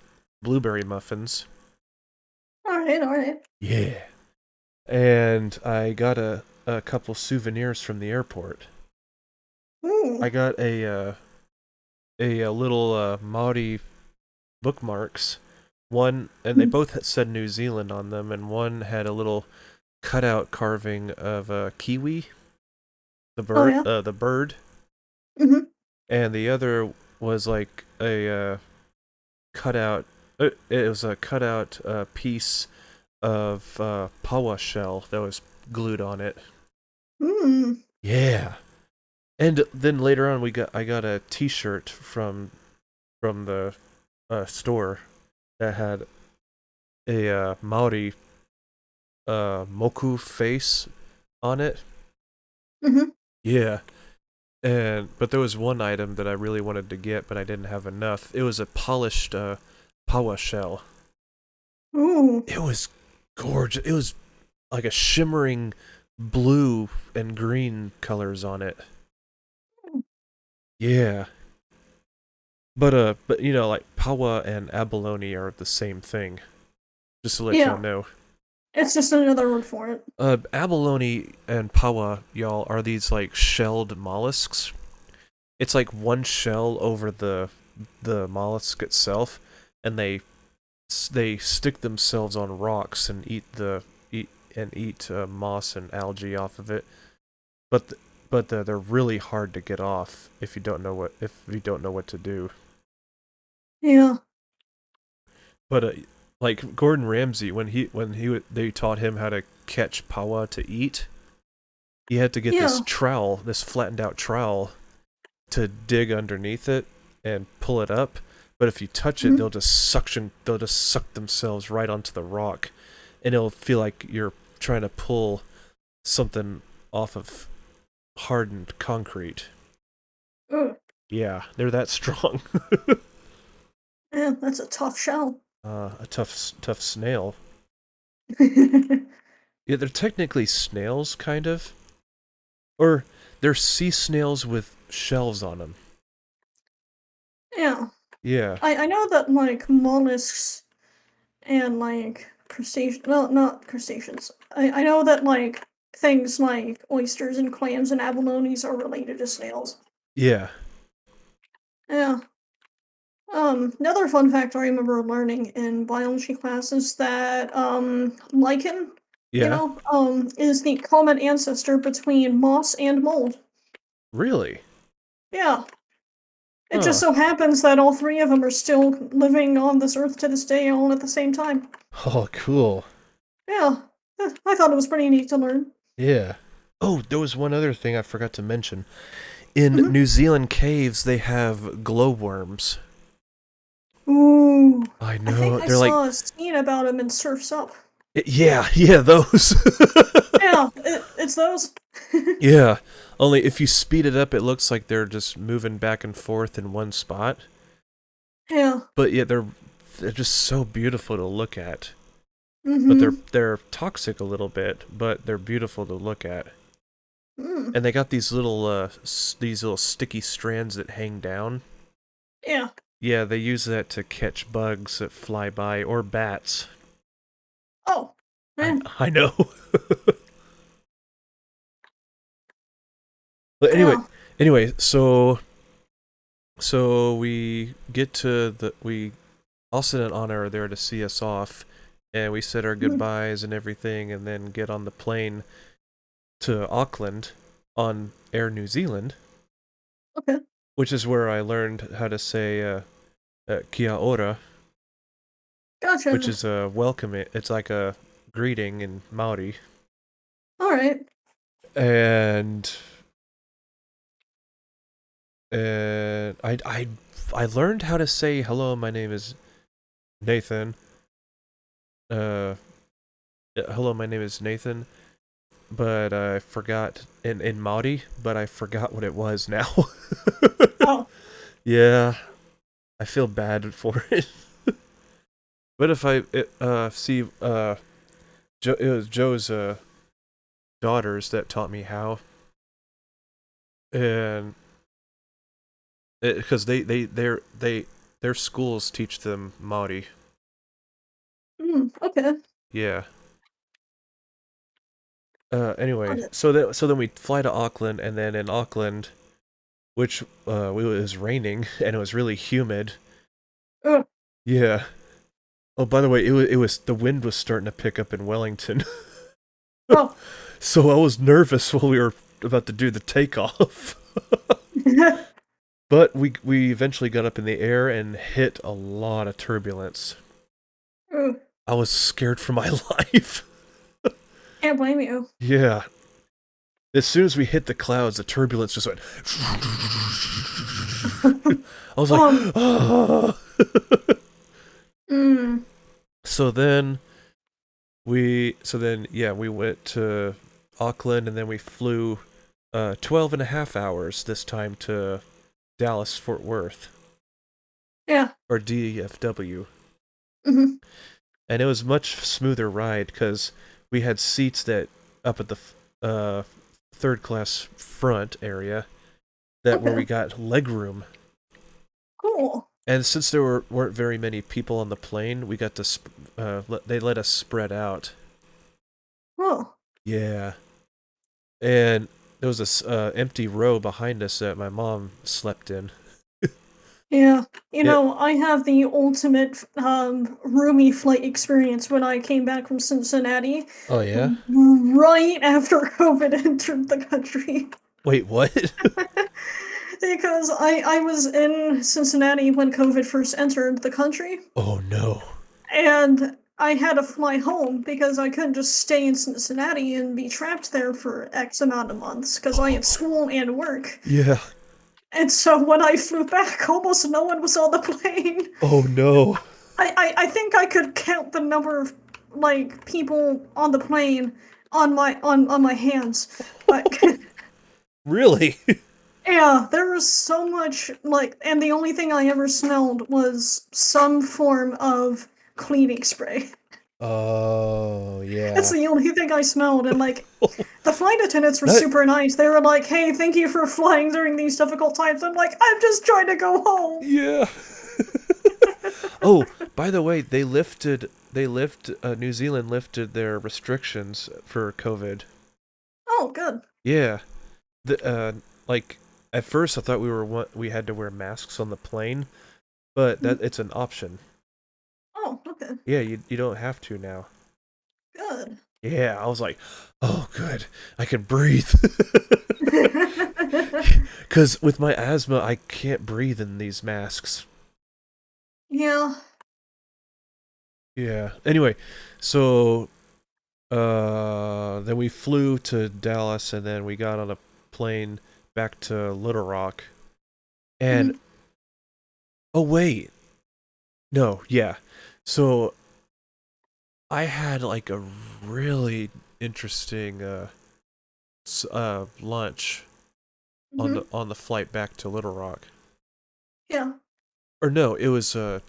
blueberry muffins. Alright, alright. Yeah. And I got a couple souvenirs from the airport. Ooh. I got a little Maori bookmarks. One, and they both said New Zealand on them, and one had a little cutout carving of a kiwi, Oh yeah. the bird, Mm-hmm. and the other was like a cutout. It was a cutout piece of pawa shell that was glued on it. Mm. Yeah. And then later on, I got a T-shirt from the store that had a Maori moku face on it. Mm-hmm. Yeah. But there was one item that I really wanted to get, but I didn't have enough. It was a polished pawa shell. Ooh. It was gorgeous. It was like a shimmering blue and green colors on it. Yeah. But you know, like pawa and abalone are the same thing. Just to let y'all Yeah. know. It's just another word for it. Abalone and pawa, y'all, are these like shelled mollusks. It's like one shell over the mollusk itself, and they stick themselves on rocks and eat moss and algae off of it. But they're really hard to get off if you don't know what to do. Yeah. But like Gordon Ramsay, they taught him how to catch pawa to eat, he had to get Yeah. this flattened out trowel to dig underneath it and pull it up. But if you touch it, Mm-hmm. they'll just suck themselves right onto the rock, and it'll feel like you're trying to pull something off of hardened concrete. Ooh. Yeah, they're that strong. Man, that's a tough shell. A tough snail. Yeah, they're technically snails, kind of. Or they're sea snails with shells on them. Yeah. Yeah. I know that, like, mollusks and, like, crustaceans, well, not crustaceans. I know that, like, things like oysters and clams and abalones are related to snails. Yeah. Yeah. Another fun fact I remember learning in biology class is that, lichen, Yeah. is the common ancestor between moss and mold. Really? Yeah. It just Huh. so happens that all three of them are still living on this earth to this day, all at the same time. Oh, cool. Yeah. I thought it was pretty neat to learn. Yeah. Oh, there was one other thing I forgot to mention. In Mhm. New Zealand caves, they have glowworms. Ooh. I I think know. I They're like, saw a scene about him in Surf's Up. yeah, yeah, those. Yeah, it's those. Yeah. Only if you speed it up, it looks like they're just moving back and forth in one spot. Yeah. But yeah, they're just so beautiful to look at. But Mm-hmm. they're toxic a little bit, but they're beautiful to look at. Mm. And they got these little sticky strands that hang down. Yeah. Yeah, they use that to catch bugs that fly by or bats. Oh. I Man. I know. But Yeah. anyway, so we get to we Austin and Anna are there to see us off, and we said our Mhm. goodbyes and everything, and then get on the plane to Auckland on Air New Zealand, Okay. which is where I learned how to say kia ora, which Gotcha. is a welcome. It's like a greeting in Maori, All right. and I learned how to say hello. My name is Nathan. Hello, my name is Nathan. But I forgot in Maori, but I forgot what it was now. Oh. Yeah, I feel bad for it. But if see it was Joe's daughters that taught me how, and because their schools teach them Maori. Okay. Yeah. Got Anyway, it. so then we fly to Auckland, and then in Auckland, which it was raining and it was really humid. Uh, Yeah. Oh, by the way, it was the wind was starting to pick up in Wellington, oh. so I was nervous while we were about to do the takeoff. But we eventually got up in the air and hit a lot of turbulence. Uh, I was scared for my life. Can't blame you. Yeah. As soon as we hit the clouds, the turbulence just went. I was like, um. ah. Mm, So then yeah, we went to Auckland, and then we flew 12 and a half hours this time to Dallas Fort Worth, yeah. or DFW. Mm-hmm. And it was much smoother ride because we had seats that up at the third class front area that where Okay. we got leg room. Cool. And since weren't very many people on the plane, we got to they let us spread out. Oh. Yeah. And there was this empty row behind us that my mom slept in. Yeah. It. I have the ultimate roomy flight experience when I came back from Cincinnati Oh yeah. right after COVID entered the country. Wait, what? Because I was in Cincinnati when COVID first entered the country, Oh no. and I had to fly home because I couldn't just stay in Cincinnati and be trapped there for X amount of months because I had school and work. Yeah. And so when I flew back, almost no one was on the plane. Oh no. I think I could count the number of like people on the plane on my hands. Like Really? yeah, there was so much like and the only thing I ever smelled was some form of cleaning spray. Oh That's yeah. the only thing I smelled and like The flight attendants were That super nice. They were like, "Hey, thank you for flying during these difficult times." I'm like, "I'm just trying to go home." yeah. Oh, by the way, New Zealand lifted their restrictions for COVID. Oh, good. Yeah. The like at first I thought we had to wear masks on the plane, but Mhm. that it's an option. Oh, okay. Yeah, you don't have to now. Good. Yeah, I was like, "Oh, good. I can breathe." Cuz with my asthma, I can't breathe in these masks. Yeah. Yeah. Anyway, so then we flew to Dallas and then we got on a plane back to Little Rock. And Mhm. oh wait. No, yeah. So I had like a really interesting lunch Mhm. on the flight back to Little Rock. Yeah. Or no, it was to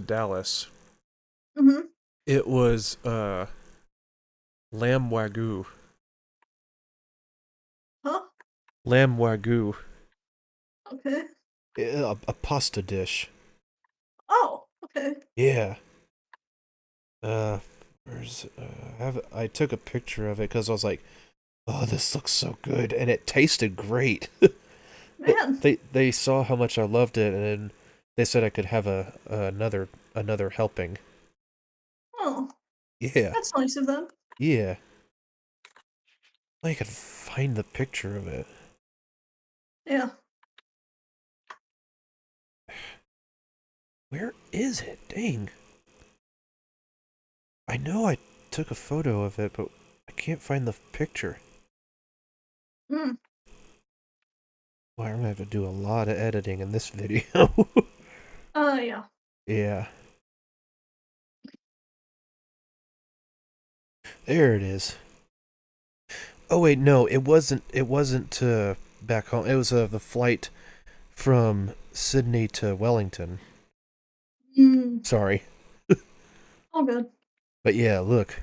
Dallas. Mhm. It was lamb wagyu. Huh? Lamb wagyu. Okay. A pasta dish. Oh, okay. Yeah. Uh, I took a picture of it because I was like, "Oh, this looks so good," and it tasted great. Man. They saw how much I loved it, and they said I could have another helping. Oh, Yeah, that's nice of them. yeah. I could find the picture of it. Yeah. Where is it? Dang. I know I took a photo of it, but I can't find the picture. Mm. Well, I'm gonna have to do a lot of editing in this video. Yeah. Yeah, there it is. Oh wait, no, it wasn't. It wasn't back home. It was the flight from Sydney to Wellington. Mm. Sorry, All good. but yeah, look.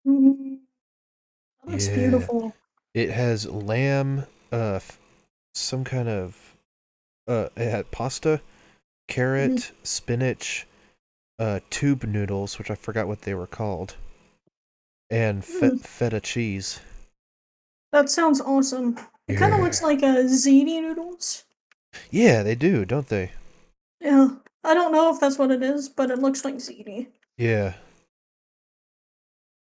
Mm. That's Yeah, beautiful. it has lamb, some kind of it had pasta, Mhm. carrot, spinach, tube noodles, which I forgot what they were called, and Mm. feta cheese. That sounds awesome. It kind of looks Yeah, like a ziti noodles. yeah, they do, don't they? Yeah. I don't know if that's what it is, but it looks like ziti. Yeah,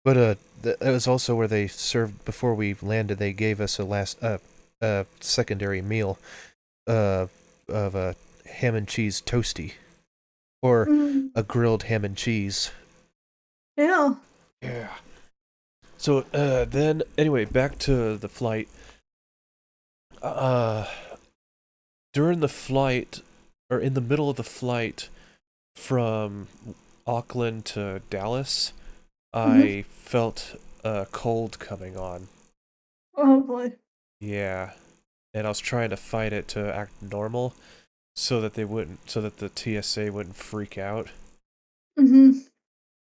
but that was also where they served before we landed. They gave us a secondary meal, uh, of a ham and cheese toasty or Mm. a grilled ham and cheese. Yeah. Yeah. So then anyway, back to the flight. Uh, during the flight, or in the middle of the flight from Auckland to Dallas, Mhm. I felt a cold coming on. Oh boy. Yeah, and I was trying to fight it to act normal, so that the TSA wouldn't freak out. Mhm.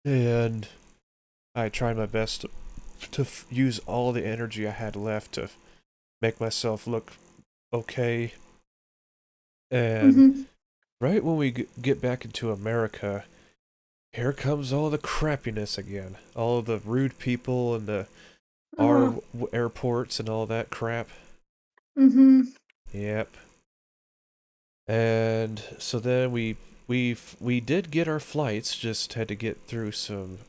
And I tried my best to use all the energy I had left to make myself look okay. And Mhm. right when we get back into America, here comes all the crappiness again. All the rude people and the Uh. our airports and all that crap. Mhm. Yep. And so then we did get our flights, just had to get through some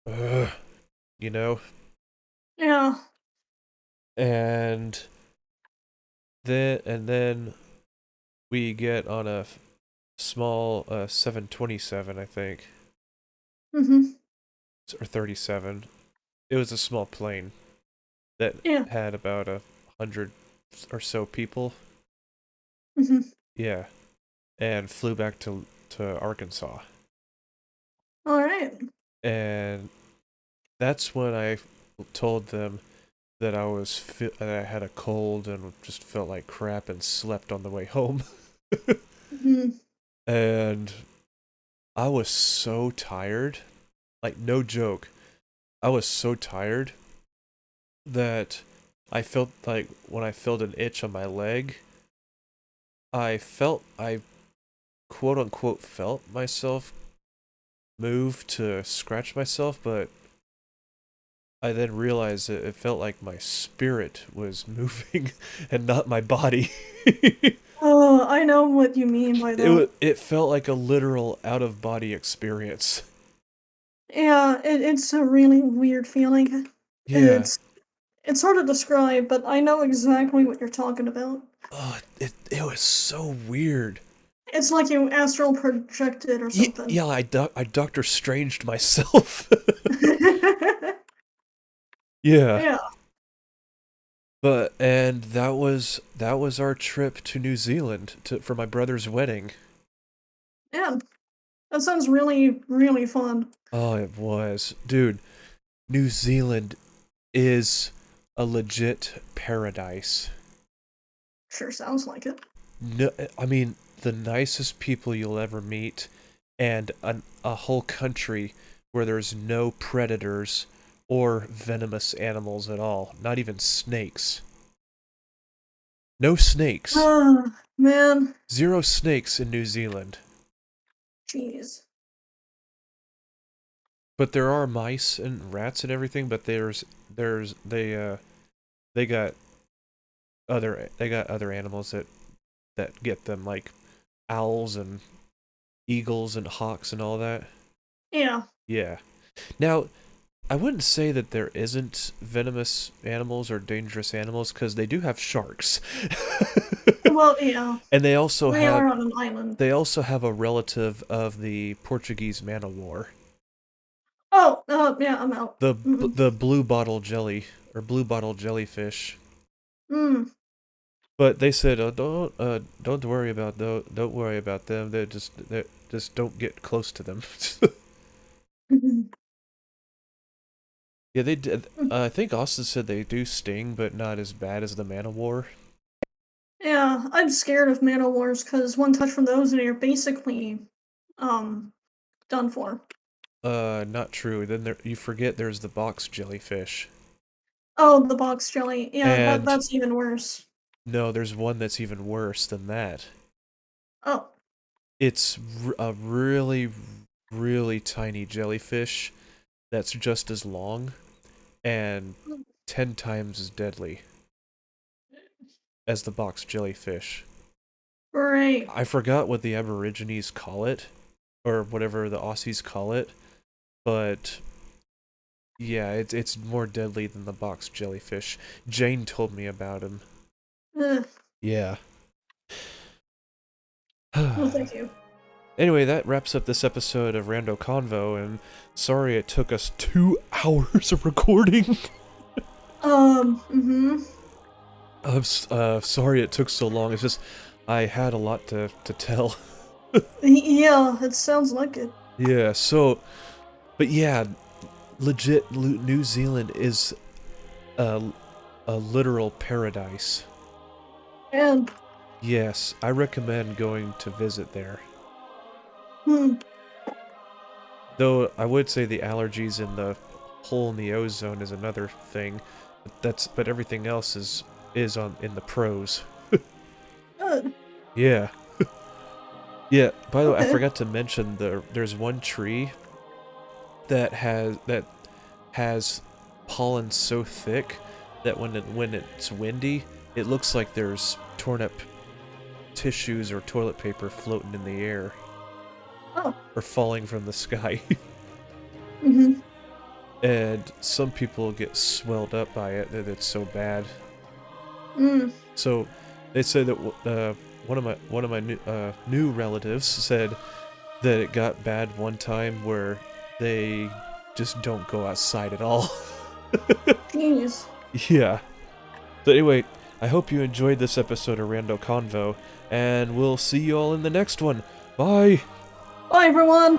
uh, you know. Yeah. And then we get on a small 727, I think, Mhm. or 37. It was a small plane that Yeah. had about 100 or so people. Mhm. Yeah, and flew back to Arkansas. All right. And that's when I told them that that I had a cold and just felt like crap and slept on the way home. Mhm. And I was so tired. Like, no joke. I was so tired that I felt like when I felt an itch on my leg, I quote unquote felt myself move to scratch myself, but I then realized that it felt like my spirit was moving and not my body. Oh, I know what you mean by that. It felt like a literal out of body experience. Yeah, it's a really weird feeling. Yeah. It's hard to describe, but I know exactly what you're talking about. Oh, it was so weird. It's like you astral projected or something. Yeah, I Doctor Stranged myself. Yeah. Yeah, And that was our trip to New Zealand for my brother's wedding. yeah. That sounds really, really fun. Oh, it was. Dude, New Zealand is a legit paradise. Sure sounds like it. No, I mean, the nicest people you'll ever meet, and a whole country where there's no predators or venomous animals at all. Not even snakes. No snakes. Ah, man. Zero snakes in New Zealand. Jeez. But there are mice and rats and everything, but they got they got other animals that get them, like owls and eagles and hawks and all that. Yeah. Yeah. Now, I wouldn't say that there isn't venomous animals or dangerous animals, because they do have sharks. Well, yeah. And they also They are on an island. have a relative of the Portuguese man o' war. Oh, yeah, I'm out. The blue bottle jelly or blue bottle jellyfish. Mm. But they said, don't worry about don't worry about them. They just don't get close to them. Yeah, they did. I think Austin said they do sting, but not as bad as the man o' war. Yeah, I'm scared of man o' wars because one touch from those and you're basically, done for. Not true. Then you forget there's the box jellyfish. Oh, the box jelly. Yeah, And that's even worse. no, there's one that's even worse than that. Oh. It's a really, really tiny jellyfish that's just as long and 10 times as deadly as the box jellyfish. Right. I forgot what the Aborigines call it, or whatever the Aussies call it, but yeah, it's more deadly than the box jellyfish. Jane told me about him. Ugh. Yeah. Well, thank you. Anyway, that wraps up this episode of RandoConvo, and sorry it took us 2 hours of recording. Mm-hmm. I'm sorry it took so long. It's just I had a lot to tell. Yeah, it sounds like it. Yeah, but yeah, legit, New Zealand is a literal paradise. And, Yes, I recommend going to visit there. hmm. Though I would say the allergies and the hole in the ozone is another thing. But everything else is in the pros. Good. Yeah. Yeah, by the way, I Okay. forgot to mention there's one tree that has pollen so thick that when it's windy, it looks like there's torn up tissues or toilet paper floating in the air Oh. or falling from the sky. Mm-hmm. And some people get swelled up by it, that it's so bad. Mm. So they say that one of my new relatives said that it got bad one time where they just don't go outside at all. Jeez. Yeah. So anyway, I hope you enjoyed this episode of Rando Convo, and we'll see you all in the next one. Bye! Bye, everyone!